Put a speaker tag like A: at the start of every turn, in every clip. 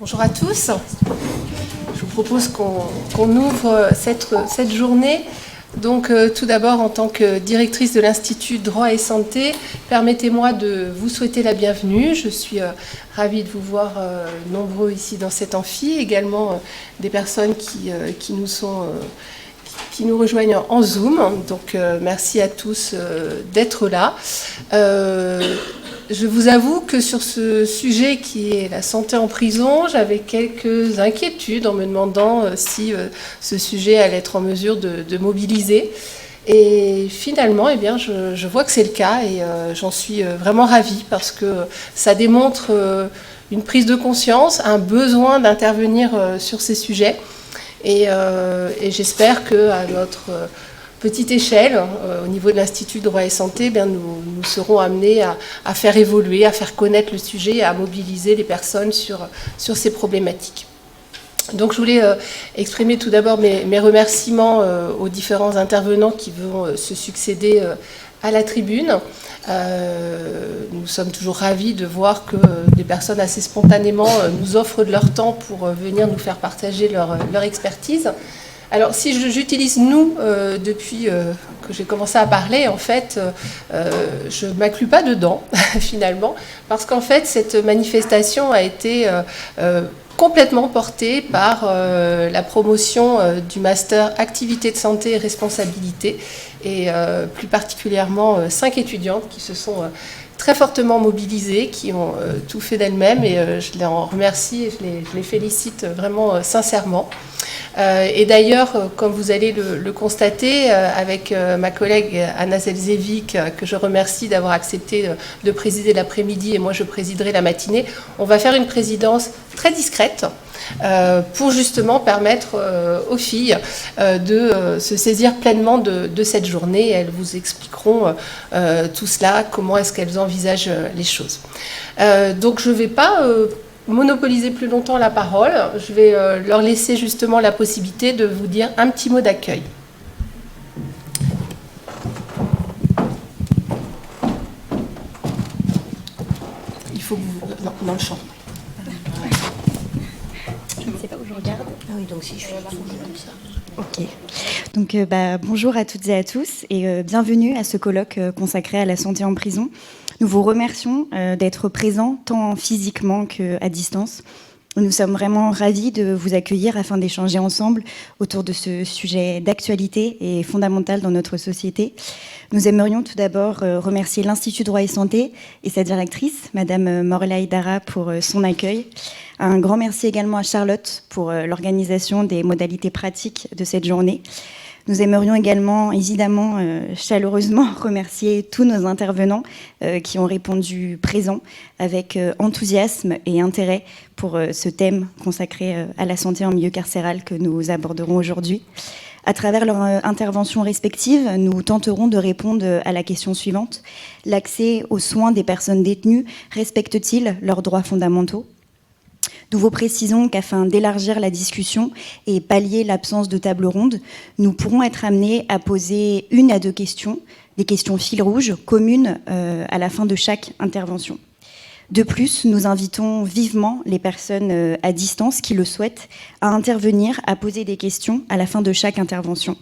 A: Bonjour à tous. Je vous propose qu'on ouvre cette journée. Donc tout d'abord, en tant que directrice de l'Institut Droit et Santé, permettez-moi de vous souhaiter la bienvenue. Je suis ravie de vous voir nombreux ici dans cet amphi, également des personnes qui nous rejoignent en Zoom. Donc merci à tous d'être là. Je vous avoue que sur ce sujet qui est la santé en prison, j'avais quelques inquiétudes en me demandant si ce sujet allait être en mesure de mobiliser. Et finalement, eh bien, je vois que c'est le cas et j'en suis vraiment ravie parce que ça démontre une prise de conscience, un besoin d'intervenir sur ces sujets. Et j'espère qu'à notre petite échelle, au niveau de l'Institut Droit et Santé, nous serons amenés à faire évoluer, à faire connaître le sujet, à mobiliser les personnes sur ces problématiques. Donc je voulais exprimer tout d'abord mes remerciements aux différents intervenants qui vont se succéder à la tribune. Nous sommes toujours ravis de voir que des personnes assez spontanément nous offrent de leur temps pour venir nous faire partager leur expertise. Alors, si j'utilise « nous » depuis que j'ai commencé à parler, en fait, je ne m'inclus pas dedans, finalement, parce qu'en fait, cette manifestation a été complètement portée par la promotion du master Activité de santé et responsabilité, et plus particulièrement 5 étudiantes qui se sont très fortement mobilisées, qui ont tout fait d'elles-mêmes, et je les en remercie et je les félicite vraiment sincèrement. Et d'ailleurs, comme vous allez le constater, avec ma collègue Anna Zelzevic, que je remercie d'avoir accepté de présider l'après-midi, et moi je présiderai la matinée, on va faire une présidence très discrète pour justement permettre aux filles de se saisir pleinement de cette journée. Elles vous expliqueront tout cela, comment est-ce qu'elles envisagent les choses. Donc je ne vais pas monopoliser plus longtemps la parole. Je vais leur laisser justement la possibilité de vous dire un petit mot d'accueil. Il faut que vous... Non, dans le champ.
B: Je ne sais pas où je regarde.
C: Ah oui, donc si je suis comme ça.
B: Ok. Donc bonjour à toutes et à tous et bienvenue à ce colloque consacré à la santé en prison. Nous vous remercions d'être présents tant physiquement qu'à distance. Nous sommes vraiment ravis de vous accueillir afin d'échanger ensemble autour de ce sujet d'actualité et fondamental dans notre société. Nous aimerions tout d'abord remercier l'Institut Droit et Santé et sa directrice, Madame Morla Aïdara, pour son accueil. Un grand merci également à Charlotte pour l'organisation des modalités pratiques de cette journée. Nous aimerions également, évidemment, chaleureusement remercier tous nos intervenants qui ont répondu présents avec enthousiasme et intérêt pour ce thème consacré à la santé en milieu carcéral que nous aborderons aujourd'hui. À travers leurs interventions respectives, nous tenterons de répondre à la question suivante. L'accès aux soins des personnes détenues respecte-t-il leurs droits fondamentaux ? Nous vous précisons qu'afin d'élargir la discussion et pallier l'absence de table ronde, nous pourrons être amenés à poser 1 à 2 questions, des questions fil rouge communes à la fin de chaque intervention. De plus, nous invitons vivement les personnes à distance qui le souhaitent à intervenir, à poser des questions à la fin de chaque intervention.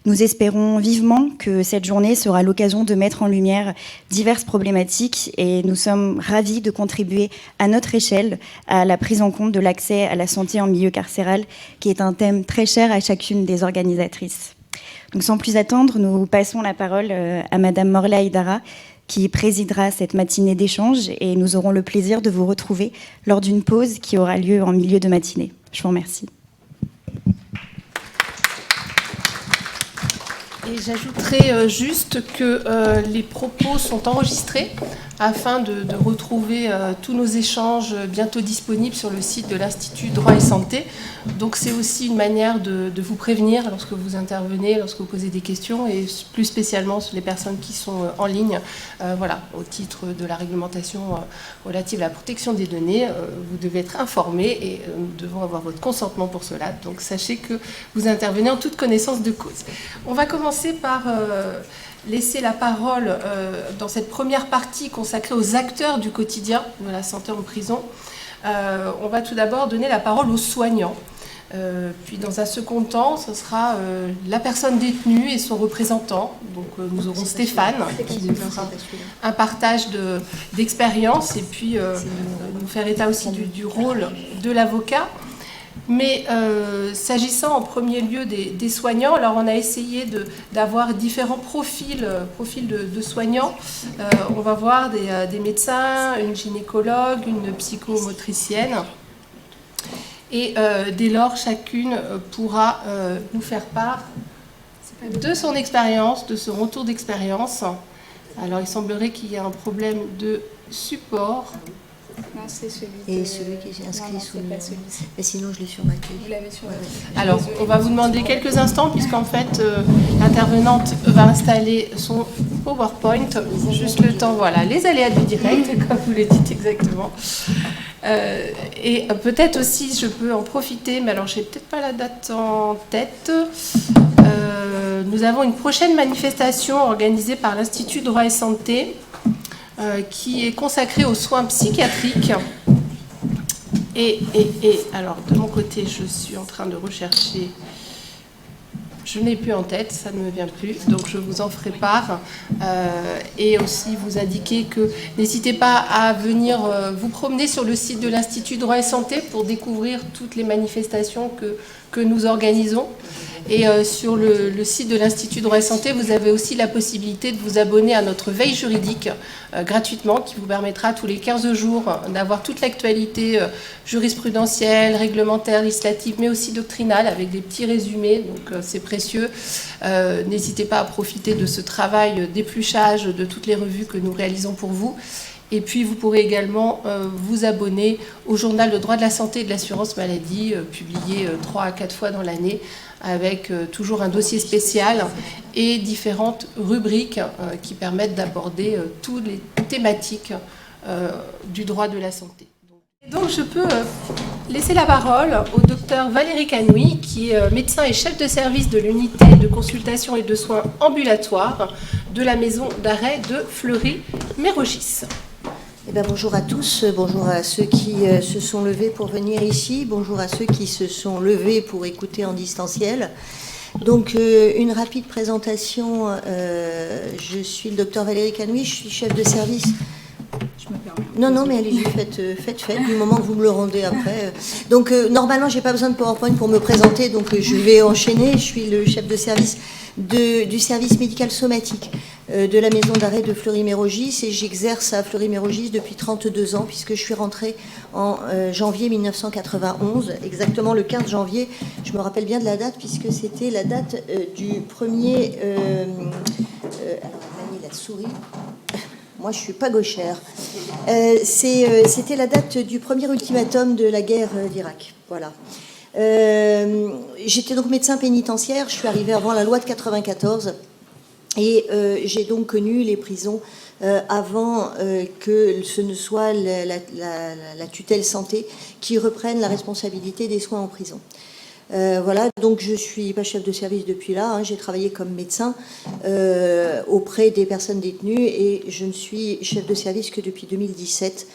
B: Nous espérons vivement que cette journée sera l'occasion de mettre en lumière diverses problématiques et nous sommes ravis de contribuer à notre échelle à la prise en compte de l'accès à la santé en milieu carcéral, qui est un thème très cher à chacune des organisatrices. Donc sans plus attendre, nous passons la parole à Madame Morla Aïdara, qui présidera cette matinée d'échange, et nous aurons le plaisir de vous retrouver lors d'une pause qui aura lieu en milieu de matinée. Je vous remercie.
A: Et j'ajouterai juste que les propos sont enregistrés afin de retrouver tous nos échanges bientôt disponibles sur le site de l'Institut Droit et Santé. Donc c'est aussi une manière de vous prévenir lorsque vous intervenez, lorsque vous posez des questions, et plus spécialement sur les personnes qui sont en ligne. Voilà, au titre de la réglementation relative à la protection des données, vous devez être informés et nous devons avoir votre consentement pour cela. Donc sachez que vous intervenez en toute connaissance de cause. On va commencer par laisser la parole dans cette première partie consacrée aux acteurs du quotidien de la santé en prison On va tout d'abord donner la parole aux soignants. Puis dans un second temps, ce sera la personne détenue et son représentant. Donc nous aurons Stéphane qui nous fera un partage d'expérience et puis nous faire état aussi du rôle de l'avocat. Mais s'agissant en premier lieu des soignants, alors on a essayé d'avoir différents profils de soignants. On va voir des médecins, une gynécologue, une psychomotricienne. Et dès lors, chacune pourra nous faire part de son expérience, de son retour d'expérience. Alors il semblerait qu'il y ait un problème de support.
C: Non, c'est celui
D: Et celui qui est inscrit sous le... Mais sinon, je l'ai sur ma clé.
C: Vous l'avez sur
A: Alors, on va vous demander quelques instants, puisqu'en fait, l'intervenante va installer son PowerPoint. Juste le temps, voilà, les aléas du direct, comme vous le dites exactement. Et peut-être aussi, je peux en profiter, mais alors, je n'ai peut-être pas la date en tête. Nous avons une prochaine manifestation organisée par l'Institut Droit et Santé, qui est consacré aux soins psychiatriques. Et alors, de mon côté, je suis en train de rechercher. Je n'ai plus en tête, ça ne me vient plus, donc je vous en ferai part. Et aussi vous indiquer que n'hésitez pas à venir vous promener sur le site de l'Institut Droit et Santé pour découvrir toutes les manifestations que nous organisons. Et sur le site de l'Institut Droit et Santé, vous avez aussi la possibilité de vous abonner à notre veille juridique gratuitement, qui vous permettra tous les 15 jours d'avoir toute l'actualité jurisprudentielle, réglementaire, législative, mais aussi doctrinale, avec des petits résumés, donc c'est précieux. N'hésitez pas à profiter de ce travail d'épluchage de toutes les revues que nous réalisons pour vous. Et puis, vous pourrez également vous abonner au journal de droit de la santé et de l'assurance maladie, publié 3 à 4 fois dans l'année, avec toujours un dossier spécial et différentes rubriques qui permettent d'aborder toutes les thématiques du droit de la santé. Donc, je peux laisser la parole au docteur Valérie Canoui, qui est médecin et chef de service de l'unité de consultation et de soins ambulatoires de la maison d'arrêt de Fleury-Mérogis.
D: Eh bien, bonjour à tous, bonjour à ceux qui se sont levés pour venir ici, bonjour à ceux qui se sont levés pour écouter en distanciel. Donc, une rapide présentation. Je suis le docteur Valérie Canoui, je suis chef de service.
C: Je me permets.
D: Non, mais allez-y, faites, du moment que vous me le rendez après. Donc, normalement, je n'ai pas besoin de PowerPoint pour me présenter, donc je vais enchaîner. Je suis le chef de service du service médical somatique de la maison d'arrêt de Fleury-Mérogis, et j'exerce à Fleury-Mérogis depuis 32 ans, puisque je suis rentrée en janvier 1991, exactement le 15 janvier. Je me rappelle bien de la date, puisque c'était la date du premier... alors, Mani, la souris... Moi, je ne suis pas gauchère. C'était la date du premier ultimatum de la guerre d'Irak. Voilà. J'étais donc médecin pénitentiaire. Je suis arrivée avant la loi de 94. Et j'ai donc connu les prisons avant que ce ne soit la tutelle santé qui reprenne la responsabilité des soins en prison. Voilà, donc je ne suis pas chef de service depuis là, hein, j'ai travaillé comme médecin auprès des personnes détenues, et je ne suis chef de service que depuis 2017,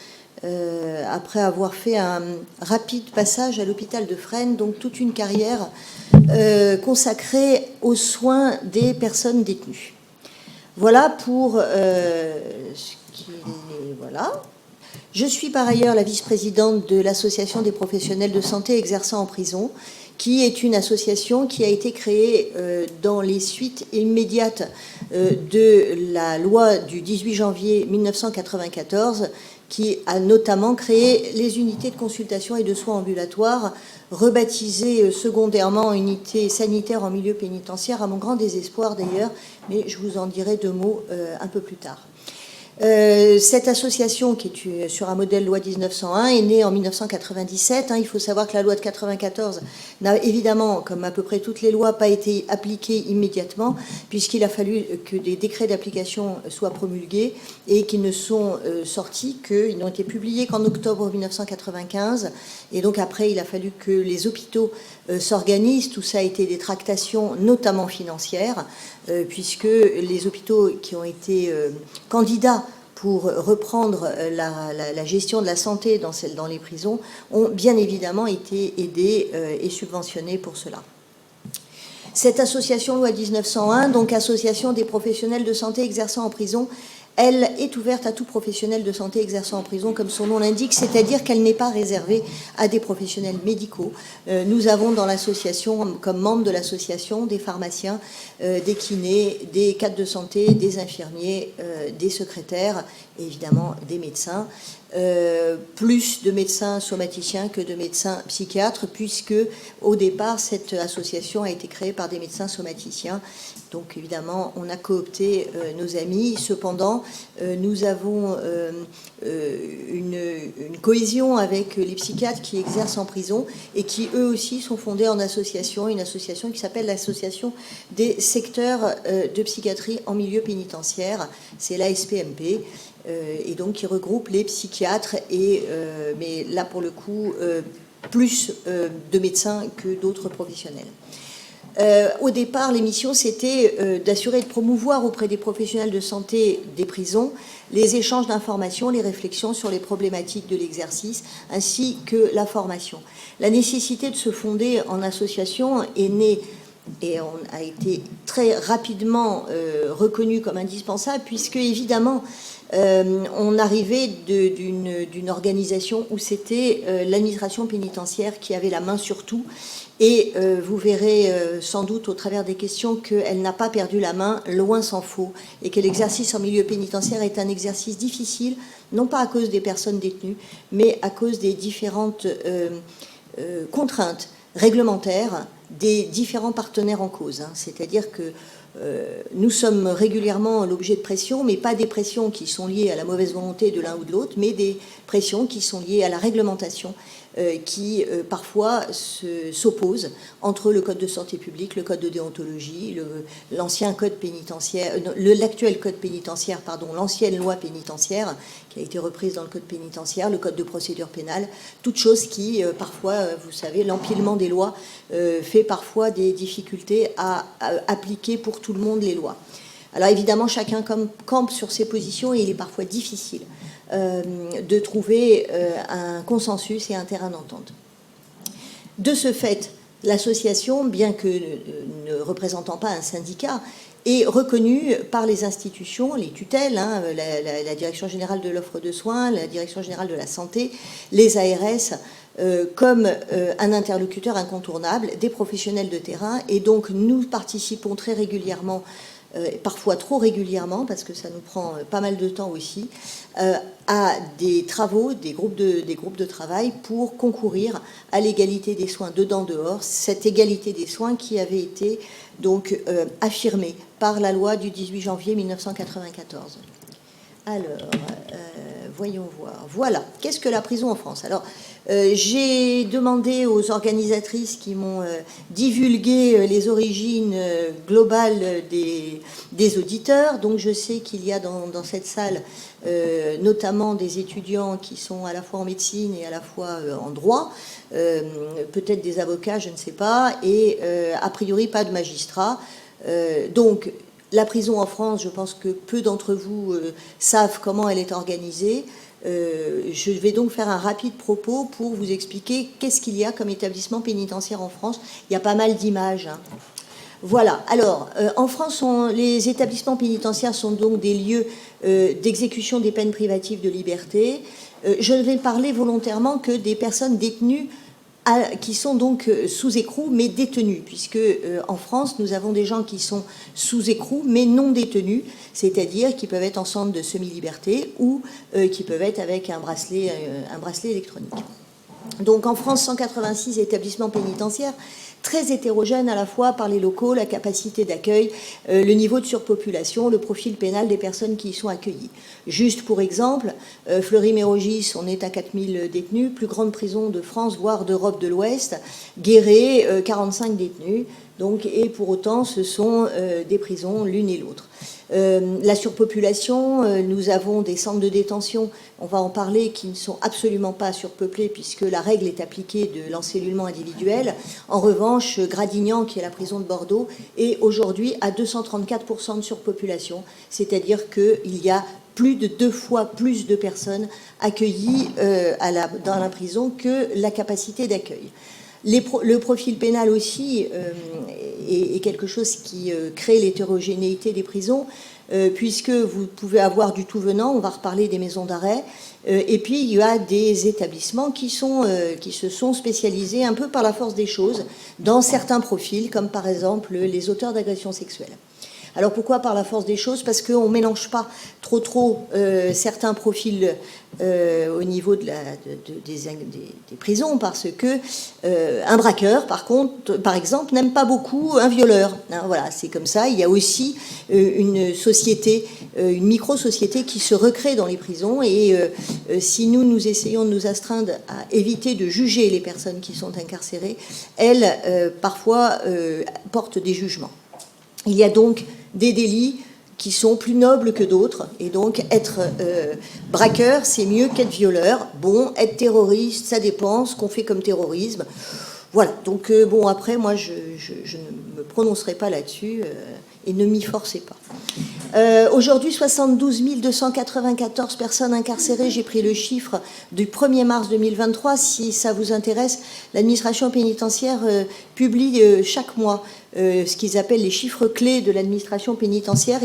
D: après avoir fait un rapide passage à l'hôpital de Fresnes, donc toute une carrière consacrée aux soins des personnes détenues. Voilà pour ce qui est... Voilà. Je suis par ailleurs la vice-présidente de l'Association des professionnels de santé exerçant en prison, qui est une association qui a été créée dans les suites immédiates de la loi du 18 janvier 1994, qui a notamment créé les unités de consultation et de soins ambulatoires, rebaptisées secondairement unités sanitaires en milieu pénitentiaire, à mon grand désespoir d'ailleurs, mais je vous en dirai 2 mots un peu plus tard. Cette association, qui est sur un modèle loi 1901, est née en 1997. Il faut savoir que la loi de 1994 n'a évidemment, comme à peu près toutes les lois, pas été appliquée immédiatement, puisqu'il a fallu que des décrets d'application soient promulgués, et qu'ils ne sont sortis qu'ils n'ont été publiés qu'en octobre 1995. Et donc après, il a fallu que les hôpitaux s'organisent. Tout ça a été des tractations, notamment financières, puisque les hôpitaux qui ont été candidats pour reprendre la gestion de la santé dans les prisons ont bien évidemment été aidés et subventionnés pour cela. Cette association loi 1901, donc association des professionnels de santé exerçant en prison, elle est ouverte à tout professionnel de santé exerçant en prison, comme son nom l'indique, c'est-à-dire qu'elle n'est pas réservée à des professionnels médicaux. Nous avons dans l'association, comme membres de l'association, des pharmaciens, des kinés, des cadres de santé, des infirmiers, des secrétaires, et évidemment des médecins. Plus de médecins somaticiens que de médecins psychiatres, puisque au départ, cette association a été créée par des médecins somaticiens. Donc évidemment, on a coopté nos amis. Cependant, nous avons une cohésion avec les psychiatres qui exercent en prison et qui, eux aussi, sont fondés en association, une association qui s'appelle l'Association des secteurs de psychiatrie en milieu pénitentiaire. C'est l'ASPMP. Et donc qui regroupe les psychiatres, mais là pour le coup plus de médecins que d'autres professionnels. Au départ, l'émission c'était d'assurer et de promouvoir auprès des professionnels de santé des prisons les échanges d'informations, les réflexions sur les problématiques de l'exercice, ainsi que la formation. La nécessité de se fonder en association est née et on a été très rapidement reconnu comme indispensable, puisque évidemment on arrivait d'une organisation où c'était l'administration pénitentiaire qui avait la main sur tout, et vous verrez sans doute au travers des questions qu'elle n'a pas perdu la main, loin s'en faut, et que l'exercice en milieu pénitentiaire est un exercice difficile, non pas à cause des personnes détenues, mais à cause des différentes contraintes réglementaires des différents partenaires en cause. C'est-à-dire que nous sommes régulièrement l'objet de pressions, mais pas des pressions qui sont liées à la mauvaise volonté de l'un ou de l'autre, mais des pressions qui sont liées à la réglementation qui parfois s'opposent entre le code de santé publique, le code de déontologie, l'ancien code pénitentiaire, l'actuel code pénitentiaire, pardon, l'ancienne loi pénitentiaire qui a été reprise dans le code pénitentiaire, le code de procédure pénale, toutes choses qui parfois, vous savez, l'empilement des lois fait parfois des difficultés à appliquer pour tout le monde les lois. Alors évidemment, chacun campe sur ses positions et il est parfois difficile de trouver un consensus et un terrain d'entente. De ce fait, l'association, bien que ne représentant pas un syndicat, est reconnue par les institutions, les tutelles, la Direction générale de l'offre de soins, la Direction générale de la santé, les ARS, comme un interlocuteur incontournable des professionnels de terrain. Et donc nous participons très régulièrement, parfois trop régulièrement, parce que ça nous prend pas mal de temps aussi, à des travaux, des groupes de travail pour concourir à l'égalité des soins dedans-dehors, cette égalité des soins qui avait été donc affirmée par la loi du 18 janvier 1994. Alors, voyons voir. Voilà, qu'est-ce que la prison en France ? Alors, j'ai demandé aux organisatrices qui m'ont divulgué les origines globales des auditeurs. Donc, je sais qu'il y a dans cette salle notamment des étudiants qui sont à la fois en médecine et à la fois en droit, peut-être des avocats, je ne sais pas, et a priori pas de magistrats. Donc, la prison en France, je pense que peu d'entre vous savent comment elle est organisée. Je vais donc faire un rapide propos pour vous expliquer qu'est-ce qu'il y a comme établissement pénitentiaire en France. Il y a pas mal d'images. Voilà. Alors, en France, les établissements pénitentiaires sont donc des lieux d'exécution des peines privatives de liberté. Je ne vais parler volontairement que des personnes détenues qui sont donc sous écrou mais détenus, puisque en France nous avons des gens qui sont sous écrou mais non détenus, c'est-à-dire qui peuvent être en centre de semi-liberté ou qui peuvent être avec un bracelet électronique. Donc en France, 186 établissements pénitentiaires, très hétérogènes à la fois par les locaux, la capacité d'accueil, le niveau de surpopulation, le profil pénal des personnes qui y sont accueillies. Juste pour exemple, Fleury-Mérogis, on est à 4000 détenus, plus grande prison de France, voire d'Europe de l'Ouest. Guéret, 45 détenus. Donc, et pour autant, ce sont des prisons l'une et l'autre. La surpopulation, nous avons des centres de détention, on va en parler, qui ne sont absolument pas surpeuplés puisque la règle est appliquée de l'encellulement individuel. En revanche, Gradignan, qui est la prison de Bordeaux, est aujourd'hui à 234% de surpopulation, c'est-à-dire qu'il y a plus de 2 fois plus de personnes accueillies dans la prison que la capacité d'accueil. Le profil pénal aussi est quelque chose qui crée l'hétérogénéité des prisons, puisque vous pouvez avoir du tout venant, on va reparler des maisons d'arrêt, et puis il y a des établissements qui se sont spécialisés un peu par la force des choses dans certains profils, comme par exemple les auteurs d'agressions sexuelles. Alors pourquoi par la force des choses? Parce qu'on ne mélange pas trop certains profils au niveau des prisons, parce que un braqueur, par exemple, n'aime pas beaucoup un violeur. Hein, voilà, c'est comme ça. Il y a aussi une société, une micro-société qui se recrée dans les prisons, et si nous essayons de nous astreindre à éviter de juger les personnes qui sont incarcérées, elles, parfois, portent des jugements. Il y a donc des délits qui sont plus nobles que d'autres, et donc être braqueur, c'est mieux qu'être violeur. Bon, être terroriste, ça dépend ce qu'on fait comme terrorisme. Voilà, donc bon, après, moi, je ne me prononcerai pas là-dessus, et ne m'y forcez pas. Aujourd'hui, 72 294 personnes incarcérées. J'ai pris le chiffre du 1er mars 2023. Si ça vous intéresse, l'administration pénitentiaire publie chaque mois ce qu'ils appellent les chiffres clés de l'administration pénitentiaire.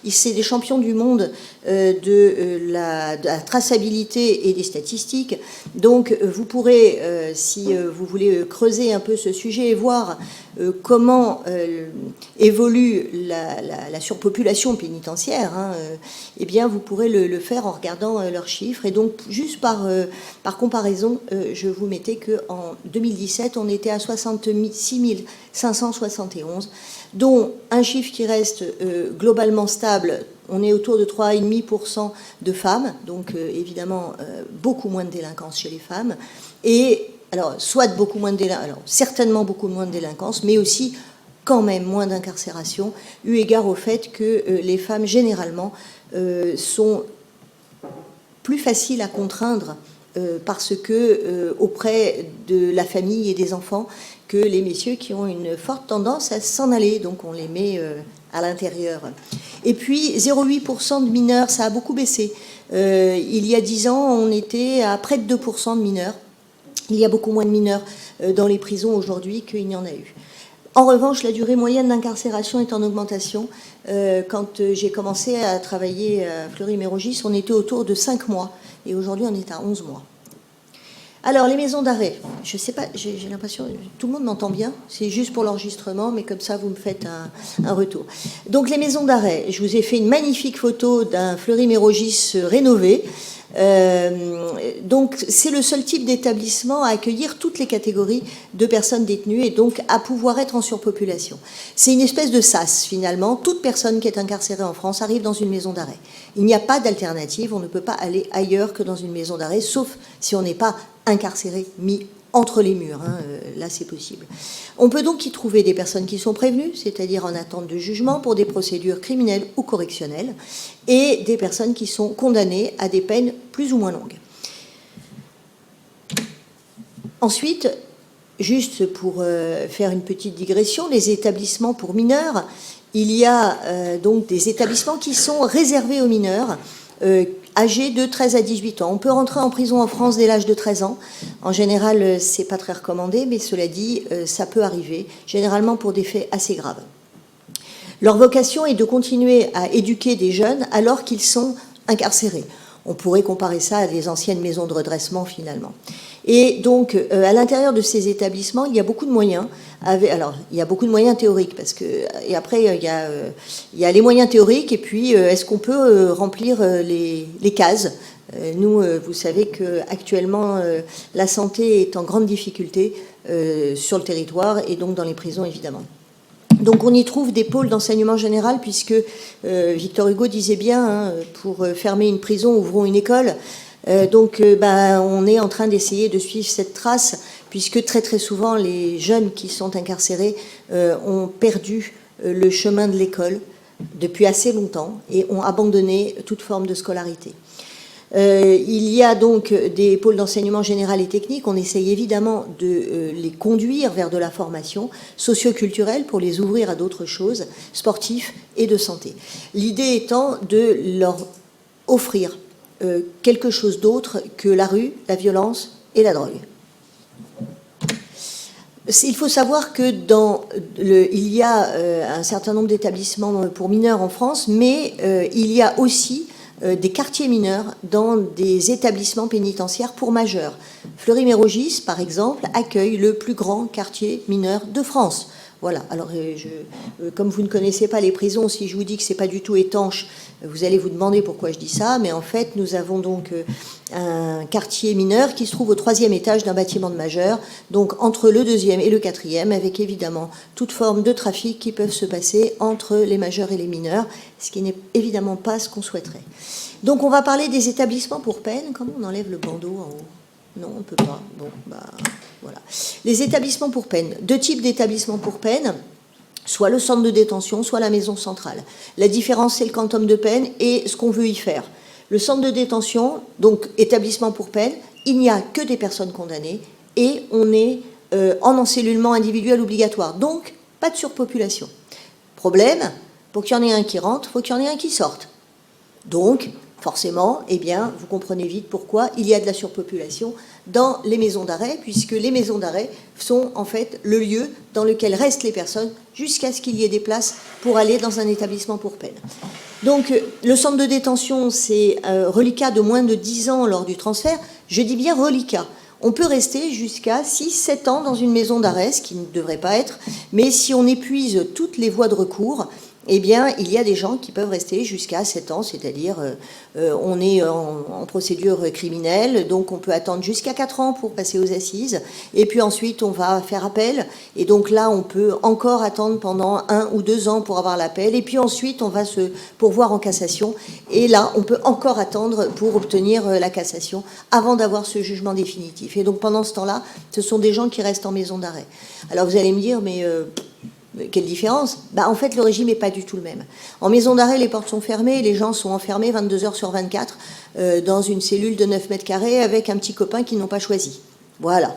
D: C'est des champions du monde de la traçabilité et des statistiques. Donc, vous pourrez, si vous voulez creuser un peu ce sujet et voir comment évolue la surpopulation pénitentiaire, eh bien, vous pourrez le faire en regardant leurs chiffres. Et donc, juste par comparaison, je vous mettais qu'en 2017, on était à 66 571, dont un chiffre qui reste globalement stable. On est autour de 3,5% de femmes, donc évidemment beaucoup moins de délinquance chez les femmes. Et alors, certainement beaucoup moins de délinquance, mais aussi quand même moins d'incarcération, eu égard au fait que les femmes, généralement, sont plus faciles à contraindre parce que auprès de la famille et des enfants, que les messieurs qui ont une forte tendance à s'en aller. Donc, on les met à l'intérieur. Et puis, 0,8% de mineurs, ça a beaucoup baissé. Il y a 10 ans, on était à près de 2% de mineurs. Il y a beaucoup moins de mineurs dans les prisons aujourd'hui qu'il n'y en a eu. En revanche, la durée moyenne d'incarcération est en augmentation. Quand j'ai commencé à travailler à Fleury-Mérogis, on était autour de 5 mois. Et aujourd'hui, on est à 11 mois. Alors, les maisons d'arrêt, je ne sais pas, j'ai l'impression, tout le monde m'entend bien, c'est juste pour l'enregistrement, mais comme ça, vous me faites un retour. Donc, les maisons d'arrêt, je vous ai fait une magnifique photo d'un Fleury-Mérogis rénové. Donc, c'est le seul type d'établissement à accueillir toutes les catégories de personnes détenues et donc à pouvoir être en surpopulation. C'est une espèce de sas, finalement. Toute personne qui est incarcérée en France arrive dans une maison d'arrêt. Il n'y a pas d'alternative, on ne peut pas aller ailleurs que dans une maison d'arrêt, sauf si on n'est pas incarcéré, mis entre les murs. Là, c'est possible. On peut donc y trouver des personnes qui sont prévenues, c'est-à-dire en attente de jugement pour des procédures criminelles ou correctionnelles, et des personnes qui sont condamnées à des peines plus ou moins longues. Ensuite, juste pour faire une petite digression, les établissements pour mineurs, il y a donc des établissements qui sont réservés aux mineurs, âgés de 13 à 18 ans. On peut rentrer en prison en France dès l'âge de 13 ans. En général, c'est pas très recommandé, mais cela dit, ça peut arriver, généralement pour des faits assez graves. Leur vocation est de continuer à éduquer des jeunes alors qu'ils sont incarcérés. On pourrait comparer ça à des anciennes maisons de redressement, finalement. Et donc, à l'intérieur de ces établissements, il y a beaucoup de moyens. Alors, il y a beaucoup de moyens théoriques, et après, il y a les moyens théoriques, et puis, est-ce qu'on peut remplir les cases ? Nous, vous savez qu'actuellement, la santé est en grande difficulté sur le territoire, et donc dans les prisons, évidemment. Donc on y trouve des pôles d'enseignement général, puisque Victor Hugo disait bien, pour fermer une prison, ouvrons une école. Donc on est en train d'essayer de suivre cette trace, puisque très très souvent les jeunes qui sont incarcérés ont perdu le chemin de l'école depuis assez longtemps et ont abandonné toute forme de scolarité. Il y a donc des pôles d'enseignement général et technique. On essaye évidemment de les conduire vers de la formation socio-culturelle pour les ouvrir à d'autres choses, sportifs et de santé. L'idée étant de leur offrir quelque chose d'autre que la rue, la violence et la drogue. Il faut savoir que il y a un certain nombre d'établissements pour mineurs en France, mais il y a aussi des quartiers mineurs dans des établissements pénitentiaires pour majeurs. Fleury-Mérogis, par exemple, accueille le plus grand quartier mineur de France. Voilà. Alors, comme vous ne connaissez pas les prisons, si je vous dis que c'est pas du tout étanche, vous allez vous demander pourquoi je dis ça. Mais en fait, nous avons donc un quartier mineur qui se trouve au 3e étage d'un bâtiment de majeurs, donc entre le 2e et le 4e, avec évidemment toute forme de trafic qui peuvent se passer entre les majeurs et les mineurs, ce qui n'est évidemment pas ce qu'on souhaiterait. Donc, on va parler des établissements pour peine. Comment on enlève le bandeau en haut ? Non, on ne peut pas. Bon, voilà. Les établissements pour peine. 2 types d'établissements pour peine, soit le centre de détention, soit la maison centrale. La différence, c'est le quantum de peine et ce qu'on veut y faire. Le centre de détention, donc établissement pour peine, il n'y a que des personnes condamnées et on est en encellulement individuel obligatoire. Donc, pas de surpopulation. Problème, pour qu'il y en ait un qui rentre, il faut qu'il y en ait un qui sorte. Donc, forcément, eh bien, vous comprenez vite pourquoi il y a de la surpopulation dans les maisons d'arrêt, puisque les maisons d'arrêt sont en fait le lieu dans lequel restent les personnes jusqu'à ce qu'il y ait des places pour aller dans un établissement pour peine. Donc, le centre de détention, c'est reliquat de moins de 10 ans lors du transfert. Je dis bien reliquat. On peut rester jusqu'à 6-7 ans dans une maison d'arrêt, ce qui ne devrait pas être, mais si on épuise toutes les voies de recours, eh bien, il y a des gens qui peuvent rester jusqu'à 7 ans, c'est-à-dire on est en procédure criminelle, donc on peut attendre jusqu'à 4 ans pour passer aux assises, et puis ensuite on va faire appel, et donc là on peut encore attendre pendant 1 ou 2 ans pour avoir l'appel, et puis ensuite on va se pourvoir en cassation, et là on peut encore attendre pour obtenir la cassation avant d'avoir ce jugement définitif. Et donc pendant ce temps-là, ce sont des gens qui restent en maison d'arrêt. Alors vous allez me dire, mais... quelle différence ? En fait, le régime n'est pas du tout le même. En maison d'arrêt, les portes sont fermées, les gens sont enfermés 22 heures sur 24 dans une cellule de 9 mètres carrés avec un petit copain qu'ils n'ont pas choisi. Voilà.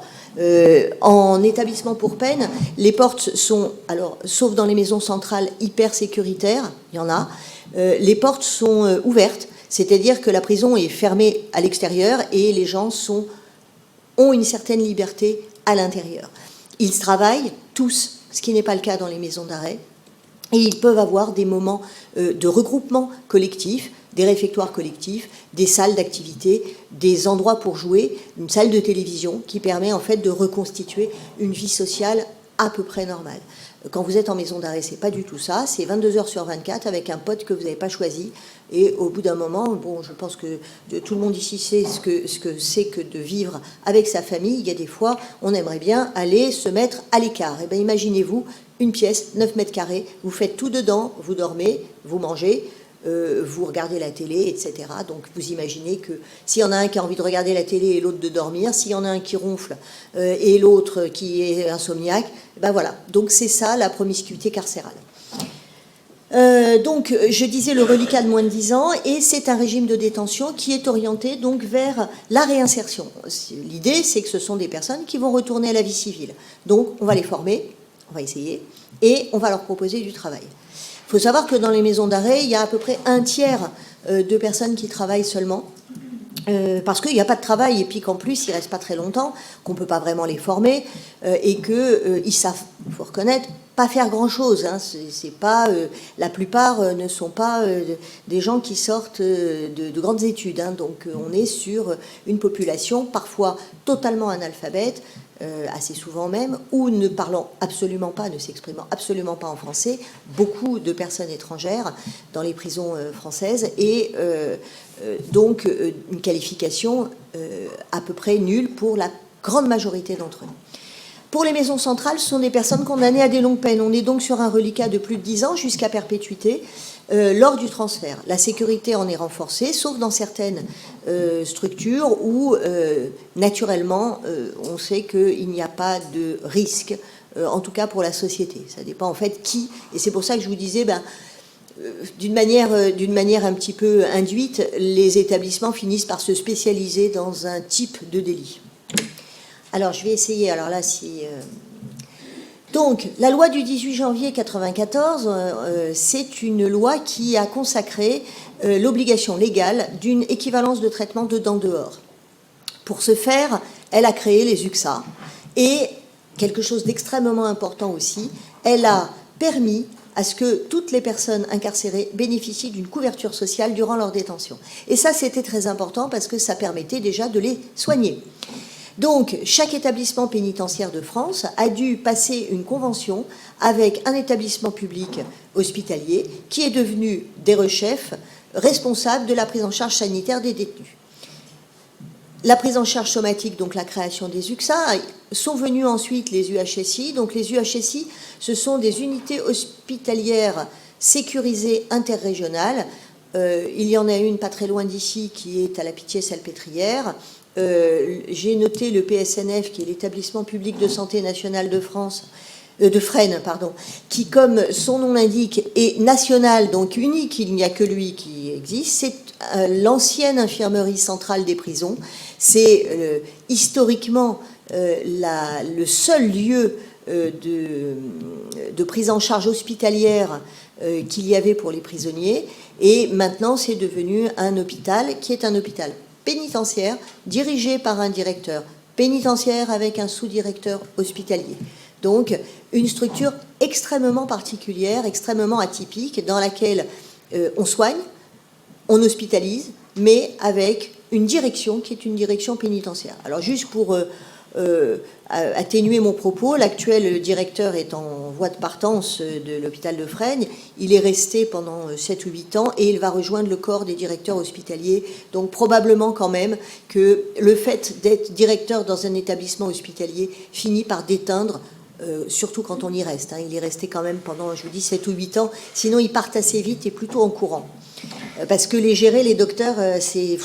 D: En établissement pour peine, les portes sont, alors, sauf dans les maisons centrales hyper sécuritaires, il y en a, les portes sont ouvertes, c'est-à-dire que la prison est fermée à l'extérieur et les gens ont une certaine liberté à l'intérieur. Ils travaillent tous, ce qui n'est pas le cas dans les maisons d'arrêt, et ils peuvent avoir des moments de regroupement collectif, des réfectoires collectifs, des salles d'activité, des endroits pour jouer, une salle de télévision qui permet en fait de reconstituer une vie sociale à peu près normale. Quand vous êtes en maison d'arrêt, c'est pas du tout ça, c'est 22 heures sur 24 avec un pote que vous n'avez pas choisi, et au bout d'un moment, bon, je pense que tout le monde ici sait ce que c'est que de vivre avec sa famille. Il y a des fois, on aimerait bien aller se mettre à l'écart. Et bien, imaginez-vous une pièce, 9 mètres carrés, vous faites tout dedans, vous dormez, vous mangez, vous regardez la télé, etc. Donc vous imaginez que s'il y en a un qui a envie de regarder la télé et l'autre de dormir, s'il y en a un qui ronfle et l'autre qui est insomniaque, ben voilà. Donc c'est ça la promiscuité carcérale. Donc je disais le reliquat de moins de 10 ans, et c'est un régime de détention qui est orienté donc vers la réinsertion. L'idée, c'est que ce sont des personnes qui vont retourner à la vie civile. Donc on va les former, on va essayer, et on va leur proposer du travail. Il faut savoir que dans les maisons d'arrêt, il y a à peu près 1/3 de personnes qui travaillent seulement, parce qu'il n'y a pas de travail, et puis qu'en plus, ils ne restent pas très longtemps, qu'on ne peut pas vraiment les former, et qu'ils savent, il faut reconnaître, pas faire grand-chose. Hein. C'est pas, la plupart ne sont pas des gens qui sortent de grandes études. Hein. Donc on est sur une population parfois totalement analphabète, assez souvent même, ou ne parlant absolument pas, ne s'exprimant absolument pas en français, beaucoup de personnes étrangères dans les prisons françaises, et donc une qualification à peu près nulle pour la grande majorité d'entre eux. Pour les maisons centrales, ce sont des personnes condamnées à des longues peines. On est donc sur un reliquat de plus de 10 ans jusqu'à perpétuité lors du transfert. La sécurité en est renforcée, sauf dans certaines structures où, naturellement, on sait qu'il n'y a pas de risque, en tout cas pour la société. Ça dépend en fait qui. Et c'est pour ça que je vous disais, d'une manière un petit peu induite, les établissements finissent par se spécialiser dans un type de délit. Alors, je vais essayer. Alors là, si... Donc, la loi du 18 janvier 1994, c'est une loi qui a consacré l'obligation légale d'une équivalence de traitement dedans-dehors. Pour ce faire, elle a créé les UXA. Et, quelque chose d'extrêmement important aussi, elle a permis à ce que toutes les personnes incarcérées bénéficient d'une couverture sociale durant leur détention. Et ça, c'était très important parce que ça permettait déjà de les soigner. Donc, chaque établissement pénitentiaire de France a dû passer une convention avec un établissement public hospitalier qui est devenu derechef responsable de la prise en charge sanitaire des détenus. La prise en charge somatique, donc la création des UXA, sont venus ensuite les UHSI. Donc les UHSI, ce sont des unités hospitalières sécurisées interrégionales. Il y en a une pas très loin d'ici qui est à la Pitié-Salpêtrière. J'ai noté le PSNF, qui est l'établissement public de santé nationale de France, de Fresnes, pardon, qui, comme son nom l'indique, est national, donc unique, il n'y a que lui qui existe. C'est l'ancienne infirmerie centrale des prisons. C'est historiquement le seul lieu de prise en charge hospitalière qu'il y avait pour les prisonniers. Et maintenant, c'est devenu un hôpital qui est un hôpital pénitentiaire dirigé par un directeur pénitentiaire avec un sous-directeur hospitalier. Donc, une structure extrêmement particulière, extrêmement atypique, dans laquelle on soigne, on hospitalise, mais avec une direction qui est une direction pénitentiaire. Alors, juste pour atténuer mon propos, l'actuel directeur est en voie de partance de l'hôpital de Fresnes. Il est resté pendant 7 ou 8 ans et il va rejoindre le corps des directeurs hospitaliers. Donc, probablement quand même que le fait d'être directeur dans un établissement hospitalier finit par déteindre, surtout quand on y reste. Il est resté quand même pendant, je vous dis, 7 ou 8 ans. Sinon, ils partent assez vite et plutôt en courant. Parce que les gérer, les docteurs, c'est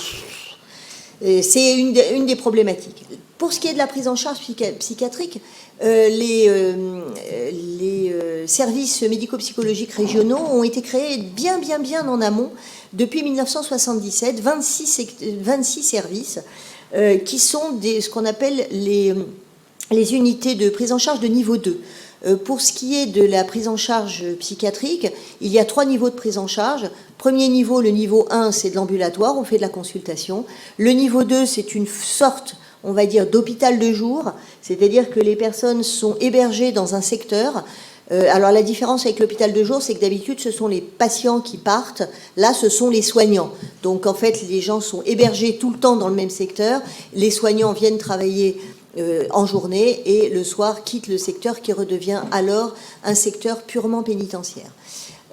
D: une des problématiques. Pour ce qui est de la prise en charge psychiatrique, les services médico-psychologiques régionaux ont été créés bien en amont, depuis 1977, 26 services qui sont ce qu'on appelle les unités de prise en charge de niveau 2. Pour ce qui est de la prise en charge psychiatrique, il y a 3 niveaux de prise en charge. Premier niveau, le niveau 1, c'est de l'ambulatoire, on fait de la consultation. Le niveau 2, c'est une sorte, on va dire, d'hôpital de jour, c'est-à-dire que les personnes sont hébergées dans un secteur. Alors la différence avec l'hôpital de jour, c'est que d'habitude, ce sont les patients qui partent. Là, ce sont les soignants. Donc en fait, les gens sont hébergés tout le temps dans le même secteur. Les soignants viennent travailler en journée et le soir quittent le secteur qui redevient alors un secteur purement pénitentiaire.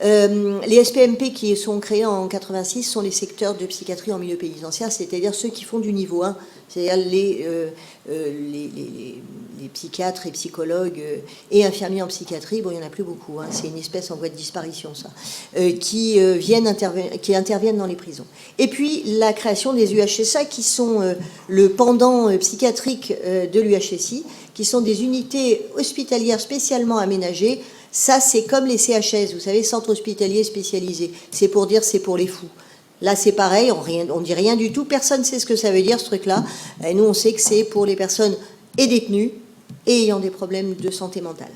D: Les SPMP qui sont créés en 1986 sont les secteurs de psychiatrie en milieu pénitentiaire, c'est-à-dire ceux qui font du niveau 1, c'est-à-dire les psychiatres et psychologues et infirmiers en psychiatrie. Bon, il n'y en a plus beaucoup, c'est une espèce en voie de disparition, ça, qui interviennent dans les prisons. Et puis la création des UHSA, qui sont le pendant psychiatrique de l'UHSI, qui sont des unités hospitalières spécialement aménagées. Ça, c'est comme les CHS, vous savez, centres hospitaliers spécialisés. C'est pour dire c'est pour les fous. Là, c'est pareil, on dit rien du tout. Personne ne sait ce que ça veut dire, ce truc-là. Et nous, on sait que c'est pour les personnes et détenues et ayant des problèmes de santé mentale.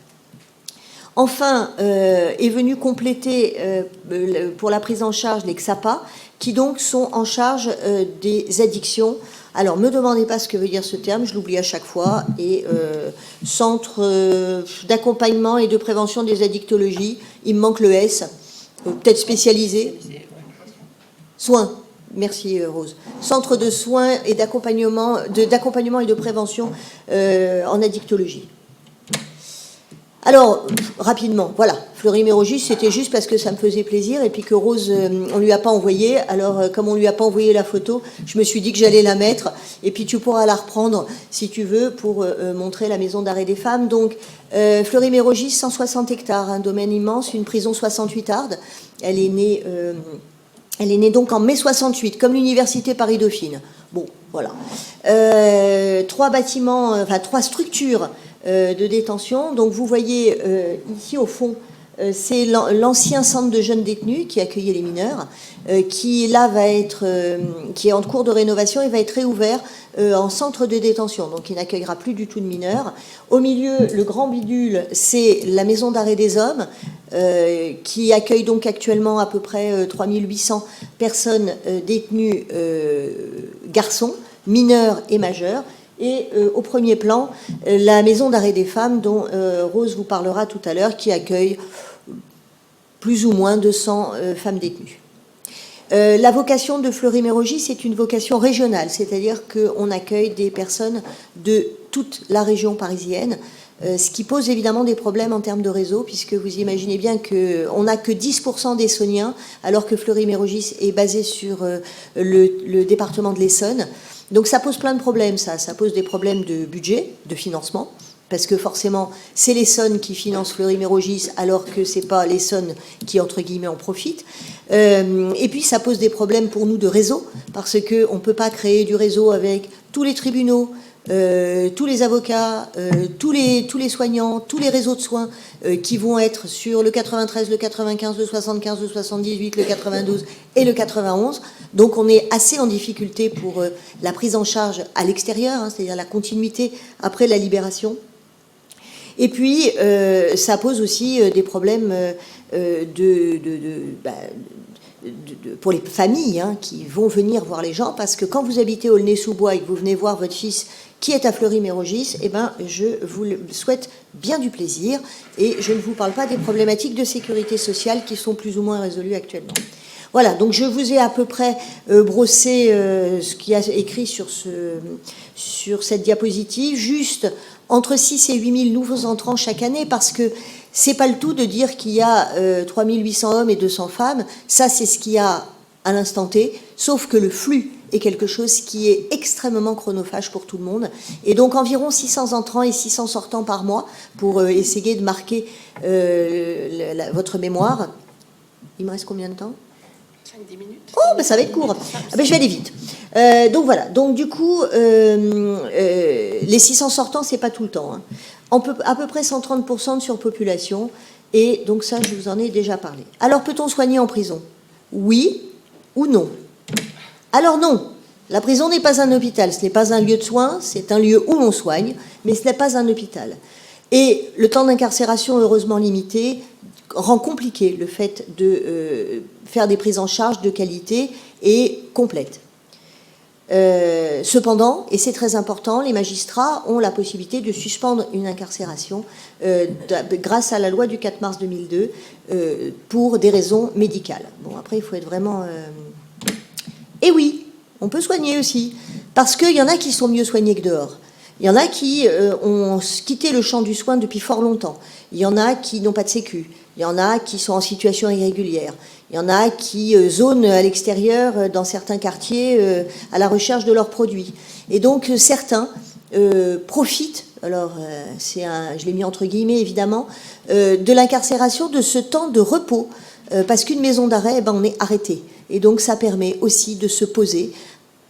D: Enfin, est venu compléter pour la prise en charge les XAPA, qui donc sont en charge des addictions. Alors, ne me demandez pas ce que veut dire ce terme, je l'oublie à chaque fois. Et centre d'accompagnement et de prévention des addictologies, il me manque le S, peut-être spécialisé. Soins, merci Rose. Centre de soins et d'accompagnement et de prévention en addictologie. Alors, rapidement, voilà, Fleury-Mérogis, c'était juste parce que ça me faisait plaisir et puis que Rose, on ne lui a pas envoyé. Alors, comme on ne lui a pas envoyé la photo, je me suis dit que j'allais la mettre et puis tu pourras la reprendre, si tu veux, pour montrer la maison d'arrêt des femmes. Donc, Fleury-Mérogis, 160 hectares, un domaine immense, une prison 68 ardes. Elle est née donc en mai 68, comme l'université Paris-Dauphine. Bon, voilà. 3 bâtiments, enfin 3 structures de détention. Donc vous voyez ici au fond c'est l'ancien centre de jeunes détenus qui accueillait les mineurs, qui là qui est en cours de rénovation et va être réouvert en centre de détention, donc il n'accueillera plus du tout de mineurs. Au milieu, le grand bidule, c'est la maison d'arrêt des hommes, qui accueille donc actuellement à peu près 3800 personnes détenues, garçons, mineurs et majeurs. Et au premier plan, la maison d'arrêt des femmes, dont Rose vous parlera tout à l'heure, qui accueille plus ou moins 200 femmes détenues. La vocation de Fleury-Mérogis, c'est une vocation régionale, c'est-à-dire qu'on accueille des personnes de toute la région parisienne, ce qui pose évidemment des problèmes en termes de réseau, puisque vous imaginez bien qu'on n'a que 10% d'Essonniens, alors que Fleury-Mérogis est basé sur le département de l'Essonne. Donc ça pose plein de problèmes, ça pose des problèmes de budget, de financement, parce que forcément, c'est l'Essonne qui finance Fleury-Mérogis, alors que c'est pas l'Essonne qui, entre guillemets, en profite. Et puis, ça pose des problèmes pour nous de réseau, parce qu'on ne peut pas créer du réseau avec tous les tribunaux, tous les avocats, tous les soignants, tous les réseaux de soins qui vont être sur le 93, le 95, le 75, le 78, le 92 et le 91. Donc on est assez en difficulté pour la prise en charge à l'extérieur, hein, c'est-à-dire la continuité après la libération. Et puis ça pose aussi des problèmes pour les familles, hein, qui vont venir voir les gens, parce que quand vous habitez Aulnay-sous-Bois et que vous venez voir votre fils qui est à Fleury-Mérogis, eh ben, je vous souhaite bien du plaisir, et je ne vous parle pas des problématiques de sécurité sociale qui sont plus ou moins résolues actuellement. Voilà, donc je vous ai à peu près brossé ce qu'il y a écrit sur cette diapositive, juste entre 6 et 8 000 nouveaux entrants chaque année, parce que c'est pas le tout de dire qu'il y a 3 800 hommes et 200 femmes, ça c'est ce qu'il y a à l'instant T, sauf que le flux est quelque chose qui est extrêmement chronophage pour tout le monde, et donc environ 600 entrants et 600 sortants par mois pour essayer de marquer votre mémoire. Il me reste combien de temps ?
A: 5-10 minutes.
D: Oh, ben ça va être court. Ah ben je vais aller vite. Donc voilà. Donc du coup, les 600 sortants, c'est pas tout le temps, hein. À peu près 130% de surpopulation. Et donc ça, je vous en ai déjà parlé. Alors, peut-on soigner en prison ? Oui ou non ? Alors non. La prison n'est pas un hôpital. Ce n'est pas un lieu de soins. C'est un lieu où l'on soigne, mais ce n'est pas un hôpital. Et le temps d'incarcération, heureusement limité, rend compliqué le fait de faire des prises en charge de qualité et complètes. Cependant, et c'est très important, les magistrats ont la possibilité de suspendre une incarcération grâce à la loi du 4 mars 2002 pour des raisons médicales. Bon, après, il faut être vraiment... Et oui, on peut soigner aussi, parce qu'il y en a qui sont mieux soignés que dehors. Il y en a qui ont quitté le champ du soin depuis fort longtemps. Il y en a qui n'ont pas de sécu. Il y en a qui sont en situation irrégulière. Il y en a qui zonent à l'extérieur dans certains quartiers à la recherche de leurs produits. Et donc certains profitent, alors je l'ai mis entre guillemets évidemment, de l'incarcération, de ce temps de repos, parce qu'une maison d'arrêt, on est arrêté. Et donc ça permet aussi de se poser,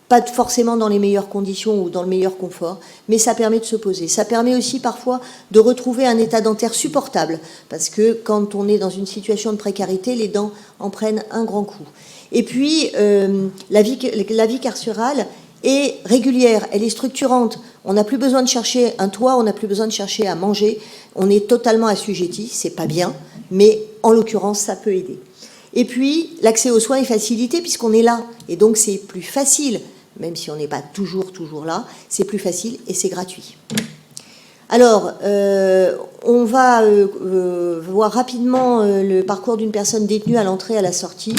D: pas forcément dans les meilleures conditions ou dans le meilleur confort, mais ça permet de se poser. Ça permet aussi parfois de retrouver un état dentaire supportable, parce que quand on est dans une situation de précarité, les dents en prennent un grand coup. Et puis, la vie carcérale est régulière, elle est structurante. On n'a plus besoin de chercher un toit, on n'a plus besoin de chercher à manger. On est totalement assujetti, c'est pas bien, mais en l'occurrence, ça peut aider. Et puis, l'accès aux soins est facilité puisqu'on est là, et donc c'est plus facile. Même si on n'est pas toujours là, c'est plus facile et c'est gratuit. Alors, on va voir rapidement le parcours d'une personne détenue à l'entrée, à la sortie.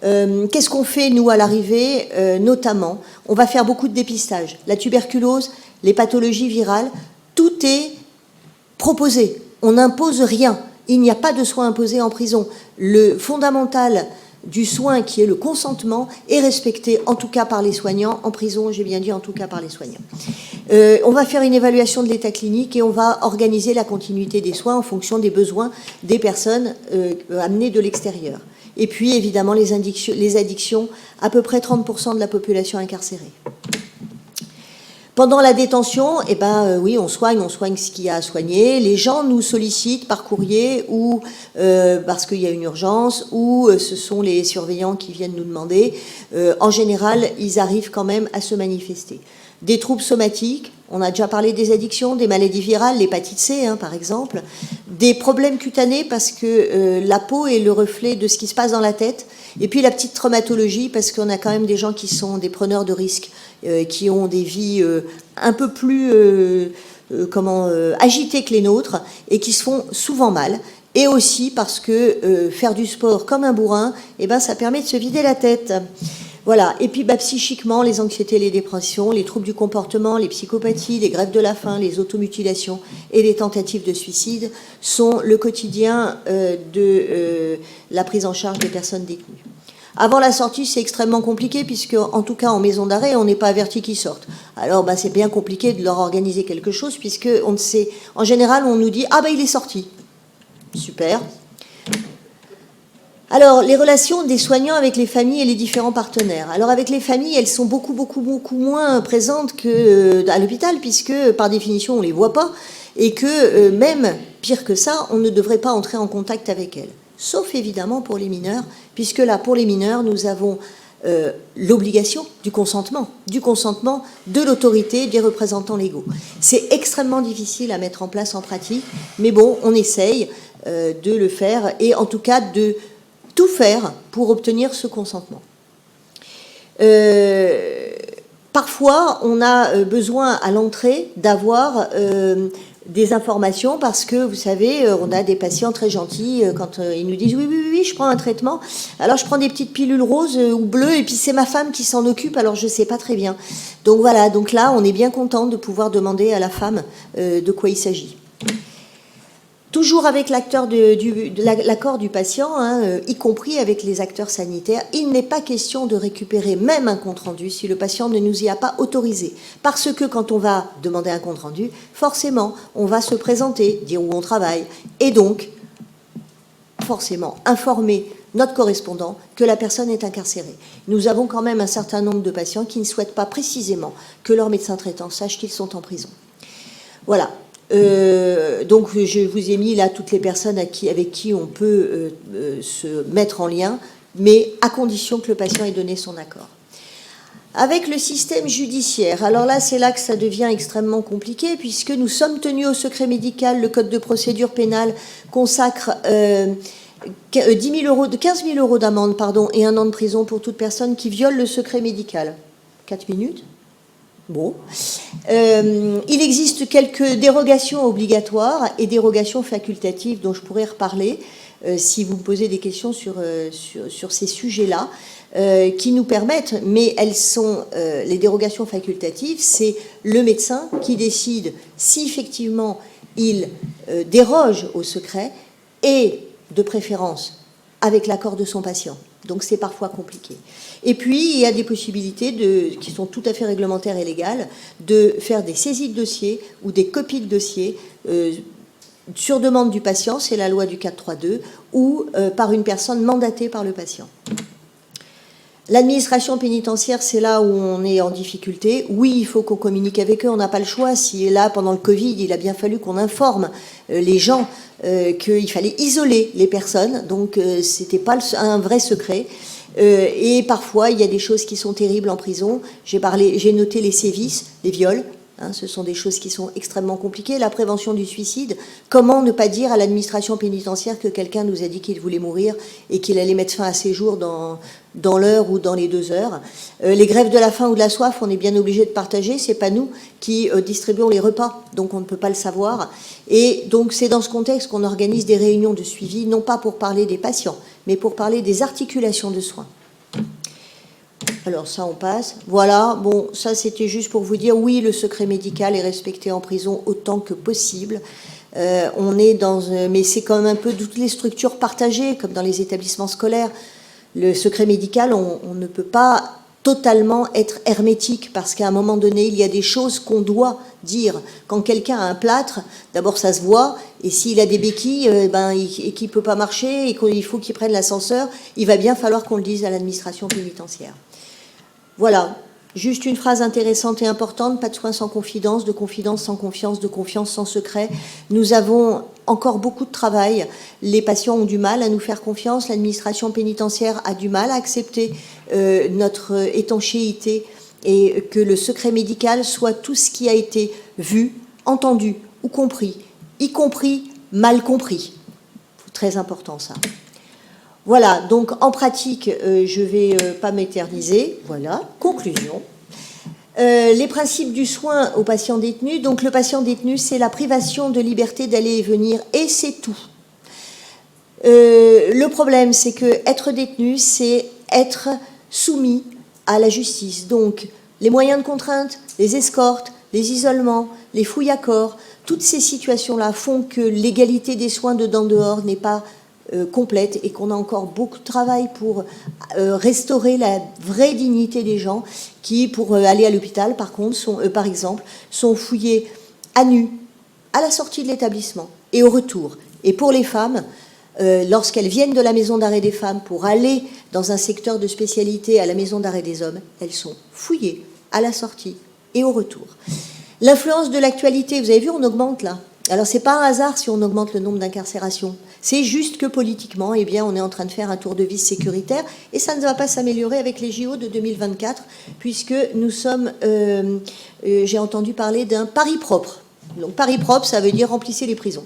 D: Qu'est-ce qu'on fait, nous, à l'arrivée ? Notamment, on va faire beaucoup de dépistage. La tuberculose, les pathologies virales, tout est proposé. On n'impose rien. Il n'y a pas de soins imposés en prison. Le fondamental du soin, qui est le consentement, est respecté, en tout cas par les soignants. En prison, j'ai bien dit en tout cas par les soignants. On va faire une évaluation de l'état clinique et on va organiser la continuité des soins en fonction des besoins des personnes amenées de l'extérieur. Et puis, évidemment, les addictions, à peu près 30% de la population incarcérée. Pendant la détention, eh ben, oui, on soigne ce qu'il y a à soigner. Les gens nous sollicitent par courrier ou parce qu'il y a une urgence ou ce sont les surveillants qui viennent nous demander. En général, ils arrivent quand même à se manifester. Des troubles somatiques, on a déjà parlé des addictions, des maladies virales, l'hépatite C par exemple, des problèmes cutanés parce que la peau est le reflet de ce qui se passe dans la tête, et puis la petite traumatologie parce qu'on a quand même des gens qui sont des preneurs de risques, qui ont des vies un peu plus agitées que les nôtres et qui se font souvent mal. Et aussi parce que faire du sport comme un bourrin, eh ben, ça permet de se vider la tête. Voilà. Et puis psychiquement, les anxiétés, les dépressions, les troubles du comportement, les psychopathies, les grèves de la faim, les automutilations et les tentatives de suicide sont le quotidien de la prise en charge des personnes détenues. Avant la sortie, c'est extrêmement compliqué puisque, en tout cas en maison d'arrêt, on n'est pas averti qu'ils sortent. Alors c'est bien compliqué de leur organiser quelque chose puisque on ne sait. En général, on nous dit il est sorti. Super. Alors, les relations des soignants avec les familles et les différents partenaires. Alors, avec les familles, elles sont beaucoup moins présentes qu'à l'hôpital, puisque, par définition, on ne les voit pas, et que, même pire que ça, on ne devrait pas entrer en contact avec elles. Sauf, évidemment, pour les mineurs, puisque là, pour les mineurs, nous avons l'obligation du consentement de l'autorité des représentants légaux. C'est extrêmement difficile à mettre en place en pratique, mais bon, on essaye de le faire, et en tout cas de tout faire pour obtenir ce consentement. Parfois, on a besoin à l'entrée d'avoir des informations parce que, vous savez, on a des patients très gentils quand ils nous disent oui, je prends un traitement. Alors, je prends des petites pilules roses ou bleues et puis c'est ma femme qui s'en occupe, alors je ne sais pas très bien. Donc voilà, donc là, on est bien content de pouvoir demander à la femme de quoi il s'agit. Toujours avec l'accord du patient, y compris avec les acteurs sanitaires, il n'est pas question de récupérer même un compte-rendu si le patient ne nous y a pas autorisé. Parce que quand on va demander un compte-rendu, forcément, on va se présenter, dire où on travaille, et donc, forcément, informer notre correspondant que la personne est incarcérée. Nous avons quand même un certain nombre de patients qui ne souhaitent pas précisément que leur médecin traitant sache qu'ils sont en prison. Voilà. Donc je vous ai mis là toutes les personnes avec qui on peut se mettre en lien, mais à condition que le patient ait donné son accord. Avec le système judiciaire, alors là c'est là que ça devient extrêmement compliqué puisque nous sommes tenus au secret médical. Le code de procédure pénale consacre 15 000 euros d'amende et 1 an de prison pour toute personne qui viole le secret médical. 4 minutes. Bon. Il existe quelques dérogations obligatoires et dérogations facultatives dont je pourrais reparler si vous me posez des questions sur ces sujets-là, qui nous permettent, mais elles sont les dérogations facultatives, c'est le médecin qui décide si effectivement il déroge au secret et de préférence avec l'accord de son patient. Donc c'est parfois compliqué. Et puis il y a des possibilités qui sont tout à fait réglementaires et légales de faire des saisies de dossiers ou des copies de dossiers sur demande du patient, c'est la loi du 432, ou par une personne mandatée par le patient. L'administration pénitentiaire, c'est là où on est en difficulté. Oui, il faut qu'on communique avec eux, on n'a pas le choix. Si là, pendant le Covid, il a bien fallu qu'on informe les gens qu'il fallait isoler les personnes, donc c'était pas un vrai secret. Et parfois, il y a des choses qui sont terribles en prison. J'ai noté les sévices, les viols. Ce sont des choses qui sont extrêmement compliquées. La prévention du suicide, comment ne pas dire à l'administration pénitentiaire que quelqu'un nous a dit qu'il voulait mourir et qu'il allait mettre fin à ses jours dans l'heure ou dans les 2 heures. Les grèves de la faim ou de la soif, on est bien obligé de partager. C'est pas nous qui distribuons les repas, donc on ne peut pas le savoir. Et donc c'est dans ce contexte qu'on organise des réunions de suivi, non pas pour parler des patients, mais pour parler des articulations de soins. Alors ça, on passe. Voilà, bon, ça c'était juste pour vous dire, oui, le secret médical est respecté en prison autant que possible. On est mais c'est quand même un peu toutes les structures partagées, comme dans les établissements scolaires. Le secret médical, on ne peut pas totalement être hermétique, parce qu'à un moment donné, il y a des choses qu'on doit dire. Quand quelqu'un a un plâtre, d'abord ça se voit, et s'il a des béquilles et qu'il ne peut pas marcher, et qu'il faut qu'il prenne l'ascenseur, il va bien falloir qu'on le dise à l'administration pénitentiaire. Voilà, Juste une phrase intéressante et importante, pas de soins sans confidence, de confiance sans confiance, de confiance sans secret. Nous avons encore beaucoup de travail. Les patients ont du mal à nous faire confiance, l'administration pénitentiaire a du mal à accepter notre étanchéité et que le secret médical soit tout ce qui a été vu, entendu ou compris, y compris mal compris. Très important ça. Voilà, donc en pratique, je ne vais pas m'éterniser. Voilà, conclusion. Les principes du soin aux patients détenus. Donc le patient détenu, c'est la privation de liberté d'aller et venir, et c'est tout. Le problème, c'est que être détenu, c'est être soumis à la justice. Donc les moyens de contrainte, les escortes, les isolements, les fouilles à corps, toutes ces situations-là font que l'égalité des soins dedans-dehors n'est pas complète et qu'on a encore beaucoup de travail pour restaurer la vraie dignité des gens qui, pour aller à l'hôpital, par contre, par exemple, sont fouillés à nu à la sortie de l'établissement et au retour. Et pour les femmes, lorsqu'elles viennent de la maison d'arrêt des femmes pour aller dans un secteur de spécialité à la maison d'arrêt des hommes, elles sont fouillées à la sortie et au retour. L'influence de l'actualité, vous avez vu, on augmente là. Alors, ce n'est pas un hasard si on augmente le nombre d'incarcérations. C'est juste que politiquement, eh bien, on est en train de faire un tour de vis sécuritaire et ça ne va pas s'améliorer avec les JO de 2024 puisque nous sommes, j'ai entendu parler d'un Paris propre. Donc, Paris propre, ça veut dire remplissez les prisons.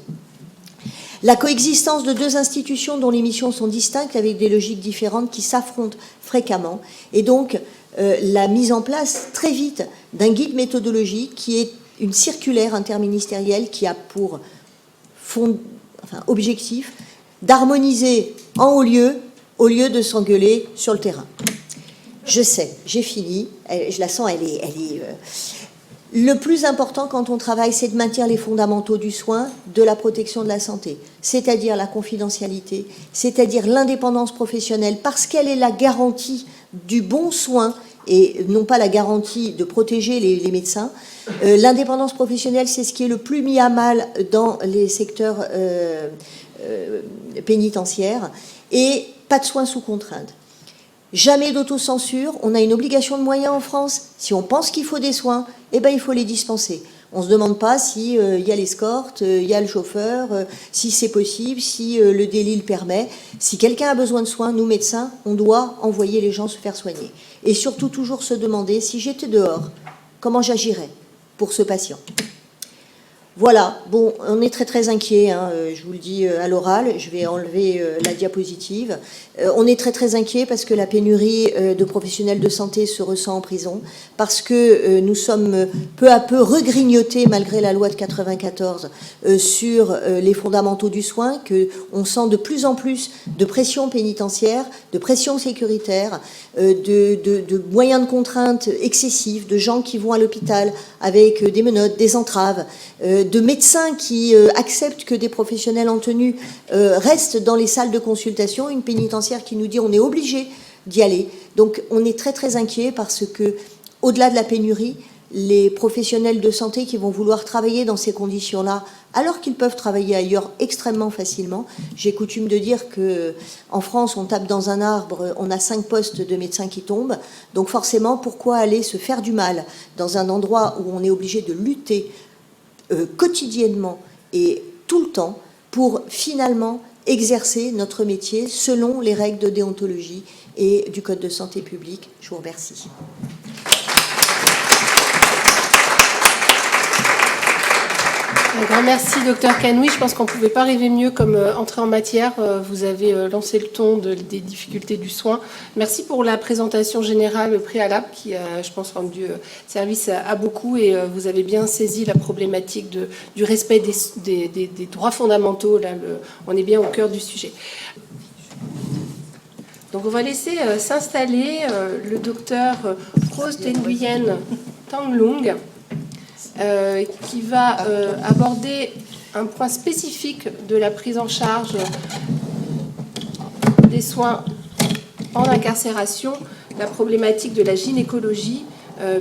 D: La coexistence de deux institutions dont les missions sont distinctes avec des logiques différentes qui s'affrontent fréquemment et donc la mise en place très vite d'un guide méthodologique qui est une circulaire interministérielle qui a pour objectif d'harmoniser en haut lieu de s'engueuler sur le terrain. Je sais, j'ai fini, je la sens, elle est le plus important quand on travaille, c'est de maintenir les fondamentaux du soin, de la protection de la santé, c'est-à-dire la confidentialité, c'est-à-dire l'indépendance professionnelle, parce qu'elle est la garantie du bon soin et non pas la garantie de protéger les médecins. L'indépendance professionnelle, c'est ce qui est le plus mis à mal dans les secteurs pénitentiaires, et pas de soins sous contrainte. Jamais d'autocensure, on a une obligation de moyens en France. Si on pense qu'il faut des soins, eh ben, il faut les dispenser. On ne se demande pas s'il y a l'escorte, il y a le chauffeur, si c'est possible, si le délit le permet. Si quelqu'un a besoin de soins, nous médecins, on doit envoyer les gens se faire soigner. Et surtout toujours se demander, si j'étais dehors, comment j'agirais pour ce patient. Voilà, bon, on est très très inquiet, hein, je vous le dis à l'oral, je vais enlever la diapositive. On est très très inquiet parce que la pénurie de professionnels de santé se ressent en prison, parce que nous sommes peu à peu regrignotés malgré la loi de 94 sur les fondamentaux du soin, qu'on sent de plus en plus de pression pénitentiaire, de pression sécuritaire, de moyens de contrainte excessifs, de gens qui vont à l'hôpital avec des menottes, des entraves, de médecins qui acceptent que des professionnels en tenue restent dans les salles de consultation, une pénitentiaire qui nous dit on est obligé d'y aller. Donc on est très très inquiet parce que, au-delà de la pénurie, les professionnels de santé qui vont vouloir travailler dans ces conditions-là, alors qu'ils peuvent travailler ailleurs extrêmement facilement. J'ai coutume de dire qu'en France, on tape dans un arbre, on a 5 postes de médecins qui tombent. Donc forcément, pourquoi aller se faire du mal dans un endroit où on est obligé de lutter quotidiennement et tout le temps pour finalement exercer notre métier selon les règles de déontologie et du Code de santé publique. Je vous remercie.
A: Un grand merci, docteur Canoui. Je pense qu'on ne pouvait pas rêver mieux comme entrée en matière. Vous avez lancé le ton des difficultés du soin. Merci pour la présentation générale préalable qui a, je pense, rendu service à beaucoup, et vous avez bien saisi la problématique du respect des droits fondamentaux. Là, on est bien au cœur du sujet. Donc on va laisser s'installer le docteur Prost Nguyen Thanh Long, qui va aborder un point spécifique de la prise en charge des soins en incarcération, la problématique de la gynécologie,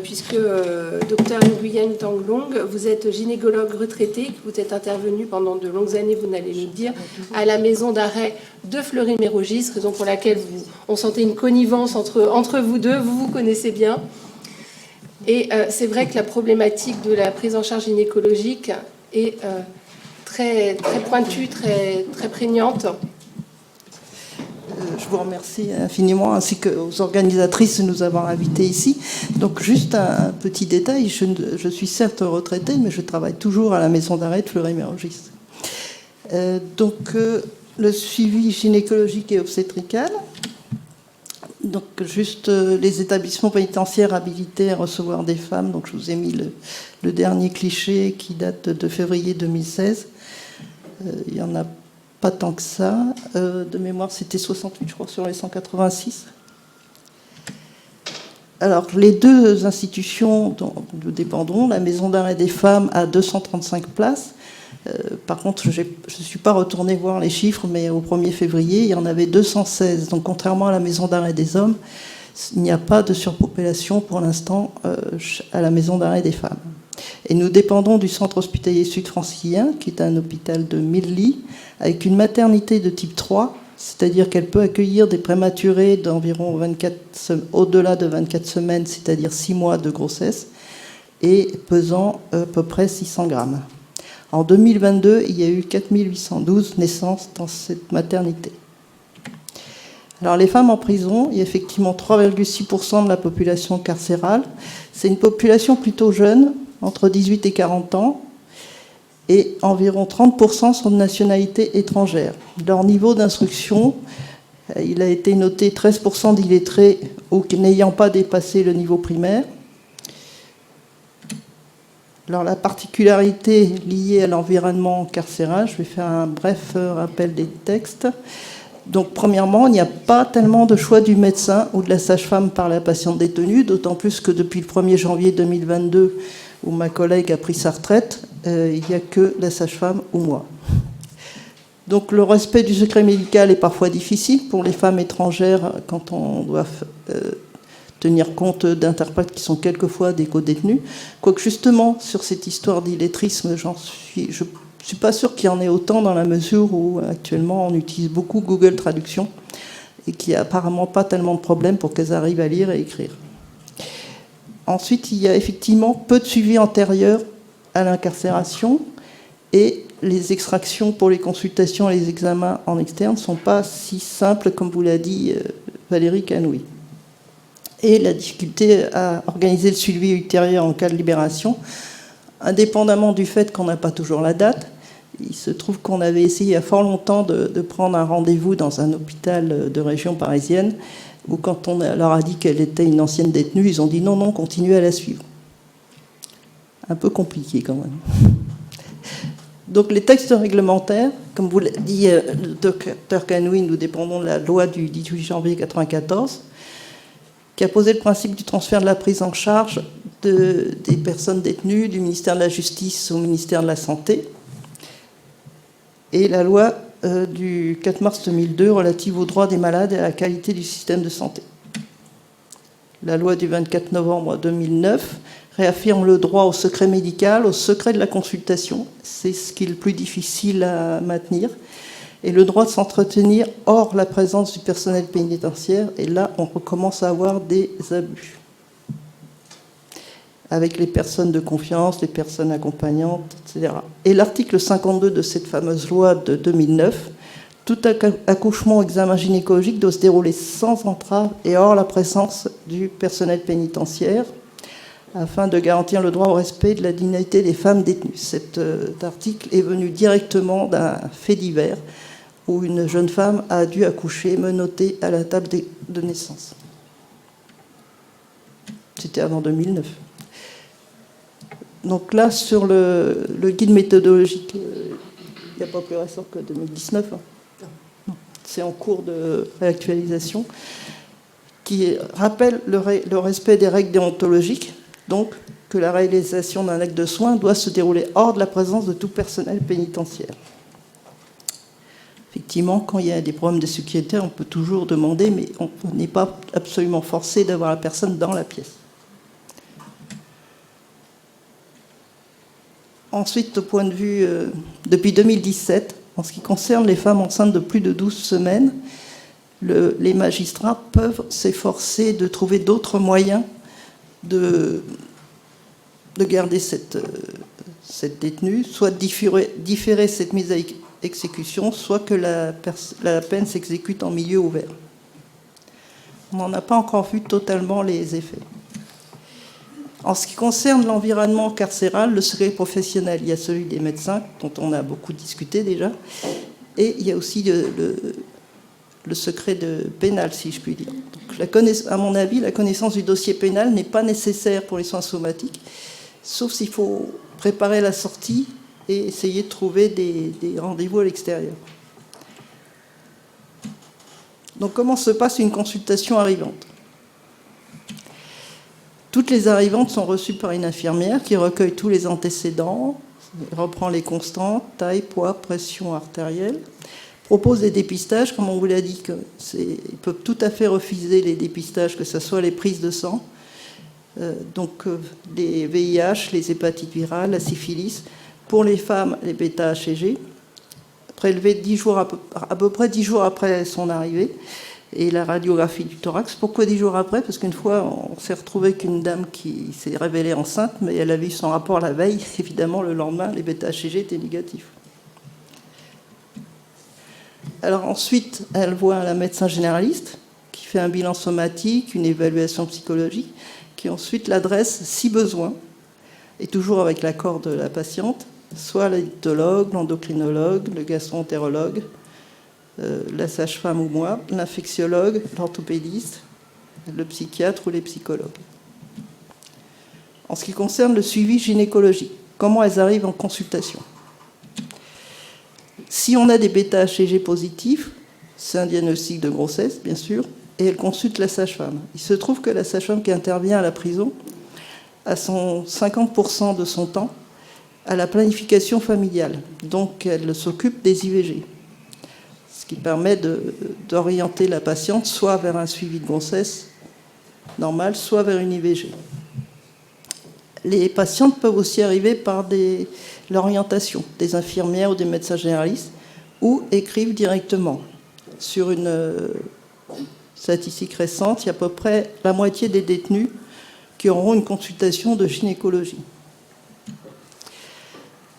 A: puisque docteur Nguyen Thanh Long, vous êtes gynécologue retraité, vous êtes intervenu pendant de longues années, vous n'allez nous dire, à la maison d'arrêt de Fleury-Mérogis, raison pour laquelle on sentait une connivence entre vous deux, vous vous connaissez bien. Et c'est vrai que la problématique de la prise en charge gynécologique est très, très pointue, très, très prégnante.
E: Je vous remercie infiniment, ainsi qu'aux organisatrices de nous avoir invités ici. Donc, juste un petit détail, je suis certes retraitée, mais je travaille toujours à la maison d'arrêt de Fleury-Mérogis. Le suivi gynécologique et obstétrical. Donc, juste les établissements pénitentiaires habilités à recevoir des femmes. Donc, je vous ai mis le dernier cliché qui date de février 2016. Il n'y en a pas tant que ça. De mémoire, c'était 68, je crois, sur les 186. Alors, les deux institutions dont nous dépendons, la maison d'arrêt des femmes a 235 places. Par contre, je ne suis pas retournée voir les chiffres, mais au 1er février, il y en avait 216. Donc, contrairement à la maison d'arrêt des hommes, il n'y a pas de surpopulation pour l'instant à la maison d'arrêt des femmes. Et nous dépendons du centre hospitalier sud-francilien, qui est un hôpital de 1000 lits, avec une maternité de type 3, c'est-à-dire qu'elle peut accueillir des prématurés d'environ au-delà de 24 semaines, c'est-à-dire 6 mois de grossesse, et pesant à peu près 600 grammes. En 2022, il y a eu 4812 naissances dans cette maternité. Alors, les femmes en prison, il y a effectivement 3,6% de la population carcérale. C'est une population plutôt jeune, entre 18 et 40 ans, et environ 30% sont de nationalité étrangère. Leur niveau d'instruction, il a été noté 13% d'illettrés n'ayant pas dépassé le niveau primaire. Alors, la particularité liée à l'environnement carcéral, je vais faire un bref rappel des textes. Donc, premièrement, il n'y a pas tellement de choix du médecin ou de la sage-femme par la patiente détenue, d'autant plus que depuis le 1er janvier 2022, où ma collègue a pris sa retraite, il n'y a que la sage-femme ou moi. Donc, le respect du secret médical est parfois difficile pour les femmes étrangères quand on doit tenir compte d'interprètes qui sont quelquefois des co-détenus. Quoique justement, sur cette histoire d'illettrisme, je ne suis pas sûre qu'il y en ait autant dans la mesure où actuellement on utilise beaucoup Google Traduction et qu'il n'y a apparemment pas tellement de problèmes pour qu'elles arrivent à lire et écrire. Ensuite, il y a effectivement peu de suivi antérieur à l'incarcération et les extractions pour les consultations et les examens en externe ne sont pas si simples comme vous l'a dit Valérie Canoui. Et la difficulté à organiser le suivi ultérieur en cas de libération, indépendamment du fait qu'on n'a pas toujours la date. Il se trouve qu'on avait essayé il y a fort longtemps de prendre un rendez-vous dans un hôpital de région parisienne, où quand on leur a dit qu'elle était une ancienne détenue, ils ont dit non, continuez à la suivre. Un peu compliqué quand même. Donc les textes réglementaires, comme vous l'a dit le docteur Canoui, nous dépendons de la loi du 18 janvier 1994, qui a posé le principe du transfert de la prise en charge des personnes détenues du ministère de la Justice au ministère de la Santé, et la loi du 4 mars 2002 relative aux droits des malades et à la qualité du système de santé. La loi du 24 novembre 2009 réaffirme le droit au secret médical, au secret de la consultation, c'est ce qui est le plus difficile à maintenir, et le droit de s'entretenir hors la présence du personnel pénitentiaire, et là on recommence à avoir des abus avec les personnes de confiance, les personnes accompagnantes, etc. Et l'article 52 de cette fameuse loi de 2009, tout accouchement ou examen gynécologique doit se dérouler sans entrave et hors la présence du personnel pénitentiaire, afin de garantir le droit au respect de la dignité des femmes détenues. Cet article est venu directement d'un fait divers où une jeune femme a dû accoucher menottée à la table de naissance. C'était avant 2009. Donc là, sur le guide méthodologique, il n'y a pas plus récent que 2019. Non. C'est en cours de réactualisation, qui rappelle le respect des règles déontologiques, donc que la réalisation d'un acte de soins doit se dérouler hors de la présence de tout personnel pénitentiaire. Effectivement, quand il y a des problèmes de sécurité, on peut toujours demander, mais on n'est pas absolument forcé d'avoir la personne dans la pièce. Ensuite, au point de vue, depuis 2017, en ce qui concerne les femmes enceintes de plus de 12 semaines, les magistrats peuvent s'efforcer de trouver d'autres moyens de garder cette détenue, soit de différer cette mise à exécution, soit que la peine s'exécute en milieu ouvert. On n'en a pas encore vu totalement les effets. En ce qui concerne l'environnement carcéral, le secret professionnel, il y a celui des médecins, dont on a beaucoup discuté déjà, et il y a aussi le secret pénal, si je puis dire. Donc, à mon avis, la connaissance du dossier pénal n'est pas nécessaire pour les soins somatiques, sauf s'il faut préparer la sortie et essayer de trouver des rendez-vous à l'extérieur. Donc, comment se passe une consultation arrivante ? Toutes les arrivantes sont reçues par une infirmière qui recueille tous les antécédents, reprend les constantes, taille, poids, pression artérielle, propose des dépistages, comme on vous l'a dit, ils peuvent tout à fait refuser les dépistages, que ce soit les prises de sang, les VIH, les hépatites virales, la syphilis. Pour les femmes, les bêta-HCG, prélevés à peu près 10 jours après son arrivée, et la radiographie du thorax. Pourquoi 10 jours après ? Parce qu'une fois, on s'est retrouvé qu'une dame qui s'est révélée enceinte, mais elle avait eu son rapport la veille. Évidemment, le lendemain, les bêta-HCG étaient négatifs. Alors ensuite, elle voit la médecin généraliste qui fait un bilan somatique, une évaluation psychologique, qui ensuite l'adresse, si besoin, et toujours avec l'accord de la patiente, soit l'addictologue, l'endocrinologue, le gastro-entérologue, la sage-femme ou moi, l'infectiologue, l'orthopédiste, le psychiatre ou les psychologues. En ce qui concerne le suivi gynécologique, comment elles arrivent en consultation ? Si on a des bêta-HCG positifs, c'est un diagnostic de grossesse, bien sûr, et elle consulte la sage-femme. Il se trouve que la sage-femme qui intervient à la prison a 50% de son temps à la planification familiale. Donc, elle s'occupe des IVG. Ce qui permet d'orienter la patiente soit vers un suivi de grossesse normal, soit vers une IVG. Les patientes peuvent aussi arriver par l'orientation des infirmières ou des médecins généralistes ou écrivent directement. Sur une statistique récente, il y a à peu près la moitié des détenus qui auront une consultation de gynécologie.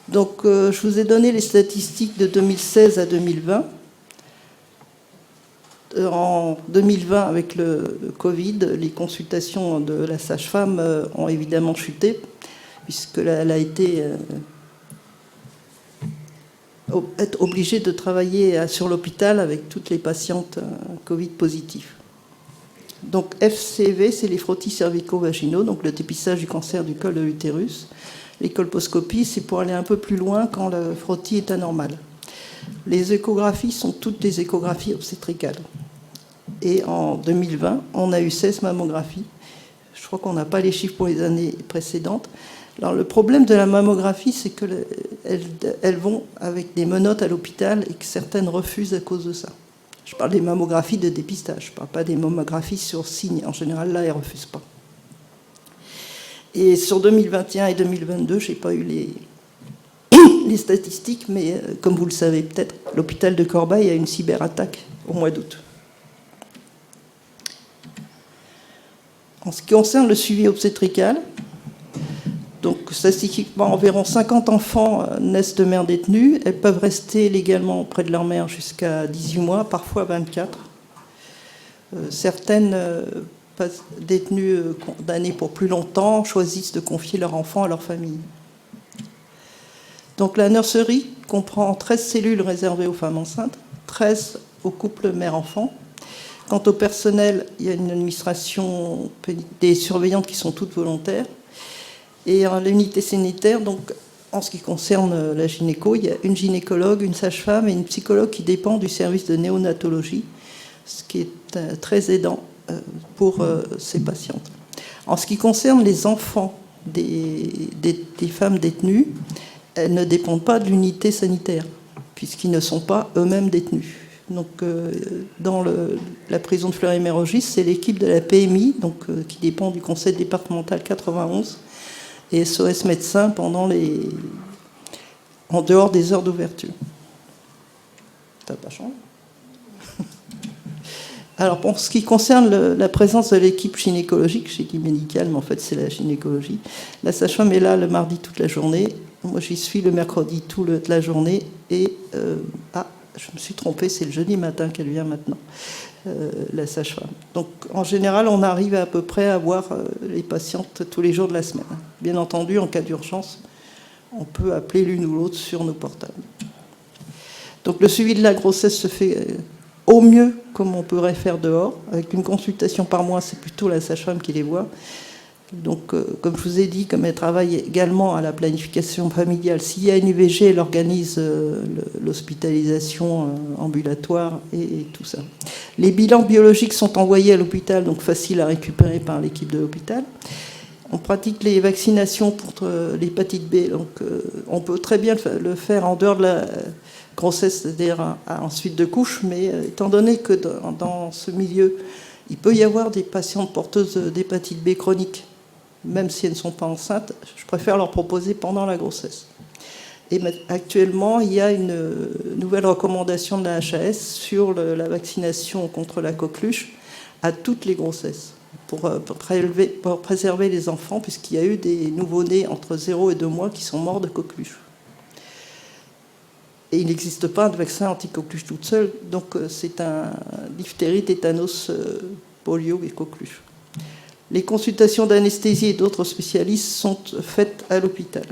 E: Donc, je vous ai donné les statistiques de 2016 à 2020. En 2020, avec le Covid, les consultations de la sage-femme ont évidemment chuté, puisqu'elle a été obligée de travailler sur l'hôpital avec toutes les patientes Covid positives. Donc FCV, c'est les frottis cervico-vaginaux, donc le dépistage du cancer du col de l'utérus. Les colposcopies, c'est pour aller un peu plus loin quand le frottis est anormal. Les échographies sont toutes des échographies obstétricales. Et en 2020, on a eu 16 mammographies. Je crois qu'on n'a pas les chiffres pour les années précédentes. Alors, le problème de la mammographie, c'est qu'elles vont avec des menottes à l'hôpital et que certaines refusent à cause de ça. Je parle des mammographies de dépistage, je ne parle pas des mammographies sur signe. En général, là, elles ne refusent pas. Et sur 2021 et 2022, je n'ai pas eu les statistiques, mais comme vous le savez peut-être, l'hôpital de Corbeil a eu une cyberattaque au mois d'août. En ce qui concerne le suivi obstétrical, donc statistiquement, environ 50 enfants naissent de mères détenues. Elles peuvent rester légalement auprès de leur mère jusqu'à 18 mois, parfois 24. Certaines détenues condamnées pour plus longtemps choisissent de confier leur enfant à leur famille. Donc la nurserie comprend 13 cellules réservées aux femmes enceintes, 13 aux couples mère-enfant. Quant au personnel, il y a une administration, des surveillantes qui sont toutes volontaires. Et l'unité sanitaire, donc, en ce qui concerne la gynéco, il y a une gynécologue, une sage-femme et une psychologue qui dépend du service de néonatologie, ce qui est très aidant pour ces patientes. En ce qui concerne les enfants des femmes détenues, elles ne dépendent pas de l'unité sanitaire, puisqu'ils ne sont pas eux-mêmes détenus. Donc, dans la prison de Fleury-Mérogis, c'est l'équipe de la PMI, donc, qui dépend du conseil départemental 91, et SOS médecins en dehors des heures d'ouverture. Ça n'a pas changé. Alors, pour ce qui concerne la présence de l'équipe gynécologique, j'ai dit médicale, mais en fait, c'est la gynécologie. La sage-femme est là le mardi toute la journée. Moi, j'y suis le mercredi toute la journée. Et, je me suis trompée, c'est le jeudi matin qu'elle vient maintenant, la sage-femme. Donc, en général, on arrive à peu près à voir les patientes tous les jours de la semaine. Bien entendu, en cas d'urgence, on peut appeler l'une ou l'autre sur nos portables. Donc, le suivi de la grossesse se fait au mieux comme on pourrait faire dehors. Avec une consultation par mois, c'est plutôt la sage-femme qui les voit. Donc, comme je vous ai dit, comme elle travaille également à la planification familiale, s'il y a une IVG, elle organise l'hospitalisation ambulatoire et tout ça. Les bilans biologiques sont envoyés à l'hôpital, donc faciles à récupérer par l'équipe de l'hôpital. On pratique les vaccinations contre l'hépatite B, donc on peut très bien le faire en dehors de la grossesse, c'est-à-dire en suite de couche, mais étant donné que dans ce milieu, il peut y avoir des patientes porteuses d'hépatite B chronique, même si elles ne sont pas enceintes, je préfère leur proposer pendant la grossesse. Et actuellement, il y a une nouvelle recommandation de la HAS sur la vaccination contre la coqueluche à toutes les grossesses, pour préserver les enfants, puisqu'il y a eu des nouveau-nés entre 0 et 2 mois qui sont morts de coqueluche. Et il n'existe pas de vaccin anti-coqueluche toute seule, donc c'est un diphtérie, tétanos, polio et coqueluche. Les consultations d'anesthésie et d'autres spécialistes sont faites à l'hôpital.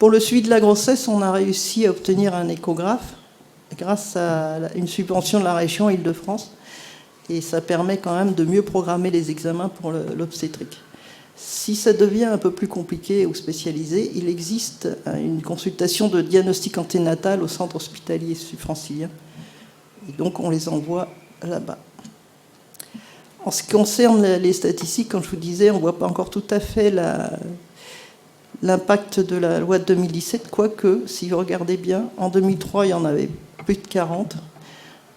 E: Pour le suivi de la grossesse, on a réussi à obtenir un échographe grâce à une subvention de la région Île-de-France, et ça permet quand même de mieux programmer les examens pour l'obstétrique. Si ça devient un peu plus compliqué ou spécialisé, il existe une consultation de diagnostic anténatal au centre hospitalier sud-francilien. Et donc, on les envoie là-bas. En ce qui concerne les statistiques, comme je vous disais, on ne voit pas encore tout à fait l'impact de la loi de 2017, quoique, si vous regardez bien, en 2003, il y en avait plus de 40,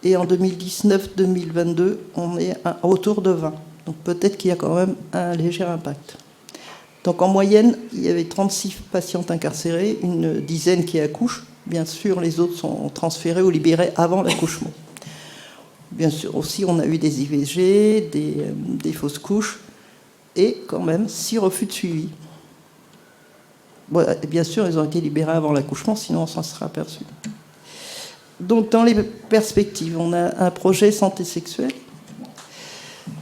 E: et en 2019-2022, on est autour de 20. Donc peut-être qu'il y a quand même un léger impact. Donc en moyenne, il y avait 36 patientes incarcérées, une dizaine qui accouchent. Bien sûr, les autres sont transférés ou libérés avant l'accouchement. Bien sûr, aussi, on a eu des IVG, des fausses couches, et quand même 6 refus de suivi. Bon, bien sûr, ils ont été libérés avant l'accouchement, sinon on s'en serait aperçu. Donc dans les perspectives, on a un projet santé sexuelle.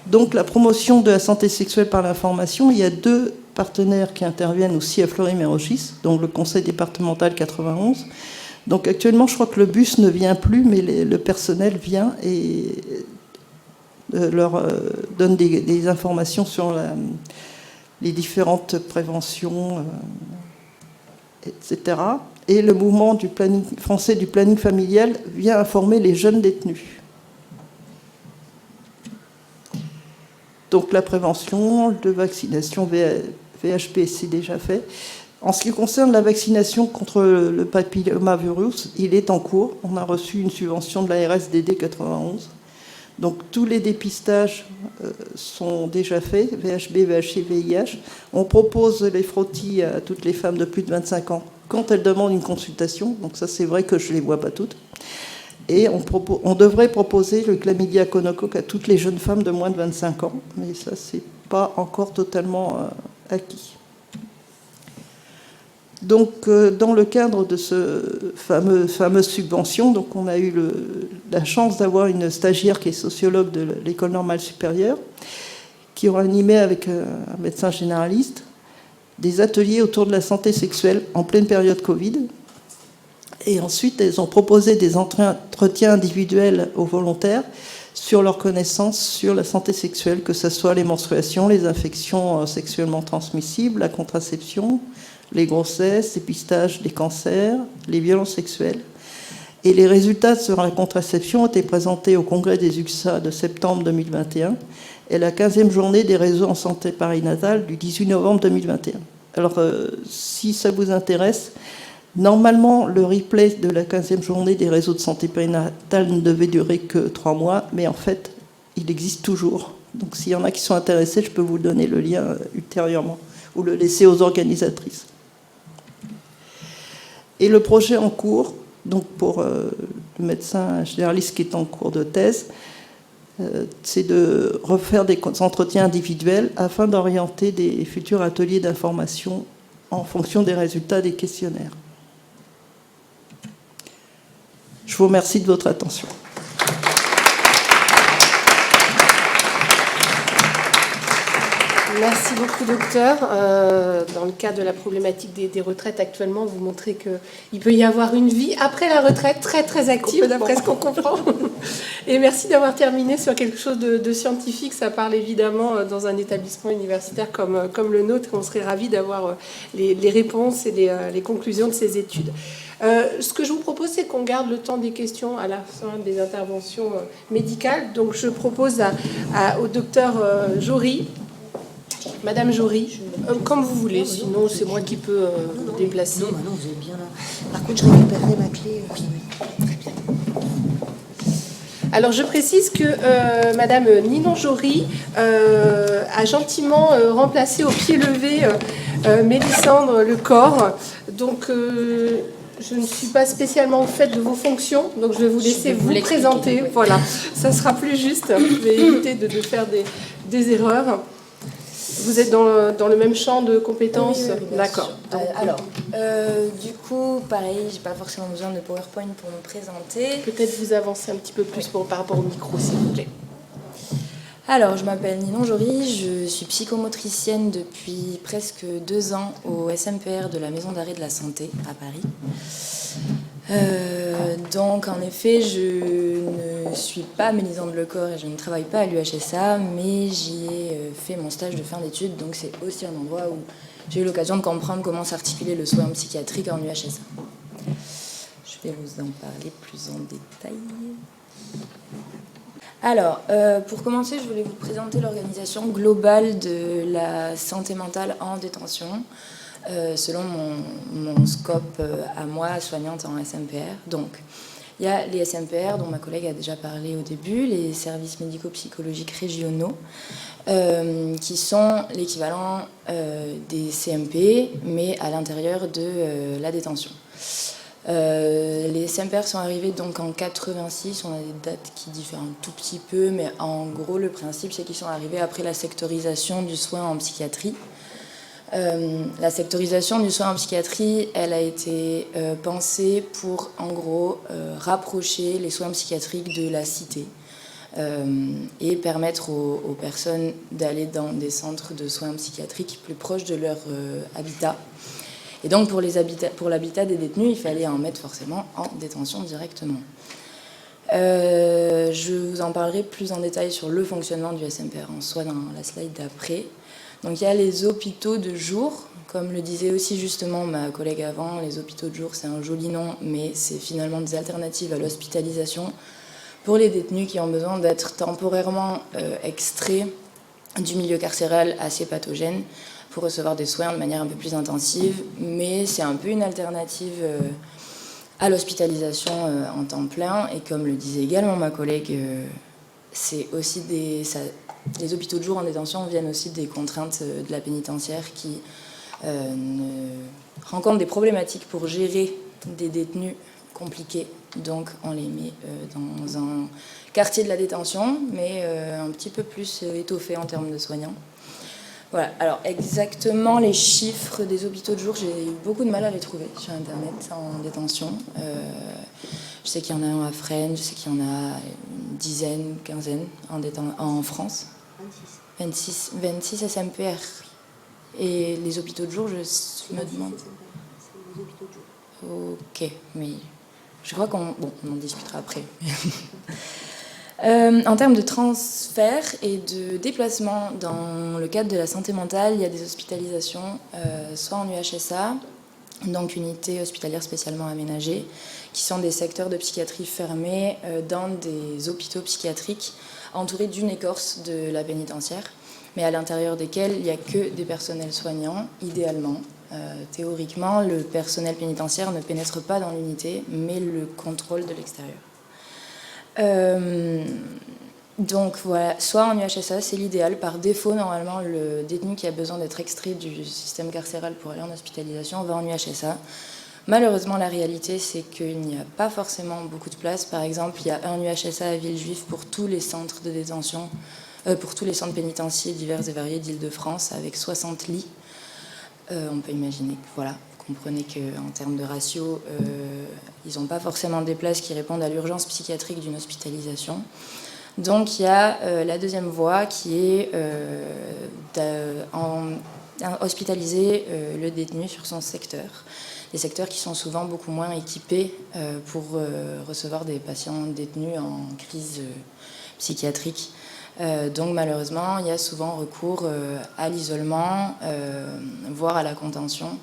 E: Donc la promotion de la santé sexuelle par l'information, il y a 2 partenaires qui interviennent aussi à Fleury-Mérogis, donc le conseil départemental 91. Donc actuellement, je crois que le bus ne vient plus, mais le personnel vient et leur donne des informations sur les différentes préventions, etc. Et le mouvement du planning français du planning familial vient informer les jeunes détenus. Donc la prévention de vaccination VHP, c'est déjà fait. En ce qui concerne la vaccination contre le papillomavirus, il est en cours. On a reçu une subvention de l'ARS DD 91. Donc tous les dépistages sont déjà faits, VHB, VHI, VIH. On propose les frottis à toutes les femmes de plus de 25 ans quand elles demandent une consultation. Donc ça, c'est vrai que je ne les vois pas toutes. Et on devrait proposer le chlamydia gonocoque à toutes les jeunes femmes de moins de 25 ans. Mais ça, ce n'est pas encore totalement acquis. Donc, dans le cadre de ce fameuse subvention, donc on a eu la chance d'avoir une stagiaire qui est sociologue de l'École normale supérieure, qui aura animé avec un médecin généraliste des ateliers autour de la santé sexuelle en pleine période Covid. Et ensuite, elles ont proposé des entretiens individuels aux volontaires sur leurs connaissances sur la santé sexuelle, que ce soit les menstruations, les infections sexuellement transmissibles, la contraception, les grossesses, dépistage des cancers, les violences sexuelles. Et les résultats sur la contraception ont été présentés au congrès des UXA de septembre 2021 et la 15e journée des réseaux en santé périnatale du 18 novembre 2021. Alors, si ça vous intéresse, normalement, le replay de la 15e journée des réseaux de santé périnatale ne devait durer que 3 mois, mais en fait, il existe toujours. Donc, s'il y en a qui sont intéressés, je peux vous donner le lien ultérieurement ou le laisser aux organisatrices. Et le projet en cours, donc pour le médecin généraliste qui est en cours de thèse, c'est de refaire des entretiens individuels afin d'orienter des futurs ateliers d'information en fonction des résultats des questionnaires. Je vous remercie de votre attention.
A: Merci beaucoup, docteur. Dans le cas de la problématique des retraites actuellement, vous montrez qu'il peut y avoir une vie après la retraite très très active, d'après ce qu'on comprend. Et merci d'avoir terminé sur quelque chose de scientifique. Ça parle évidemment dans un établissement universitaire comme le nôtre. On serait ravis d'avoir les réponses et les conclusions de ces études. Ce que je vous propose, c'est qu'on garde le temps des questions à la fin des interventions médicales. Donc je propose au docteur Jory. Madame Jory, comme vous voulez, sinon c'est moi qui peux me déplacer.
D: Non, vous êtes bien là. Par contre, je récupérerai ma clé. Très bien.
A: Alors je précise que Madame Ninon Jory a gentiment remplacé au pied levé Mélissandre Lecor. Donc je ne suis pas spécialement au fait de vos fonctions, donc je vais vous laisser vous présenter. Voilà, ça sera plus juste. Je vais éviter de faire des erreurs. Vous êtes dans le même champ de compétences?
F: Oui,
A: d'accord.
F: Du coup, pareil, j'ai pas forcément besoin de PowerPoint pour me présenter.
A: Peut-être vous avancez un petit peu plus par rapport au micro, s'il vous plaît.
F: Alors, je m'appelle Ninon Jory, je suis psychomotricienne depuis presque 2 ans au SMPR de la Maison d'arrêt de la santé à Paris. Donc, en effet, je ne suis pas Mélissandre Lecor et je ne travaille pas à l'UHSA, mais j'y ai fait mon stage de fin d'études, donc c'est aussi un endroit où j'ai eu l'occasion de comprendre comment s'articulait le soin psychiatrique en UHSA. Je vais vous en parler plus en détail. Alors, pour commencer, je voulais vous présenter l'organisation globale de la santé mentale en détention, selon mon scope à moi, soignante en SMPR. Donc, il y a les SMPR, dont ma collègue a déjà parlé au début, les services médico-psychologiques régionaux, qui sont l'équivalent des CMP, mais à l'intérieur de la détention. Les SMPR sont arrivés donc en 86, on a des dates qui diffèrent un tout petit peu, mais en gros le principe c'est qu'ils sont arrivés après la sectorisation du soin en psychiatrie. La sectorisation du soin en psychiatrie, elle a été pensée pour en gros rapprocher les soins psychiatriques de la cité et permettre aux personnes d'aller dans des centres de soins psychiatriques plus proches de leur habitat. Et donc pour l'habitat des détenus, il fallait en mettre forcément en détention directement. Je vous en parlerai plus en détail sur le fonctionnement du SMPR en soi dans la slide d'après. Donc il y a les hôpitaux de jour, comme le disait aussi justement ma collègue avant, les hôpitaux de jour c'est un joli nom, mais c'est finalement des alternatives à l'hospitalisation pour les détenus qui ont besoin d'être temporairement extraits du milieu carcéral assez pathogène pour recevoir des soins de manière un peu plus intensive, mais c'est un peu une alternative à l'hospitalisation en temps plein, et comme le disait également ma collègue, c'est aussi les hôpitaux de jour en détention viennent aussi des contraintes de la pénitentiaire qui rencontrent des problématiques pour gérer des détenus compliqués, donc on les met dans un quartier de la détention, mais un petit peu plus étoffé en termes de soignants. Voilà, alors exactement les chiffres des hôpitaux de jour, j'ai eu beaucoup de mal à les trouver sur Internet en détention. Je sais qu'il y en a un à Fresnes, je sais qu'il y en a une dizaine, une quinzaine en France. 26 SMPR. Et les hôpitaux de jour, je me demande... Ok, mais je crois qu'on en discutera après. En termes de transfert et de déplacement dans le cadre de la santé mentale, il y a des hospitalisations, soit en UHSA, donc unité hospitalière spécialement aménagée, qui sont des secteurs de psychiatrie fermés dans des hôpitaux psychiatriques entourés d'une écorce de la pénitentiaire, mais à l'intérieur desquels il n'y a que des personnels soignants, idéalement. Théoriquement, le personnel pénitentiaire ne pénètre pas dans l'unité, mais le contrôle de l'extérieur. Donc voilà, soit en UHSA, c'est l'idéal. Par défaut, normalement, le détenu qui a besoin d'être extrait du système carcéral pour aller en hospitalisation va en UHSA, Malheureusement, la réalité, c'est qu'il n'y a pas forcément beaucoup de place. Par exemple, il y a un UHSA à Villejuif pour tous les centres de détention, pour tous les centres pénitentiaires divers et variés d'Île-de-France, avec 60 lits. On peut imaginer que, voilà, vous comprenez qu'en termes de ratio, ils n'ont pas forcément des places qui répondent à l'urgence psychiatrique d'une hospitalisation. Donc il y a la deuxième voie qui est hospitaliser le détenu sur son secteur. Des secteurs qui sont souvent beaucoup moins équipés pour recevoir des patients détenus en crise psychiatrique. Donc malheureusement, il y a souvent recours à l'isolement, voire à la contention.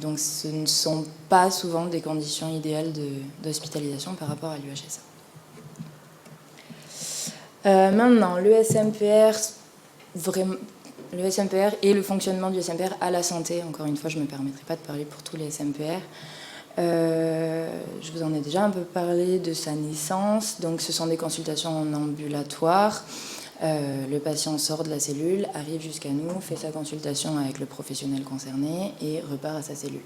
F: Donc ce ne sont pas souvent des conditions idéales d'hospitalisation par rapport à l'UHSA. Maintenant, le SMPR et le fonctionnement du SMPR à la santé. Encore une fois, je ne me permettrai pas de parler pour tous les SMPR. Je vous en ai déjà un peu parlé de sa naissance. Donc, ce sont des consultations en ambulatoire. Le patient sort de la cellule, arrive jusqu'à nous, fait sa consultation avec le professionnel concerné et repart à sa cellule.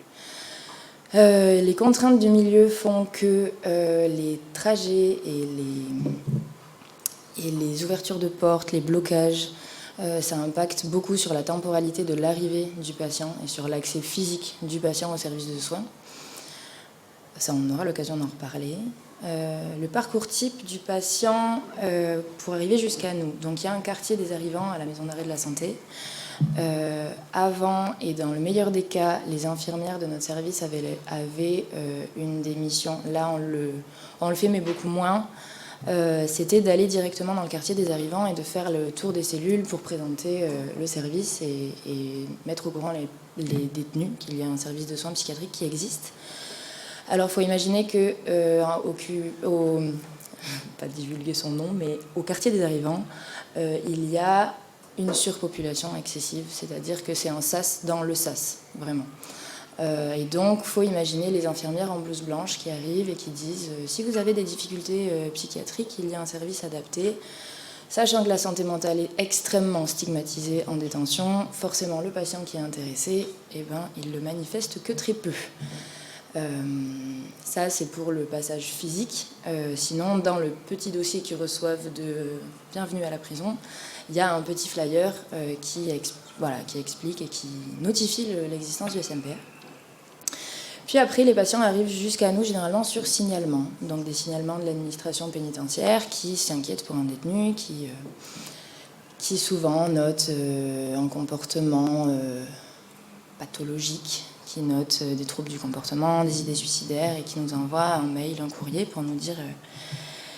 F: Les contraintes du milieu font que les trajets et les ouvertures de portes, les blocages, ça impacte beaucoup sur la temporalité de l'arrivée du patient et sur l'accès physique du patient au service de soins. Ça, on aura l'occasion d'en reparler. Le parcours type du patient pour arriver jusqu'à nous. Donc il y a un quartier des arrivants à la maison d'arrêt de la santé. Avant, et dans le meilleur des cas, les infirmières de notre service avaient une des missions. Là, on le fait, mais beaucoup moins. C'était d'aller directement dans le quartier des arrivants et de faire le tour des cellules pour présenter le service et mettre au courant les détenus qu'il y a un service de soins psychiatriques qui existe. Alors, il faut imaginer que, pas divulguer son nom, mais au quartier des arrivants, il y a une surpopulation excessive, c'est-à-dire que c'est un sas dans le sas, vraiment. Et donc, il faut imaginer les infirmières en blouse blanche qui arrivent et qui disent si vous avez des difficultés psychiatriques, il y a un service adapté. Sachant que la santé mentale est extrêmement stigmatisée en détention, forcément le patient qui est intéressé, il le manifeste que très peu. Ça, c'est pour le passage physique. Sinon, dans le petit dossier qu'ils reçoivent de Bienvenue à la prison, il y a un petit flyer qui explique et qui notifie l'existence du SMPR. Puis après, les patients arrivent jusqu'à nous généralement sur signalement, donc des signalements de l'administration pénitentiaire qui s'inquiète pour un détenu, qui souvent note un comportement pathologique, qui note des troubles du comportement, des idées suicidaires et qui nous envoie un mail, un courrier pour nous dire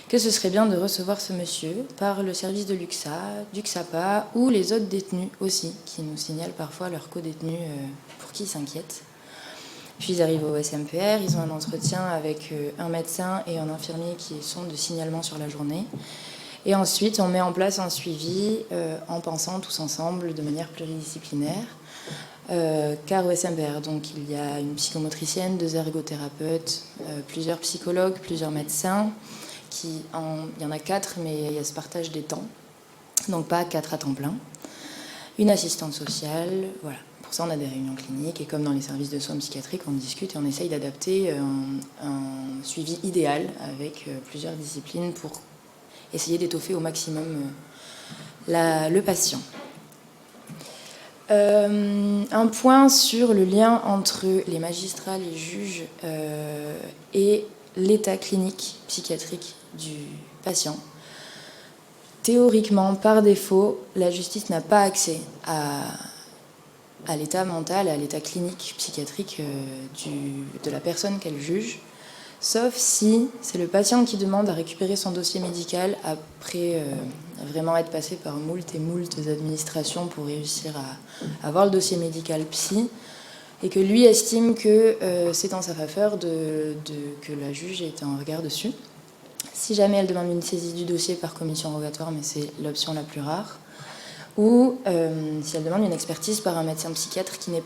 F: que ce serait bien de recevoir ce monsieur par le service de l'UXA, du XAPA ou les autres détenus aussi, qui nous signalent parfois leurs co-détenus pour qui ils s'inquiètent. Puis ils arrivent au SMPR, ils ont un entretien avec un médecin et un infirmier qui sont de signalement sur la journée. Et ensuite, on met en place un suivi en pensant tous ensemble de manière pluridisciplinaire. Car au SMPR, donc, il y a une psychomotricienne, 2 ergothérapeutes, plusieurs psychologues, plusieurs médecins. Il y en a 4, mais il y a ce partage des temps. Donc pas 4 à temps plein. Une assistante sociale, voilà. Pour ça, on a des réunions cliniques et comme dans les services de soins psychiatriques, on discute et on essaye d'adapter un suivi idéal avec plusieurs disciplines pour essayer d'étoffer au maximum le patient. Un point sur le lien entre les magistrats, les juges et l'état clinique psychiatrique du patient. Théoriquement, par défaut, la justice n'a pas accès à l'état mental, à l'état clinique psychiatrique de la personne qu'elle juge, sauf si c'est le patient qui demande à récupérer son dossier médical après vraiment être passé par moult administrations pour réussir à avoir le dossier médical psy, et que lui estime que c'est en sa faveur que la juge ait un regard dessus. Si jamais elle demande une saisie du dossier par commission rogatoire, mais c'est l'option la plus rare, ou si elle demande une expertise par un médecin psychiatre qui ne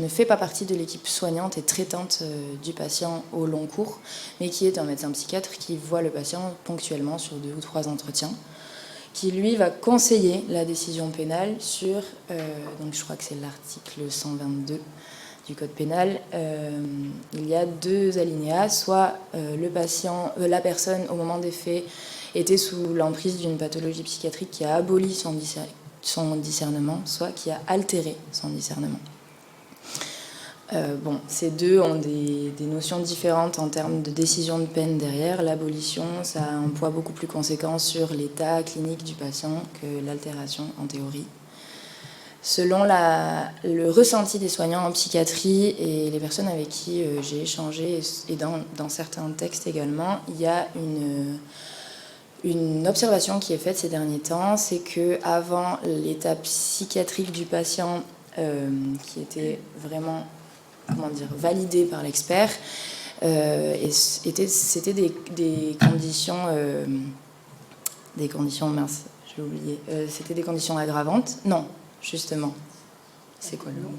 F: fait pas partie de l'équipe soignante et traitante du patient au long cours, mais qui est un médecin psychiatre qui voit le patient ponctuellement sur 2 ou 3 entretiens, qui lui va conseiller la décision pénale sur, donc je crois que c'est l'article 122 du code pénal, il y a 2 alinéas, soit la personne au moment des faits était sous l'emprise d'une pathologie psychiatrique qui a aboli son discernement, soit qui a altéré son discernement. Ces deux ont des notions différentes en termes de décision de peine derrière. L'abolition, ça a un poids beaucoup plus conséquent sur l'état clinique du patient que l'altération en théorie. Selon le ressenti des soignants en psychiatrie et les personnes avec qui j'ai échangé, et dans certains textes également, il y a une observation qui est faite ces derniers temps, c'est qu'avant l'état psychiatrique du patient, qui était vraiment validé par l'expert, c'était des conditions minces, j'ai oublié, c'était des conditions aggravantes, non, justement, c'est quoi le mot?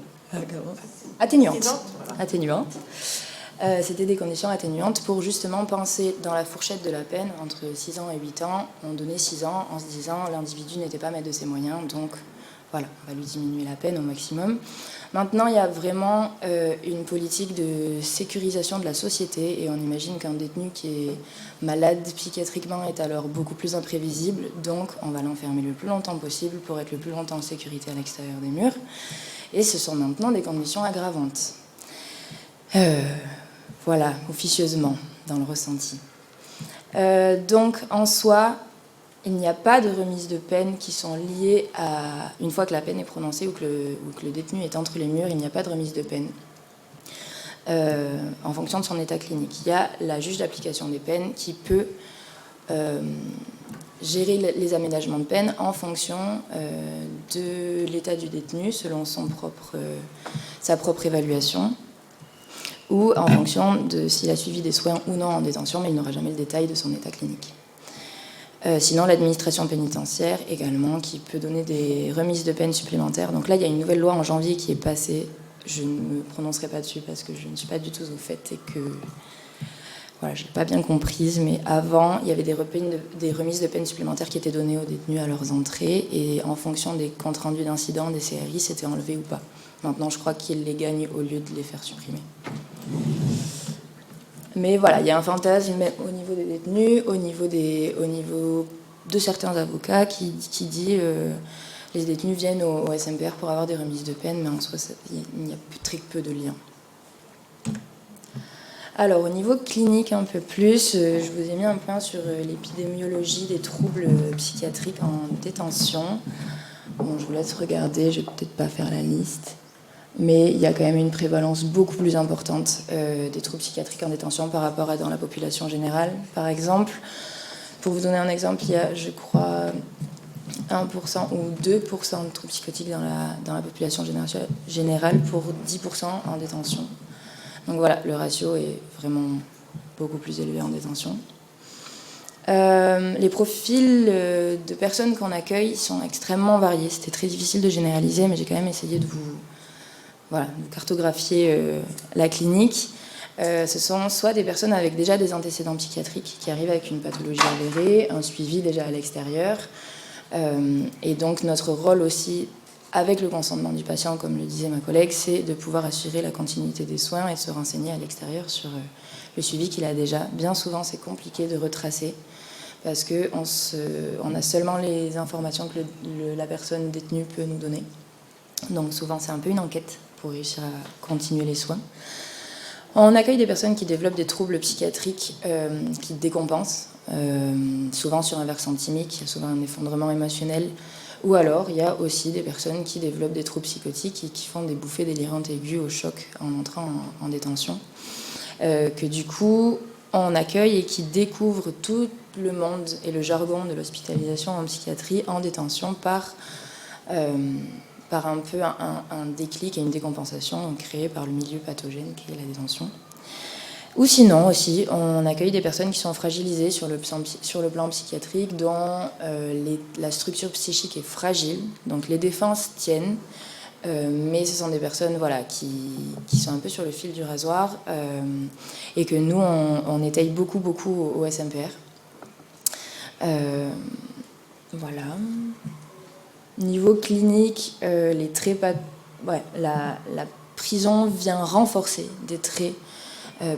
F: Atténuantes. C'était des conditions atténuantes pour justement penser dans la fourchette de la peine, entre 6 ans et 8 ans, on donnait 6 ans en se disant l'individu n'était pas maître de ses moyens, donc voilà, on va lui diminuer la peine au maximum. Maintenant, il y a vraiment une politique de sécurisation de la société et on imagine qu'un détenu qui est malade psychiatriquement est alors beaucoup plus imprévisible, donc on va l'enfermer le plus longtemps possible pour être le plus longtemps en sécurité à l'extérieur des murs. Et ce sont maintenant des conditions aggravantes. Voilà, officieusement, dans le ressenti. Donc, en soi, il n'y a pas de remise de peine qui sont liées à... Une fois que la peine est prononcée ou que le détenu est entre les murs, il n'y a pas de remise de peine en fonction de son état clinique. Il y a la juge d'application des peines qui peut gérer les aménagements de peine en fonction de l'état du détenu, selon sa propre évaluation, ou en fonction de s'il a suivi des soins ou non en détention, mais il n'aura jamais le détail de son état clinique. Sinon, l'administration pénitentiaire également, qui peut donner des remises de peine supplémentaires. Donc là, il y a une nouvelle loi en janvier qui est passée. Je ne me prononcerai pas dessus parce que je ne suis pas du tout au fait et que voilà, je n'ai pas bien comprise. Mais avant, il y avait des remises de peine supplémentaires qui étaient données aux détenus à leurs entrées. Et en fonction des comptes rendus d'incidents, des CRI, c'était enlevé ou pas. Maintenant, je crois qu'ils les gagnent au lieu de les faire supprimer. Mais voilà, il y a un fantasme même au niveau des détenus, au niveau de certains avocats qui dit les détenus viennent au SMPR pour avoir des remises de peine, mais en soi, il n'y a très peu de liens. Alors, au niveau clinique un peu plus, je vous ai mis un point sur l'épidémiologie des troubles psychiatriques en détention. Bon, je vous laisse regarder, je vais peut-être pas faire la liste. Mais il y a quand même une prévalence beaucoup plus importante des troubles psychiatriques en détention par rapport à dans la population générale. Par exemple, pour vous donner un exemple, il y a, je crois, 1% ou 2% de troubles psychotiques dans la population générale pour 10% en détention. Donc voilà, le ratio est vraiment beaucoup plus élevé en détention. Les profils de personnes qu'on accueille sont extrêmement variés. C'était très difficile de généraliser, mais j'ai quand même essayé de vous cartographier la clinique. Ce sont soit des personnes avec déjà des antécédents psychiatriques qui arrivent avec une pathologie avérée, un suivi déjà à l'extérieur. Et donc notre rôle aussi, avec le consentement du patient, comme le disait ma collègue, c'est de pouvoir assurer la continuité des soins et de se renseigner à l'extérieur sur le suivi qu'il a déjà. Bien souvent, c'est compliqué de retracer parce qu'on a seulement les informations que la personne détenue peut nous donner. Donc souvent, c'est un peu une enquête pour réussir à continuer les soins. On accueille des personnes qui développent des troubles psychiatriques qui décompensent, souvent sur un versant thymique, il y a souvent un effondrement émotionnel, ou alors il y a aussi des personnes qui développent des troubles psychotiques et qui font des bouffées délirantes aiguës au choc en entrant en détention, que du coup on accueille et qui découvrent tout le monde et le jargon de l'hospitalisation en psychiatrie en détention par un peu un déclic et une décompensation créée par le milieu pathogène qui est la détention. Ou sinon aussi, on accueille des personnes qui sont fragilisées sur le plan psychiatrique, dont la structure psychique est fragile, donc les défenses tiennent, mais ce sont des personnes qui sont un peu sur le fil du rasoir et que nous, on étaye beaucoup au SMPR. Voilà. Niveau clinique, la prison vient renforcer des traits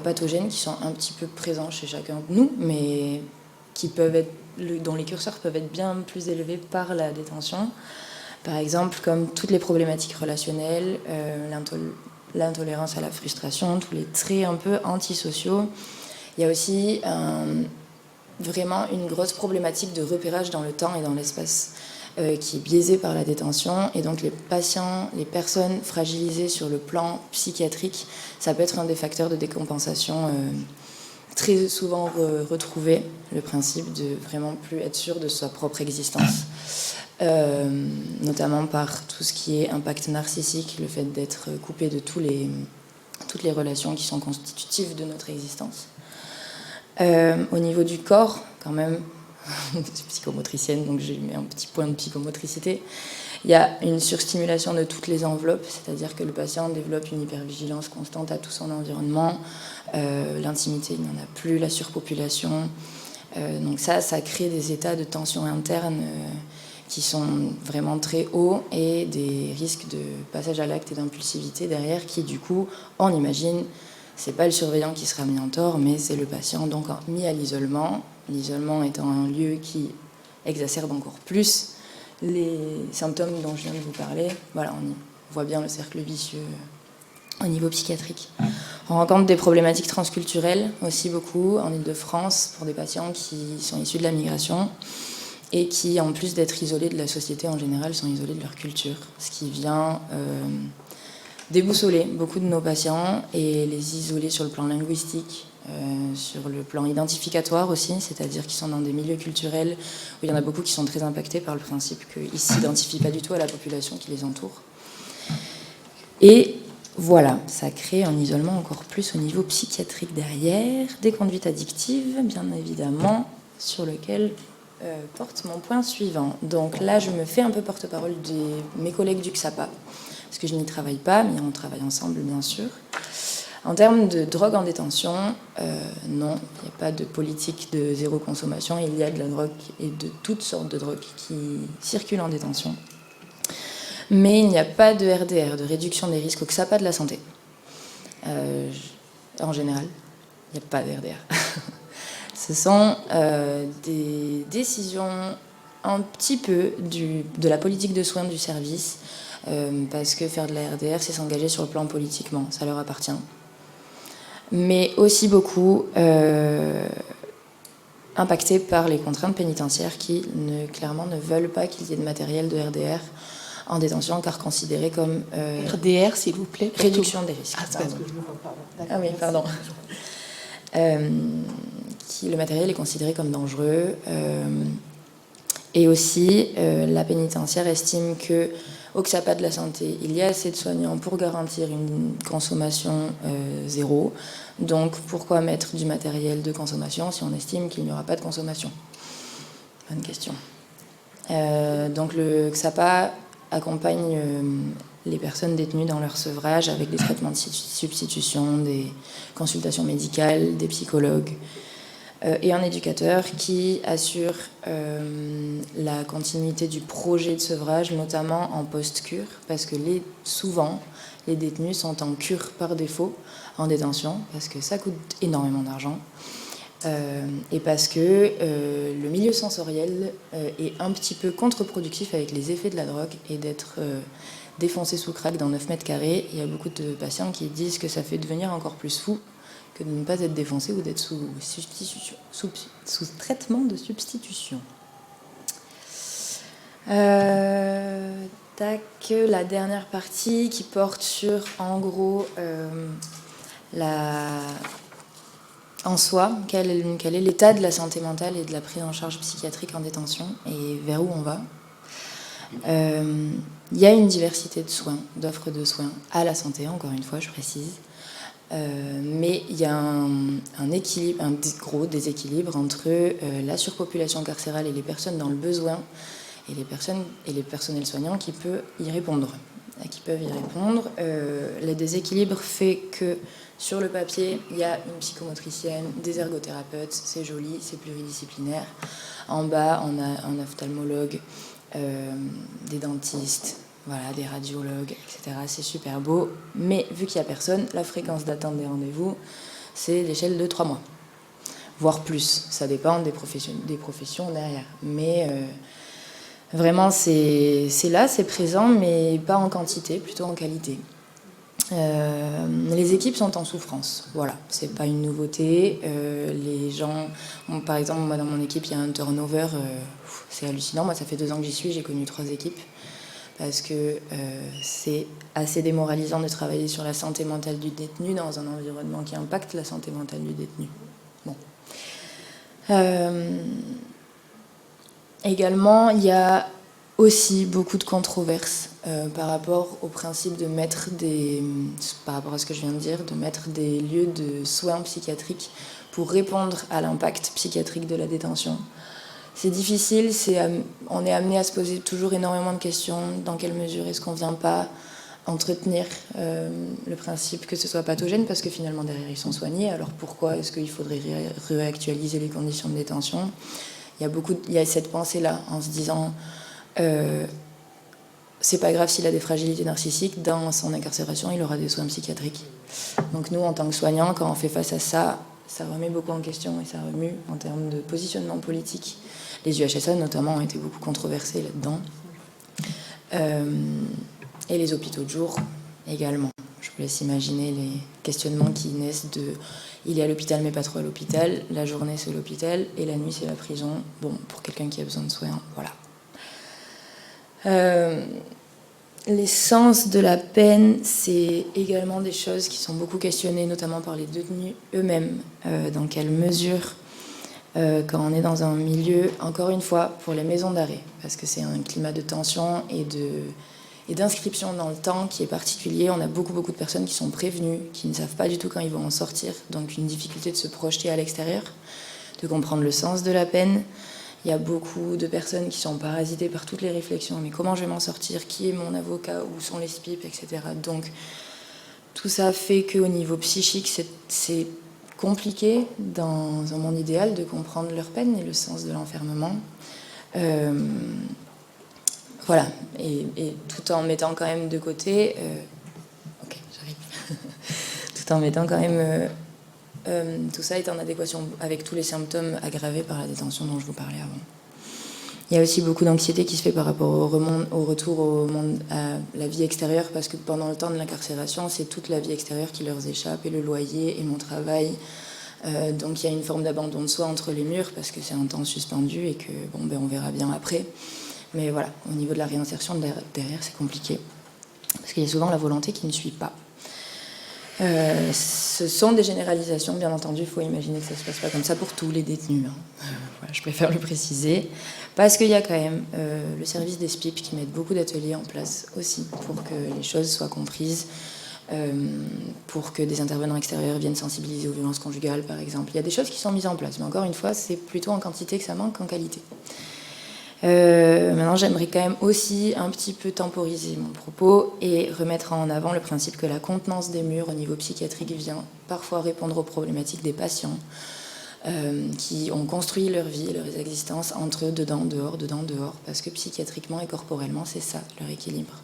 F: pathogènes qui sont un petit peu présents chez chacun de nous, mais qui peuvent être, dont les curseurs peuvent être bien plus élevés par la détention. Par exemple, comme toutes les problématiques relationnelles, l'intolérance à la frustration, tous les traits un peu antisociaux. Il y a aussi vraiment une grosse problématique de repérage dans le temps et dans l'espace qui est biaisée par la détention. Et donc les patients, les personnes fragilisées sur le plan psychiatrique, ça peut être un des facteurs de décompensation très souvent retrouvé, le principe de vraiment plus être sûr de sa propre existence. Notamment par tout ce qui est impact narcissique, le fait d'être coupé de toutes les relations qui sont constitutives de notre existence. Au niveau du corps, quand même, je suis psychomotricienne, donc j'ai mis un petit point de psychomotricité. Il y a une surstimulation de toutes les enveloppes, c'est-à-dire que le patient développe une hypervigilance constante à tout son environnement. L'intimité, il n'y en a plus, la surpopulation. Donc ça crée des états de tension interne qui sont vraiment très hauts et des risques de passage à l'acte et d'impulsivité derrière qui, du coup, on imagine, c'est pas le surveillant qui sera mis en tort, mais c'est le patient donc mis à l'isolement. L'isolement étant un lieu qui exacerbe encore plus les symptômes dont je viens de vous parler. Voilà, on voit bien le cercle vicieux au niveau psychiatrique. On rencontre des problématiques transculturelles aussi beaucoup en Île-de-France pour des patients qui sont issus de la migration et qui, en plus d'être isolés de la société en général, sont isolés de leur culture, ce qui vient déboussoler beaucoup de nos patients et les isoler sur le plan linguistique, sur le plan identificatoire aussi, c'est-à-dire qu'ils sont dans des milieux culturels où il y en a beaucoup qui sont très impactés par le principe qu'ils ne s'identifient pas du tout à la population qui les entoure. Et voilà, ça crée un isolement encore plus au niveau psychiatrique derrière, des conduites addictives, bien évidemment, sur lequel porte mon point suivant. Donc là, je me fais un peu porte-parole de mes collègues du XAPA, parce que je n'y travaille pas, mais on travaille ensemble, bien sûr. En termes de drogue en détention, non, il n'y a pas de politique de zéro consommation. Il y a de la drogue et de toutes sortes de drogues qui circulent en détention. Mais il n'y a pas de RDR, de réduction des risques au XAPA de la santé. En général, il n'y a pas de RDR. Ce sont des décisions un petit peu de la politique de soins du service, parce que faire de la RDR, c'est s'engager sur le plan politiquement, ça leur appartient. Mais aussi beaucoup impacté par les contraintes pénitentiaires qui, clairement, ne veulent pas qu'il y ait de matériel de RDR en détention, car considéré comme...
A: RDR, s'il vous plaît.
F: Réduction des risques.
A: Ah, c'est parce que je le vois pas.
F: Ah oui, pardon. Le matériel est considéré comme dangereux. Et aussi, la pénitentiaire estime que au XAPA de la santé, il y a assez de soignants pour garantir une consommation zéro. Donc, pourquoi mettre du matériel de consommation si on estime qu'il n'y aura pas de consommation? Bonne question. Donc, le XAPA accompagne les personnes détenues dans leur sevrage avec des traitements de substitution, des consultations médicales, des psychologues et un éducateur qui assure la continuité du projet de sevrage, notamment en post-cure, parce que souvent, les détenus sont en cure par défaut, en détention, parce que ça coûte énormément d'argent, et parce que le milieu sensoriel est un petit peu contre-productif avec les effets de la drogue et d'être défoncé sous crack dans 9 mètres carrés. Il y a beaucoup de patients qui disent que ça fait devenir encore plus fou que de ne pas être défoncé ou d'être sous traitement de substitution. La dernière partie qui porte sur, en gros, en soi, quel est l'état de la santé mentale et de la prise en charge psychiatrique en détention et vers où on va. Il y a une diversité de soins, d'offres de soins à la santé, encore une fois, je précise. Mais il y a un équilibre, un gros déséquilibre entre la surpopulation carcérale et les personnes dans le besoin et les personnels soignants qui peuvent y répondre. Le déséquilibre fait que sur le papier, il y a une psychomotricienne, des ergothérapeutes, c'est joli, c'est pluridisciplinaire. En bas, on a un ophtalmologue, des dentistes, voilà, des radiologues, etc. C'est super beau, mais vu qu'il n'y a personne, la fréquence d'attente des rendez-vous, c'est l'échelle de 3 mois, voire plus. Ça dépend des professions derrière. Mais vraiment, c'est là, c'est présent, mais pas en quantité, plutôt en qualité. Les équipes sont en souffrance, voilà, c'est pas une nouveauté. Les gens, par exemple, moi dans mon équipe, il y a un turnover, c'est hallucinant. Moi, ça fait 2 ans que j'y suis, j'ai connu 3 équipes. Parce que c'est assez démoralisant de travailler sur la santé mentale du détenu dans un environnement qui impacte la santé mentale du détenu. Bon. Également, il y a aussi beaucoup de controverses par rapport au principe de mettre par rapport à ce que je viens de dire, de mettre des lieux de soins psychiatriques pour répondre à l'impact psychiatrique de la détention. C'est difficile, on est amené à se poser toujours énormément de questions. Dans quelle mesure est-ce qu'on ne vient pas entretenir le principe que ce soit pathogène, parce que finalement derrière ils sont soignés, alors pourquoi est-ce qu'il faudrait réactualiser les conditions de détention? Il y a cette pensée-là, en se disant c'est pas grave s'il a des fragilités narcissiques, dans son incarcération il aura des soins psychiatriques. Donc nous, en tant que soignants, quand on fait face à ça, ça remet beaucoup en question et ça remue en termes de positionnement politique. Les UHSA notamment ont été beaucoup controversés là-dedans. Et les hôpitaux de jour également. Je vous laisse imaginer les questionnements qui naissent de il est à l'hôpital mais pas trop à l'hôpital, la journée c'est l'hôpital et la nuit c'est la prison. Bon, pour quelqu'un qui a besoin de soins, voilà. L'essence de la peine, c'est également des choses qui sont beaucoup questionnées, notamment par les détenus eux-mêmes. Dans quelle mesure, quand on est dans un milieu, encore une fois, pour les maisons d'arrêt, parce que c'est un climat de tension et d'inscription dans le temps qui est particulier. On a beaucoup de personnes qui sont prévenues, qui ne savent pas du tout quand ils vont en sortir, donc une difficulté de se projeter à l'extérieur, de comprendre le sens de la peine. Il y a beaucoup de personnes qui sont parasitées par toutes les réflexions. Mais comment je vais m'en sortir? Qui est mon avocat? Où sont les SPIP? Etc. Donc, tout ça fait qu'au niveau psychique, c'est compliqué, dans un monde idéal, de comprendre leur peine et le sens de l'enfermement. Voilà. Et tout en mettant quand même de côté... ok, j'arrive. Tout en mettant quand même... tout ça est en adéquation avec tous les symptômes aggravés par la détention dont je vous parlais avant. Il y a aussi beaucoup d'anxiété qui se fait par rapport au retour au monde, à la vie extérieure, parce que pendant le temps de l'incarcération, c'est toute la vie extérieure qui leur échappe, et le loyer, et mon travail. Donc il y a une forme d'abandon de soi entre les murs, parce que c'est un temps suspendu, et que on verra bien après. Mais voilà, au niveau de la réinsertion derrière, c'est compliqué, parce qu'il y a souvent la volonté qui ne suit pas. Ce sont des généralisations, bien entendu. Il faut imaginer que ça ne se passe pas comme ça pour tous les détenus. Voilà, je préfère le préciser. Parce qu'il y a quand même le service des SPIP qui met beaucoup d'ateliers en place aussi pour que les choses soient comprises, pour que des intervenants extérieurs viennent sensibiliser aux violences conjugales, par exemple. Il y a des choses qui sont mises en place, mais encore une fois, c'est plutôt en quantité que ça manque qu'en qualité. Maintenant, j'aimerais quand même aussi un petit peu temporiser mon propos et remettre en avant le principe que la contenance des murs au niveau psychiatrique vient parfois répondre aux problématiques des patients qui ont construit leur vie et leur existence entre dedans, dehors, parce que psychiatriquement et corporellement, c'est ça, leur équilibre.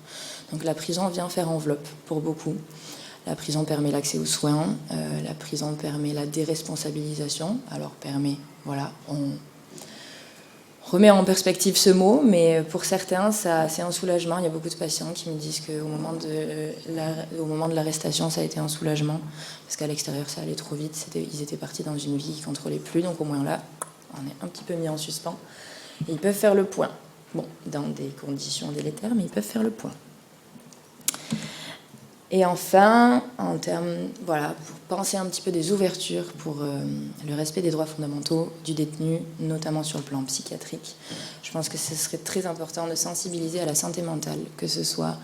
F: Donc la prison vient faire enveloppe pour beaucoup. La prison permet l'accès aux soins, la prison permet la déresponsabilisation, alors permet, voilà, on remet en perspective ce mot, mais pour certains, c'est un soulagement. Il y a beaucoup de patients qui me disent qu'au moment de l'arrestation, ça a été un soulagement, parce qu'à l'extérieur, ça allait trop vite. Ils étaient partis dans une vie qu'ils ne contrôlaient plus, donc au moins là, on est un petit peu mis en suspens. Et ils peuvent faire le point. Bon, dans des conditions délétères, mais ils peuvent faire le point. Et enfin, en termes, voilà, pour penser un petit peu des ouvertures pour le respect des droits fondamentaux du détenu, notamment sur le plan psychiatrique, je pense que ce serait très important de sensibiliser à la santé mentale, que ce soit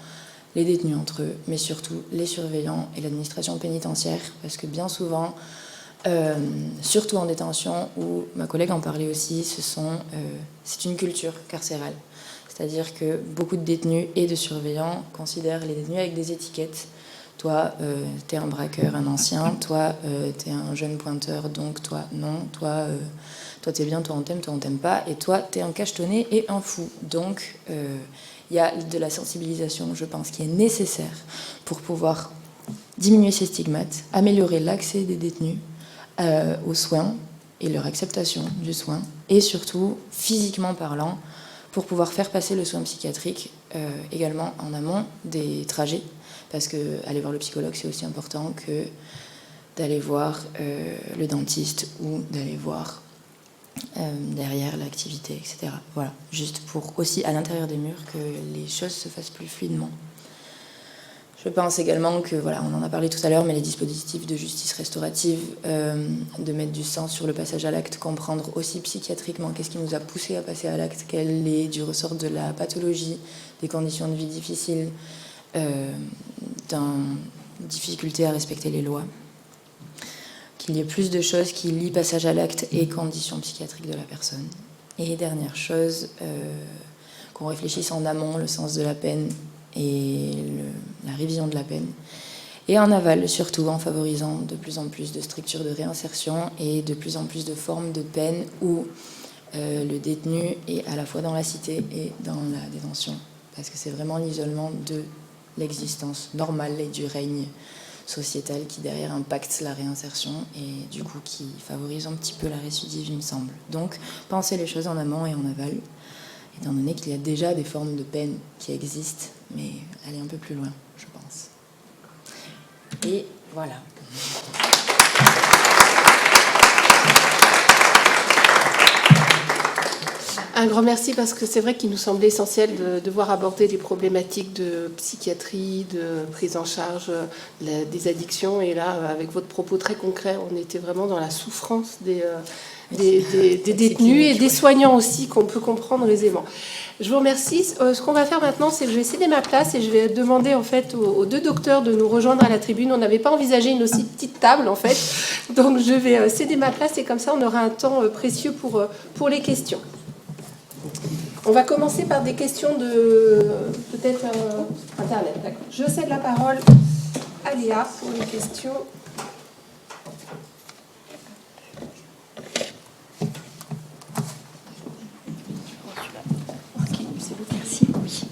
F: les détenus entre eux, mais surtout les surveillants et l'administration pénitentiaire, parce que bien souvent, surtout en détention, où ma collègue en parlait aussi, c'est une culture carcérale. C'est-à-dire que beaucoup de détenus et de surveillants considèrent les détenus avec des étiquettes. Toi, t'es un braqueur, un ancien. Toi, t'es un jeune pointeur, donc toi, non. Toi, t'es bien, toi, on t'aime pas. Et toi, t'es un cachetonné et un fou. Donc, il y a de la sensibilisation, je pense, qui est nécessaire pour pouvoir diminuer ces stigmates, améliorer l'accès des détenus aux soins et leur acceptation du soin, et surtout, physiquement parlant, pour pouvoir faire passer le soin psychiatrique également en amont des trajets, parce que aller voir le psychologue, c'est aussi important que d'aller voir le dentiste ou d'aller voir derrière l'activité, etc. Voilà, juste pour aussi à l'intérieur des murs que les choses se fassent plus fluidement. Je pense également que, voilà, on en a parlé tout à l'heure, mais les dispositifs de justice restaurative, de mettre du sens sur le passage à l'acte, comprendre aussi psychiatriquement qu'est-ce qui nous a poussé à passer à l'acte, quel est du ressort de la pathologie, des conditions de vie difficiles, d'une difficulté à respecter les lois. Qu'il y ait plus de choses qui lient passage à l'acte et conditions psychiatriques de la personne. Et dernière chose, qu'on réfléchisse en amont le sens de la peine et la révision de la peine. Et en aval, surtout en favorisant de plus en plus de structures de réinsertion et de plus en plus de formes de peine où le détenu est à la fois dans la cité et dans la détention. Parce que c'est vraiment l'isolement de l'existence normale et du règne sociétal qui derrière impacte la réinsertion et du coup qui favorise un petit peu la récidive, il me semble. Donc penser les choses en amont et en aval, étant donné qu'il y a déjà des formes de peine qui existent, mais aller un peu plus loin, je pense. Et voilà.
A: Un grand merci parce que c'est vrai qu'il nous semblait essentiel de devoir aborder des problématiques de psychiatrie, de prise en charge des addictions. Et là, avec votre propos très concret, on était vraiment dans la souffrance des détenus et des soignants aussi, qu'on peut comprendre aisément. Je vous remercie. Ce qu'on va faire maintenant, c'est que je vais céder ma place et je vais demander en fait aux deux docteurs de nous rejoindre à la tribune. On n'avait pas envisagé une aussi petite table en fait. Donc je vais céder ma place et comme ça, on aura un temps précieux pour les questions. On va commencer par des questions de peut-être Internet. D'accord. Je cède la parole à Léa pour les questions.
B: Ok, c'est bon, merci. Oui.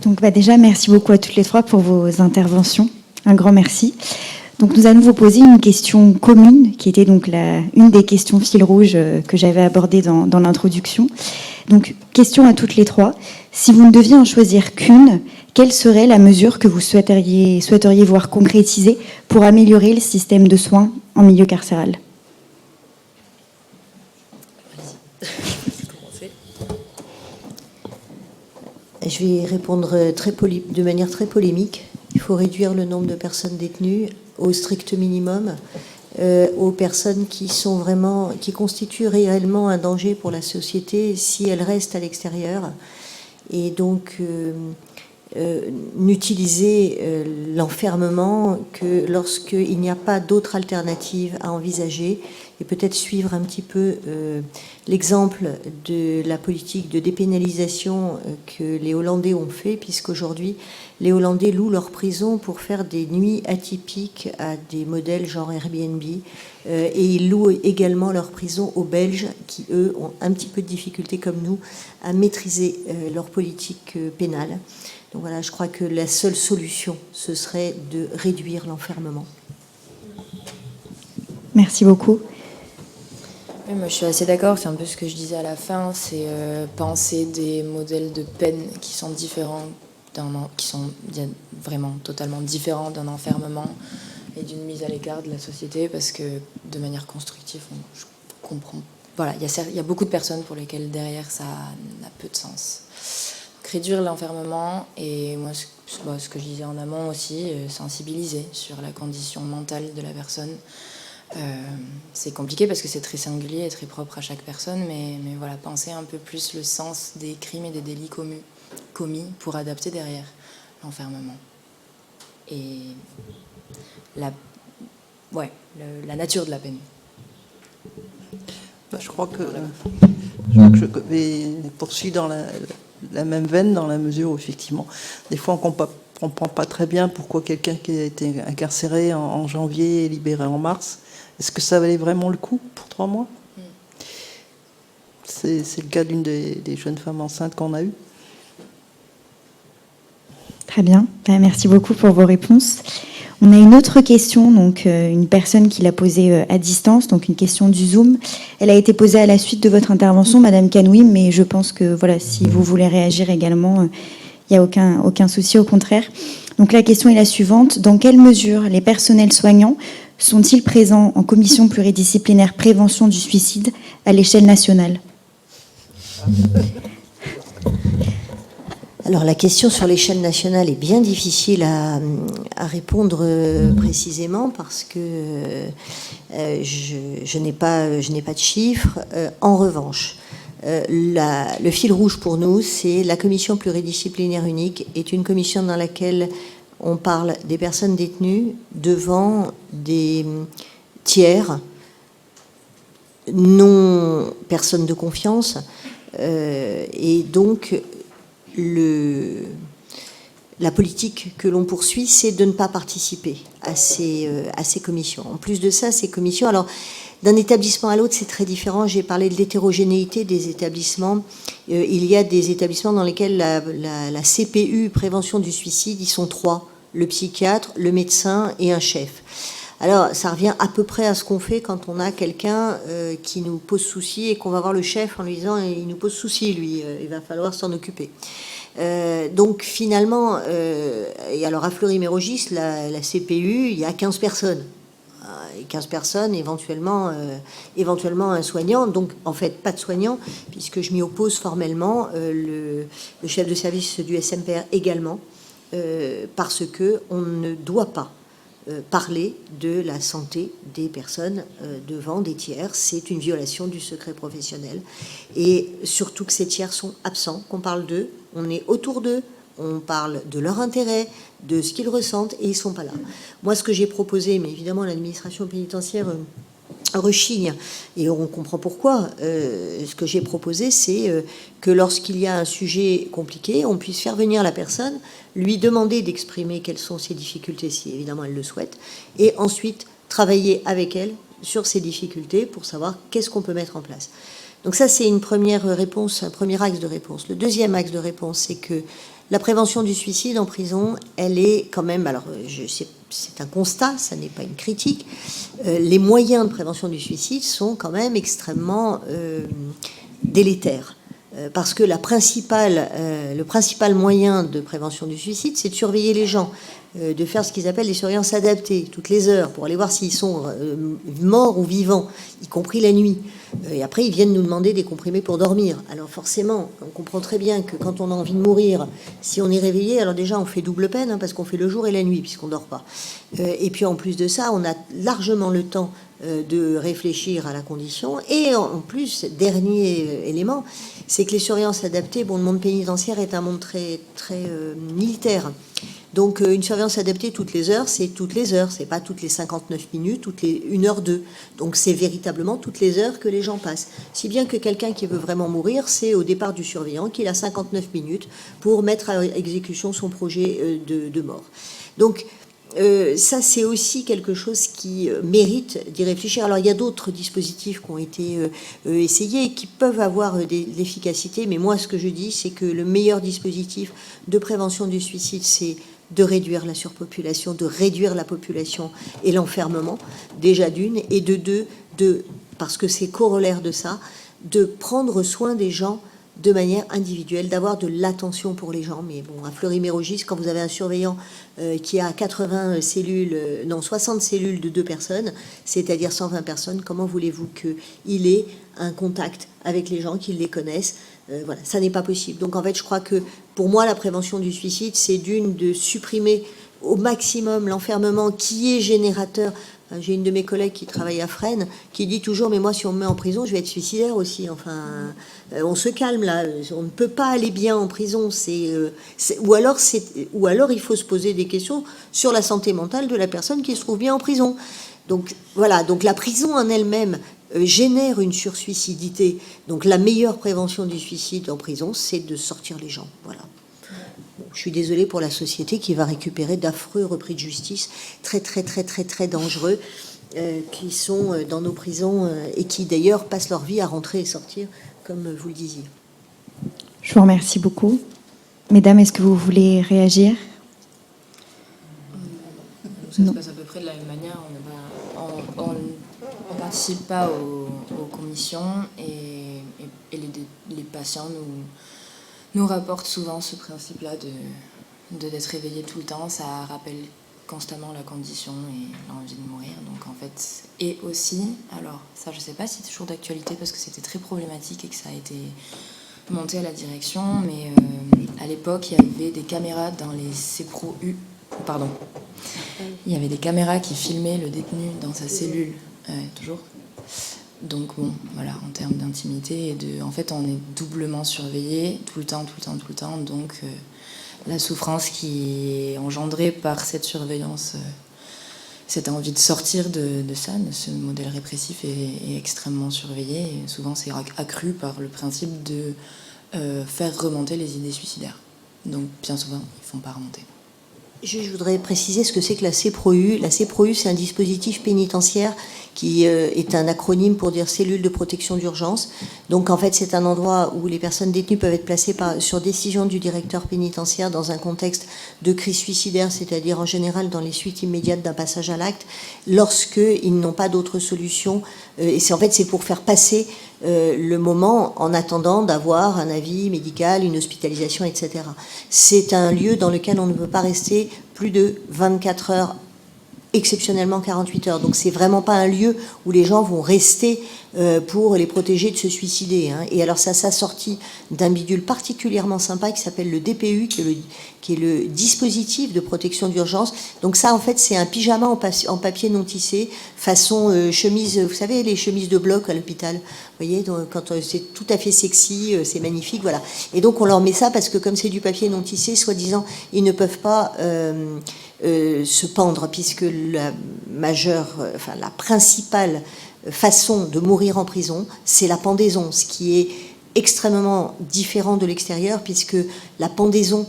B: Donc déjà, merci beaucoup à toutes les trois pour vos interventions. Un grand merci. Donc nous allons vous poser une question commune, qui était donc une des questions fil rouge que j'avais abordées dans l'introduction. Donc question à toutes les trois. Si vous ne deviez en choisir qu'une, quelle serait la mesure que vous souhaiteriez voir concrétisée pour améliorer le système de soins en milieu carcéral ?
D: Je vais répondre de manière très polémique. Il faut réduire le nombre de personnes détenues au strict minimum, aux personnes qui constituent réellement un danger pour la société si elles restent à l'extérieur. Et donc, n'utiliser l'enfermement que lorsqu'il n'y a pas d'autre alternative à envisager, et peut-être suivre un petit peu l'exemple de la politique de dépénalisation que les Hollandais ont fait, puisqu'aujourd'hui, les Hollandais louent leurs prisons pour faire des nuits atypiques à des modèles genre Airbnb, et ils louent également leurs prisons aux Belges, qui, eux, ont un petit peu de difficulté, comme nous, à maîtriser leur politique pénale. Donc voilà, je crois que la seule solution, ce serait de réduire l'enfermement.
B: Merci beaucoup.
F: Oui, moi je suis assez d'accord, c'est un peu ce que je disais à la fin, c'est penser des modèles de peine qui sont différents, qui sont vraiment totalement différents d'un enfermement et d'une mise à l'écart de la société, parce que de manière constructive, je comprends. Voilà, il y a beaucoup de personnes pour lesquelles derrière ça n'a peu de sens. Donc, réduire l'enfermement et moi ce que je disais en amont aussi, sensibiliser sur la condition mentale de la personne. C'est compliqué parce que c'est très singulier et très propre à chaque personne, mais voilà, penser un peu plus le sens des crimes et des délits commis pour adapter derrière l'enfermement. Et la nature de la peine.
E: Je crois que je vais poursuivre dans la même veine, dans la mesure où, effectivement, des fois, on ne comprend pas très bien pourquoi quelqu'un qui a été incarcéré en janvier est libéré en mars. Est-ce que ça valait vraiment le coup pour 3 mois ? C'est le cas d'une des jeunes femmes enceintes qu'on a eues.
B: Très bien, merci beaucoup pour vos réponses. On a une autre question, donc une personne qui l'a posée à distance, donc une question du Zoom. Elle a été posée à la suite de votre intervention, Madame Canoui, mais je pense que voilà, si vous voulez réagir également, il n'y a aucun souci, au contraire. Donc la question est la suivante. Dans quelle mesure les personnels soignants sont-ils présents en commission pluridisciplinaire prévention du suicide à l'échelle nationale ?
D: Alors la question sur l'échelle nationale est bien difficile à répondre précisément parce que je n'ai pas de chiffres. En revanche, le fil rouge pour nous, c'est la commission pluridisciplinaire unique est une commission dans laquelle on parle des personnes détenues devant des tiers, non personnes de confiance, et donc la politique que l'on poursuit, c'est de ne pas participer à ces commissions. En plus de ça, ces commissions, alors d'un établissement à l'autre, c'est très différent. J'ai parlé de l'hétérogénéité des établissements. Il y a des établissements dans lesquels la CPU, prévention du suicide, ils sont 3, le psychiatre, le médecin et un chef. Alors, ça revient à peu près à ce qu'on fait quand on a quelqu'un qui nous pose souci et qu'on va voir le chef en lui disant « il nous pose souci, lui, il va falloir s'en occuper ». Donc finalement, et alors à Fleury-Mérogis, la CPU, il y a 15 personnes. Et 15 personnes, éventuellement un soignant. Donc en fait, pas de soignant, puisque je m'y oppose formellement, le chef de service du SMPR également, parce qu'on ne doit pas parler de la santé des personnes devant des tiers. C'est une violation du secret professionnel. Et surtout que ces tiers sont absents, qu'on parle d'eux, on est autour d'eux, on parle de leur intérêt, de ce qu'ils ressentent, et ils ne sont pas là. Moi, ce que j'ai proposé, mais évidemment l'administration pénitentiaire rechigne, et on comprend pourquoi, ce que j'ai proposé, c'est que lorsqu'il y a un sujet compliqué, on puisse faire venir la personne, lui demander d'exprimer quelles sont ses difficultés, si évidemment elle le souhaite, et ensuite travailler avec elle sur ces difficultés pour savoir qu'est-ce qu'on peut mettre en place. Donc ça, c'est une première réponse, un premier axe de réponse. Le deuxième axe de réponse, c'est que la prévention du suicide en prison, elle est quand même, alors c'est un constat, ça n'est pas une critique, les moyens de prévention du suicide sont quand même extrêmement délétères. Parce que le principal moyen de prévention du suicide, c'est de surveiller les gens, de faire ce qu'ils appellent des surveillances adaptées, toutes les heures, pour aller voir s'ils sont morts ou vivants, y compris la nuit. Et après, ils viennent nous demander des comprimés pour dormir. Alors forcément, on comprend très bien que quand on a envie de mourir, si on est réveillé, alors déjà, on fait double peine, hein, parce qu'on fait le jour et la nuit, puisqu'on ne dort pas. Et puis en plus de ça, on a largement le temps de réfléchir à la condition. Et en plus, dernier élément, c'est que les surveillances adaptées, bon, le monde pénitentiaire est un monde très, très militaire. Donc une surveillance adaptée toutes les heures, c'est toutes les heures, c'est pas toutes les 59 minutes, toutes les 1h02. Donc c'est véritablement toutes les heures que les gens passent. Si bien que quelqu'un qui veut vraiment mourir, c'est au départ du surveillant qu'il a 59 minutes pour mettre à exécution son projet de mort. Donc ça, c'est aussi quelque chose qui mérite d'y réfléchir. Alors, il y a d'autres dispositifs qui ont été essayés et qui peuvent avoir de l'efficacité, mais moi, ce que je dis, c'est que le meilleur dispositif de prévention du suicide, c'est de réduire la surpopulation, de réduire la population et l'enfermement, déjà d'une, et de deux, parce que c'est corollaire de ça, de prendre soin des gens de manière individuelle, d'avoir de l'attention pour les gens. Mais bon, à Fleury-Mérogis, quand vous avez un surveillant qui a 60 cellules de 2 personnes, c'est-à-dire 120 personnes, comment voulez-vous qu'il ait un contact avec les gens, qu'ils les connaissent? Voilà, ça n'est pas possible. Donc en fait, je crois que pour moi, la prévention du suicide, c'est de supprimer au maximum l'enfermement qui est générateur. J'ai une de mes collègues qui travaille à Fresnes qui dit toujours « mais moi, si on me met en prison, je vais être suicidaire aussi. » Enfin, on se calme là. On ne peut pas aller bien en prison. Ou alors il faut se poser des questions sur la santé mentale de la personne qui se trouve bien en prison. Donc voilà, donc la prison en elle-même génère une sursuicidité. Donc la meilleure prévention du suicide en prison, c'est de sortir les gens. Voilà. Bon, je suis désolée pour la société qui va récupérer d'affreux repris de justice très très très très très dangereux qui sont dans nos prisons et qui d'ailleurs passent leur vie à rentrer et sortir, comme vous le disiez.
B: Je vous remercie beaucoup. Mesdames, est-ce que vous voulez réagir?
F: Ça se passe à peu près de la même manière. On ne participe pas aux commissions et les patients nous rapportent souvent ce principe-là d'être réveillé tout le temps. Ça rappelle constamment la condition et l'envie de mourir. Donc en fait, et aussi, alors ça je ne sais pas si c'est toujours d'actualité parce que c'était très problématique et que ça a été monté à la direction, mais à l'époque il y avait des caméras dans les CPRO-U. Pardon. Il y avait des caméras qui filmaient le détenu dans sa cellule, toujours. Donc bon, voilà, en termes d'intimité et en fait, on est doublement surveillé tout le temps. Donc la souffrance qui est engendrée par cette surveillance, cette envie de sortir de ça, de ce modèle répressif est extrêmement surveillé. Et souvent, c'est accru par le principe de faire remonter les idées suicidaires. Donc bien souvent, ils ne font pas remonter.
D: Je voudrais préciser ce que c'est que la CPRO-U. La CPRO-U, c'est un dispositif pénitentiaire qui est un acronyme pour dire cellule de protection d'urgence. Donc en fait, c'est un endroit où les personnes détenues peuvent être placées sur décision du directeur pénitentiaire dans un contexte de crise suicidaire, c'est-à-dire en général dans les suites immédiates d'un passage à l'acte, lorsqu'ils n'ont pas d'autre solution. Et c'est pour faire passer le moment en attendant d'avoir un avis médical, une hospitalisation, etc. C'est un lieu dans lequel on ne peut pas rester plus de 24 heures, exceptionnellement 48 heures. Donc c'est vraiment pas un lieu où les gens vont rester pour les protéger de se suicider. Hein. Et alors ça s'assortit d'un bidule particulièrement sympa qui s'appelle le DPU, qui est le dispositif de protection d'urgence. Donc ça, en fait, c'est un pyjama en papier non tissé, façon chemise, vous savez, les chemises de bloc à l'hôpital. Vous voyez, donc, quand c'est tout à fait sexy, c'est magnifique, voilà. Et donc on leur met ça parce que comme c'est du papier non tissé, soi-disant, ils ne peuvent pas se pendre, puisque la principale façon de mourir en prison, c'est la pendaison, ce qui est extrêmement différent de l'extérieur, puisque la pendaison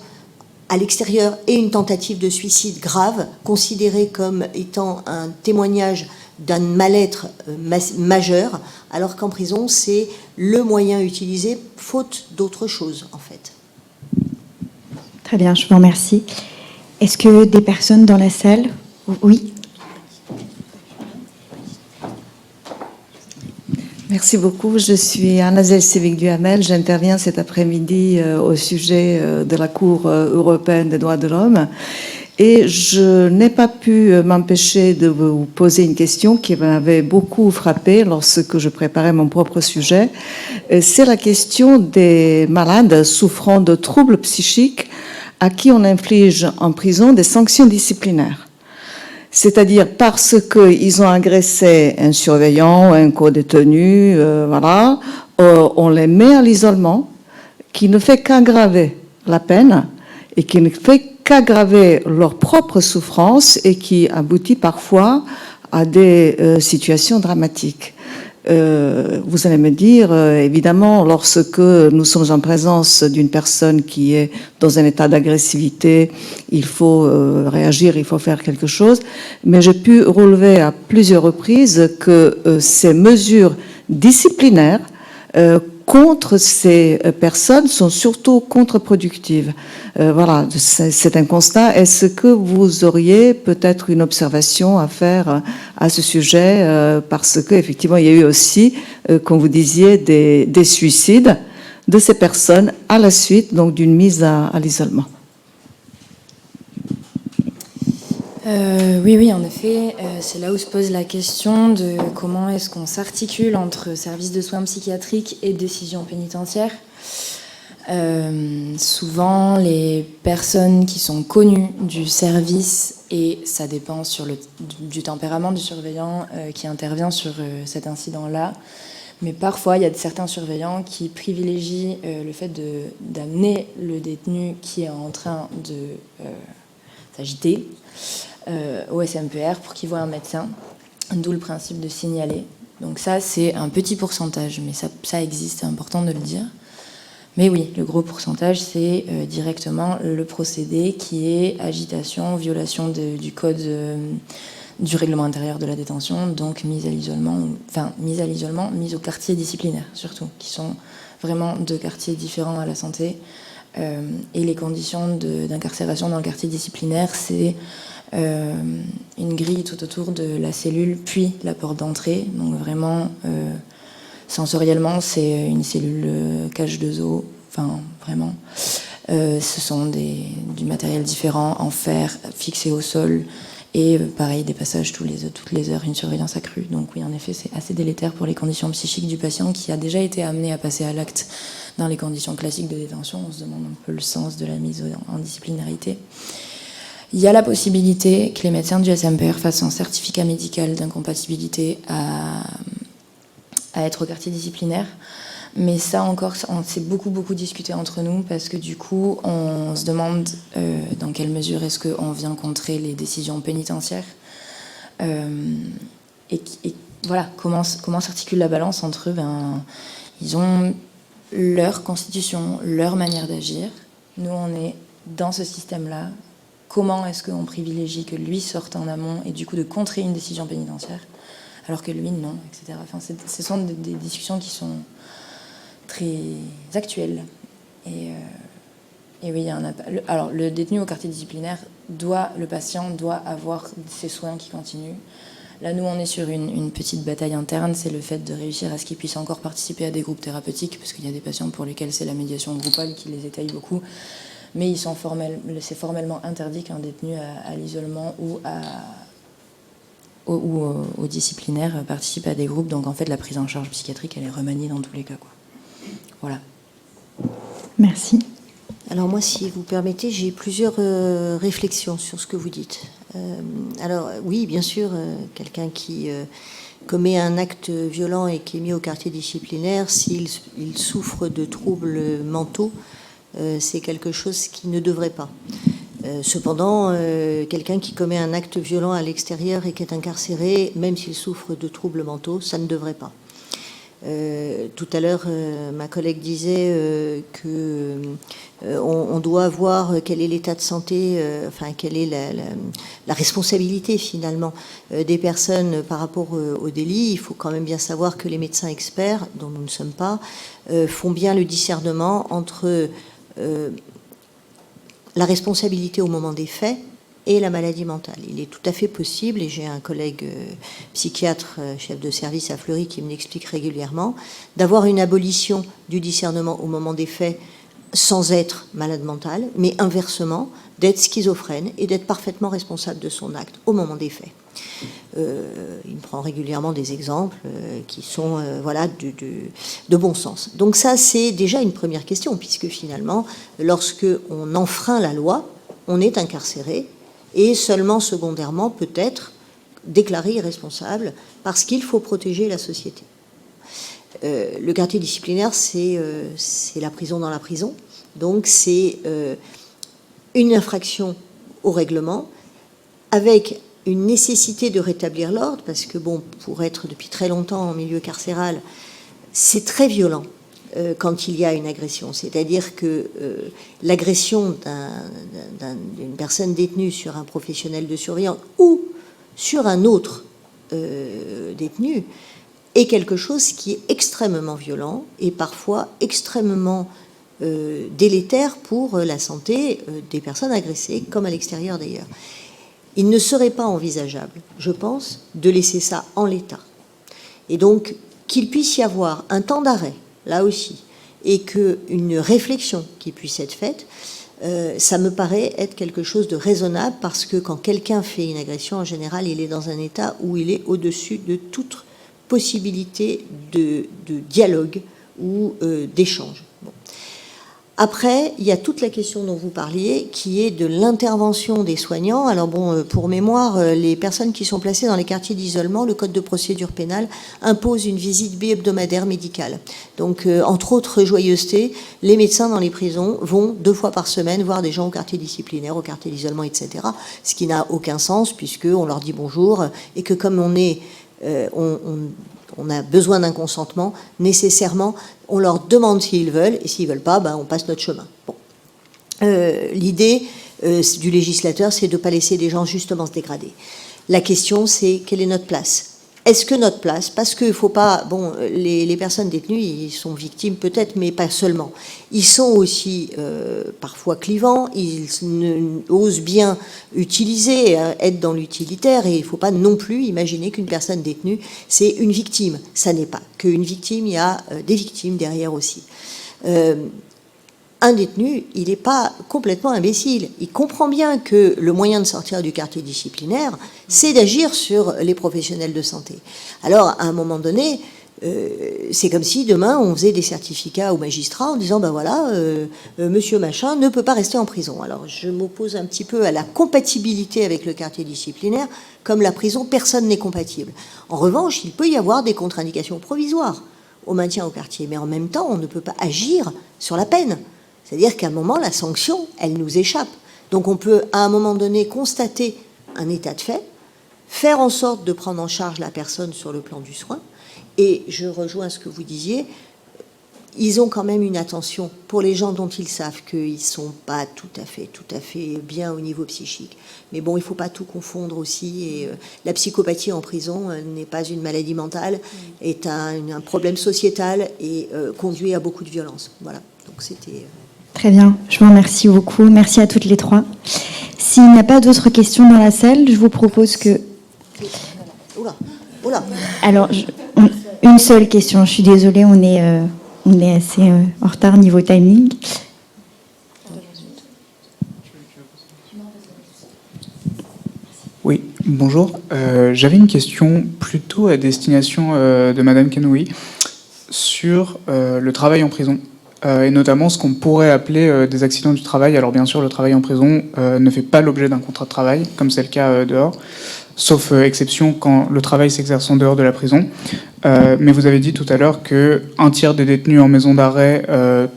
D: à l'extérieur est une tentative de suicide grave, considérée comme étant un témoignage d'un mal-être majeur, alors qu'en prison, c'est le moyen utilisé, faute d'autre chose, en fait.
B: Très bien, je vous remercie. Est-ce que des personnes dans la salle? Oui.
G: Merci beaucoup. Je suis Anna Zelsevik-Duhamel. J'interviens cet après-midi au sujet de la Cour européenne des droits de l'homme. Et je n'ai pas pu m'empêcher de vous poser une question qui m'avait beaucoup frappée lorsque je préparais mon propre sujet. C'est la question des malades souffrant de troubles psychiques à qui on inflige en prison des sanctions disciplinaires. C'est-à-dire parce qu'ils ont agressé un surveillant, un co-détenu, voilà, on les met à l'isolement, qui ne fait qu'aggraver la peine et qui ne fait qu'aggraver leur propre souffrance et qui aboutit parfois à des situations dramatiques. Vous allez me dire, évidemment, lorsque nous sommes en présence d'une personne qui est dans un état d'agressivité, il faut réagir, il faut faire quelque chose. Mais j'ai pu relever à plusieurs reprises que ces mesures disciplinaires contre ces personnes sont surtout contre-productives. Voilà, c'est un constat. Est-ce que vous auriez peut-être une observation à faire à ce sujet, parce qu'effectivement, il y a eu aussi, comme vous disiez, des suicides de ces personnes à la suite donc d'une mise à l'isolement.
F: Oui, en effet, c'est là où se pose la question de comment est-ce qu'on s'articule entre services de soins psychiatriques et décisions pénitentiaires. Souvent, les personnes qui sont connues du service, et ça dépend du tempérament du surveillant qui intervient sur cet incident-là, mais parfois, il y a certains surveillants qui privilégient le fait d'amener le détenu qui est en train de s'agiter au SMPR pour qu'il voit un médecin, d'où le principe de signaler Donc ça, c'est un petit pourcentage, mais ça existe, c'est important de le dire. Mais oui, le gros pourcentage, c'est directement le procédé qui est agitation, violation du code du règlement intérieur de la détention, donc mise à l'isolement, mise au quartier disciplinaire surtout, qui sont vraiment deux quartiers différents à la santé. Et les conditions d'incarcération dans le quartier disciplinaire, c'est une grille tout autour de la cellule, puis la porte d'entrée. Donc vraiment, sensoriellement, c'est une cellule H2O, enfin vraiment. Ce sont du matériel différent, en fer, fixé au sol, et pareil, des passages toutes les heures, une surveillance accrue. Donc oui, en effet, c'est assez délétère pour les conditions psychiques du patient qui a déjà été amené à passer à l'acte dans les conditions classiques de détention. On se demande un peu le sens de la mise en disciplinarité. Il y a la possibilité que les médecins du SMPR fassent un certificat médical d'incompatibilité à être au quartier disciplinaire. Mais ça encore, on s'est beaucoup discuté entre nous parce que du coup, on se demande dans quelle mesure est-ce qu'on vient contrer les décisions pénitentiaires et voilà, comment s'articule la balance entre eux. Ils ont leur constitution, leur manière d'agir. Nous, on est dans ce système-là. Comment est-ce qu'on privilégie que lui sorte en amont et du coup de contrer une décision pénitentiaire alors que lui, non, etc. Enfin, ce sont des discussions qui sont très actuelles. Et oui, il y en a pas. Alors, le détenu au quartier disciplinaire le patient doit avoir ses soins qui continuent. Là, nous, on est sur une petite bataille interne, c'est le fait de réussir à ce qu'ils puissent encore participer à des groupes thérapeutiques, parce qu'il y a des patients pour lesquels c'est la médiation groupale qui les étaye beaucoup. Mais c'est formellement interdit qu'un détenu à l'isolement ou au disciplinaire participe à des groupes. Donc en fait, la prise en charge psychiatrique, elle est remaniée dans tous les cas, quoi. Voilà.
B: Merci.
D: Alors moi, si vous permettez, j'ai plusieurs réflexions sur ce que vous dites. Alors oui, bien sûr, quelqu'un qui commet un acte violent et qui est mis au quartier disciplinaire, s'il souffre de troubles mentaux, c'est quelque chose qui ne devrait pas. Cependant, quelqu'un qui commet un acte violent à l'extérieur et qui est incarcéré, même s'il souffre de troubles mentaux, ça ne devrait pas. Tout à l'heure, ma collègue disait qu'on doit voir quel est l'état de santé, enfin quelle est la responsabilité finalement des personnes par rapport au délit. Il faut quand même bien savoir que les médecins experts, dont nous ne sommes pas, font bien le discernement entre la responsabilité au moment des faits et la maladie mentale. Il est tout à fait possible, et j'ai un collègue psychiatre, chef de service à Fleury, qui me l'explique régulièrement, d'avoir une abolition du discernement au moment des faits sans être malade mental, mais inversement, d'être schizophrène et d'être parfaitement responsable de son acte au moment des faits. Il me prend régulièrement des exemples qui sont voilà, de bon sens. Donc ça, c'est déjà une première question, puisque finalement, lorsque on enfreint la loi, on est incarcéré, et seulement secondairement peut-être déclaré irresponsable parce qu'il faut protéger la société. Le quartier disciplinaire, c'est la prison dans la prison, donc c'est une infraction au règlement avec une nécessité de rétablir l'ordre, parce que bon, pour être depuis très longtemps en milieu carcéral, c'est très violent quand il y a une agression. C'est-à-dire que l'agression d'une personne détenue sur un professionnel de surveillance ou sur un autre détenu est quelque chose qui est extrêmement violent et parfois extrêmement délétère pour la santé des personnes agressées, comme à l'extérieur d'ailleurs. Il ne serait pas envisageable, je pense, de laisser ça en l'état. Et donc, qu'il puisse y avoir un temps d'arrêt, là aussi, et qu'une réflexion qui puisse être faite, ça me paraît être quelque chose de raisonnable, parce que quand quelqu'un fait une agression, en général, il est dans un état où il est au-dessus de toute possibilité de dialogue ou d'échange. Bon. Après, il y a toute la question dont vous parliez, qui est de l'intervention des soignants. Alors bon, pour mémoire, les personnes qui sont placées dans les quartiers d'isolement, le Code de procédure pénale impose une visite bi-hebdomadaire médicale. Donc, entre autres joyeusetés, les médecins dans les prisons vont 2 fois par semaine voir des gens au quartier disciplinaire, au quartier d'isolement, etc. Ce qui n'a aucun sens, puisqu'on leur dit bonjour, et que comme on est on a besoin d'un consentement, nécessairement, on leur demande s'ils veulent, et s'ils ne veulent pas, on passe notre chemin. Bon. L'idée du législateur, c'est de ne pas laisser des gens justement se dégrader. La question, c'est quelle est notre place ? Est-ce que notre place, parce qu'il ne faut pas, les personnes détenues, ils sont victimes peut-être, mais pas seulement. Ils sont aussi parfois clivants, ils osent bien utiliser, être dans l'utilitaire, et il ne faut pas non plus imaginer qu'une personne détenue, c'est une victime. Ça n'est pas qu'une victime, il y a des victimes derrière aussi. Un détenu, il n'est pas complètement imbécile. Il comprend bien que le moyen de sortir du quartier disciplinaire, c'est d'agir sur les professionnels de santé. Alors, à un moment donné, c'est comme si demain, on faisait des certificats aux magistrats en disant, monsieur machin ne peut pas rester en prison. Alors, je m'oppose un petit peu à la compatibilité avec le quartier disciplinaire. Comme la prison, personne n'est compatible. En revanche, il peut y avoir des contre-indications provisoires au maintien au quartier. Mais en même temps, on ne peut pas agir sur la peine. C'est-à-dire qu'à un moment, la sanction, elle nous échappe. Donc on peut, à un moment donné, constater un état de fait, faire en sorte de prendre en charge la personne sur le plan du soin. Et je rejoins ce que vous disiez, ils ont quand même une attention pour les gens dont ils savent qu'ils ne sont pas tout à fait bien au niveau psychique. Mais bon, il ne faut pas tout confondre aussi. Et la psychopathie en prison n'est pas une maladie mentale, est un problème sociétal et conduit à beaucoup de violence. Voilà, donc c'était...
B: Très bien, je vous remercie beaucoup. Merci à toutes les trois. S'il n'y a pas d'autres questions dans la salle, je vous propose que...
D: Oula.
B: Alors, une seule question, je suis désolée, on est assez en retard niveau timing.
H: Oui, bonjour. J'avais une question plutôt à destination de Madame Canoui sur le travail en prison. Et notamment ce qu'on pourrait appeler des accidents du travail. Alors bien sûr, le travail en prison ne fait pas l'objet d'un contrat de travail, comme c'est le cas dehors, sauf exception quand le travail s'exerce en dehors de la prison. Mais vous avez dit tout à l'heure qu'un tiers des détenus en maison d'arrêt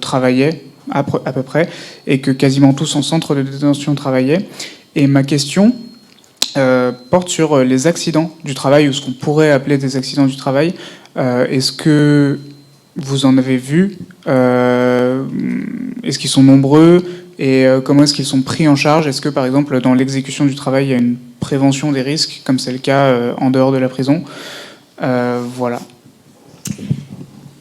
H: travaillaient, à peu près, et que quasiment tous en centre de détention travaillaient. Et ma question porte sur les accidents du travail, ou ce qu'on pourrait appeler des accidents du travail. Est-ce que vous en avez vu? Est-ce qu'ils sont nombreux? Et comment est-ce qu'ils sont pris en charge? Est-ce que, par exemple, dans l'exécution du travail, il y a une prévention des risques, comme c'est le cas en dehors de la prison? Voilà.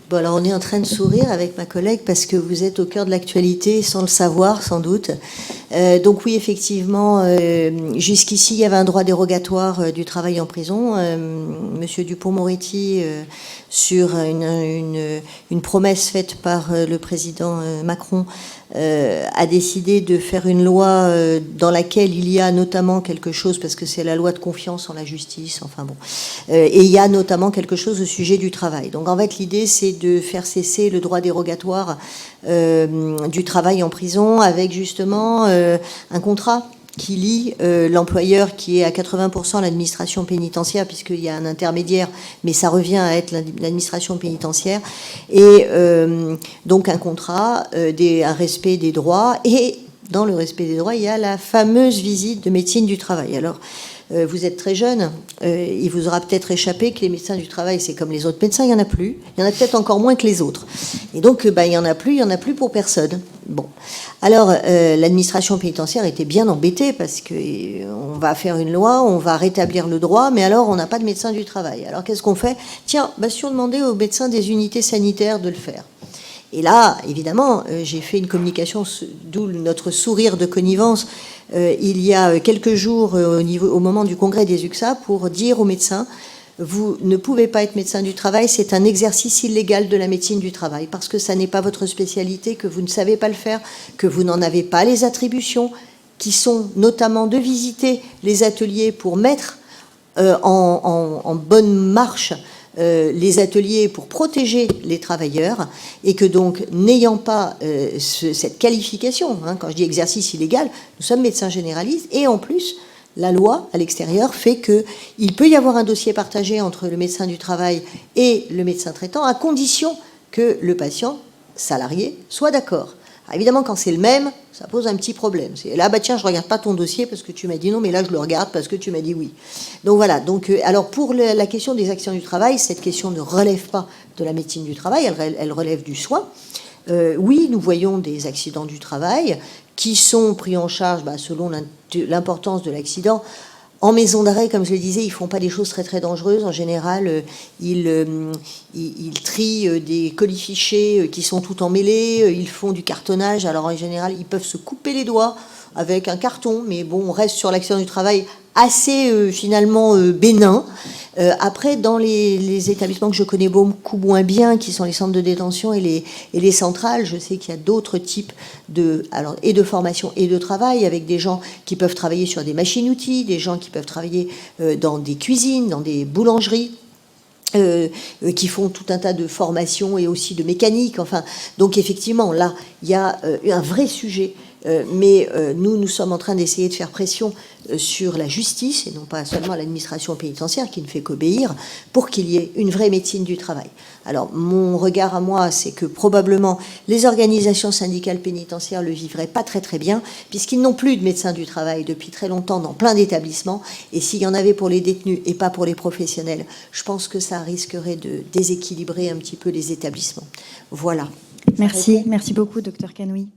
D: Bon, alors on est en train de sourire avec ma collègue parce que vous êtes au cœur de l'actualité sans le savoir, sans doute. Donc oui, effectivement, jusqu'ici, il y avait un droit dérogatoire du travail en prison. Monsieur Dupond-Moretti, sur une promesse faite par le président Macron, a décidé de faire une loi dans laquelle il y a notamment quelque chose, parce que c'est la loi de confiance en la justice, enfin bon, et il y a notamment quelque chose au sujet du travail. Donc en fait, l'idée, c'est de faire cesser le droit dérogatoire du travail en prison avec justement un contrat qui lie l'employeur qui est à 80% l'administration pénitentiaire, puisqu'il y a un intermédiaire, mais ça revient à être l'administration pénitentiaire, et donc un contrat, un respect des droits, et dans le respect des droits, il y a la fameuse visite de médecine du travail. Alors, vous êtes très jeune, il vous aura peut-être échappé que les médecins du travail, c'est comme les autres médecins, il n'y en a plus. Il y en a peut-être encore moins que les autres. Et donc, il n'y en a plus pour personne. Bon. Alors, l'administration pénitentiaire était bien embêtée parce qu'on va faire une loi, on va rétablir le droit, mais alors on n'a pas de médecin du travail. Alors, qu'est-ce qu'on fait? Tiens, si on demandait aux médecins des unités sanitaires de le faire. Et là, évidemment, j'ai fait une communication, d'où notre sourire de connivence, il y a quelques jours au moment du congrès des UXA pour dire aux médecins, vous ne pouvez pas être médecin du travail, c'est un exercice illégal de la médecine du travail, parce que ça n'est pas votre spécialité, que vous ne savez pas le faire, que vous n'en avez pas les attributions, qui sont notamment de visiter les ateliers pour mettre en bonne marche les ateliers pour protéger les travailleurs, et que donc, n'ayant pas cette qualification, quand je dis exercice illégal, nous sommes médecins généralistes, et en plus, la loi à l'extérieur fait qu'il peut y avoir un dossier partagé entre le médecin du travail et le médecin traitant, à condition que le patient salarié soit d'accord. Alors évidemment, quand c'est le même, ça pose un petit problème. C'est là, bah tiens, je regarde pas ton dossier parce que tu m'as dit non, mais là, je le regarde parce que tu m'as dit oui. Donc voilà. Donc, alors pour la question des accidents du travail, cette question ne relève pas de la médecine du travail, elle relève du soin. Oui, nous voyons des accidents du travail qui sont pris en charge selon l'importance de l'accident. En maison d'arrêt, comme je le disais, ils font pas des choses très très dangereuses. En général, ils trient des colis-fichés qui sont tout emmêlés, ils font du cartonnage. Alors en général, ils peuvent se couper les doigts avec un carton, mais bon, on reste sur l'accident du travail assez finalement bénin. Après, dans les établissements que je connais beaucoup moins bien, qui sont les centres de détention et les centrales, je sais qu'il y a d'autres types de formation et de travail, avec des gens qui peuvent travailler sur des machines-outils, des gens qui peuvent travailler dans des cuisines, dans des boulangeries, qui font tout un tas de formations et aussi de mécanique. Enfin, donc effectivement, là, il y a un vrai sujet. Mais nous sommes en train d'essayer de faire pression sur la justice, et non pas seulement l'administration pénitentiaire qui ne fait qu'obéir, pour qu'il y ait une vraie médecine du travail. Alors, mon regard à moi, c'est que probablement les organisations syndicales pénitentiaires le vivraient pas très très bien, puisqu'ils n'ont plus de médecins du travail depuis très longtemps dans plein d'établissements, et s'il y en avait pour les détenus et pas pour les professionnels, je pense que ça risquerait de déséquilibrer un petit peu les établissements. Voilà.
B: Merci beaucoup, Dr Canoui.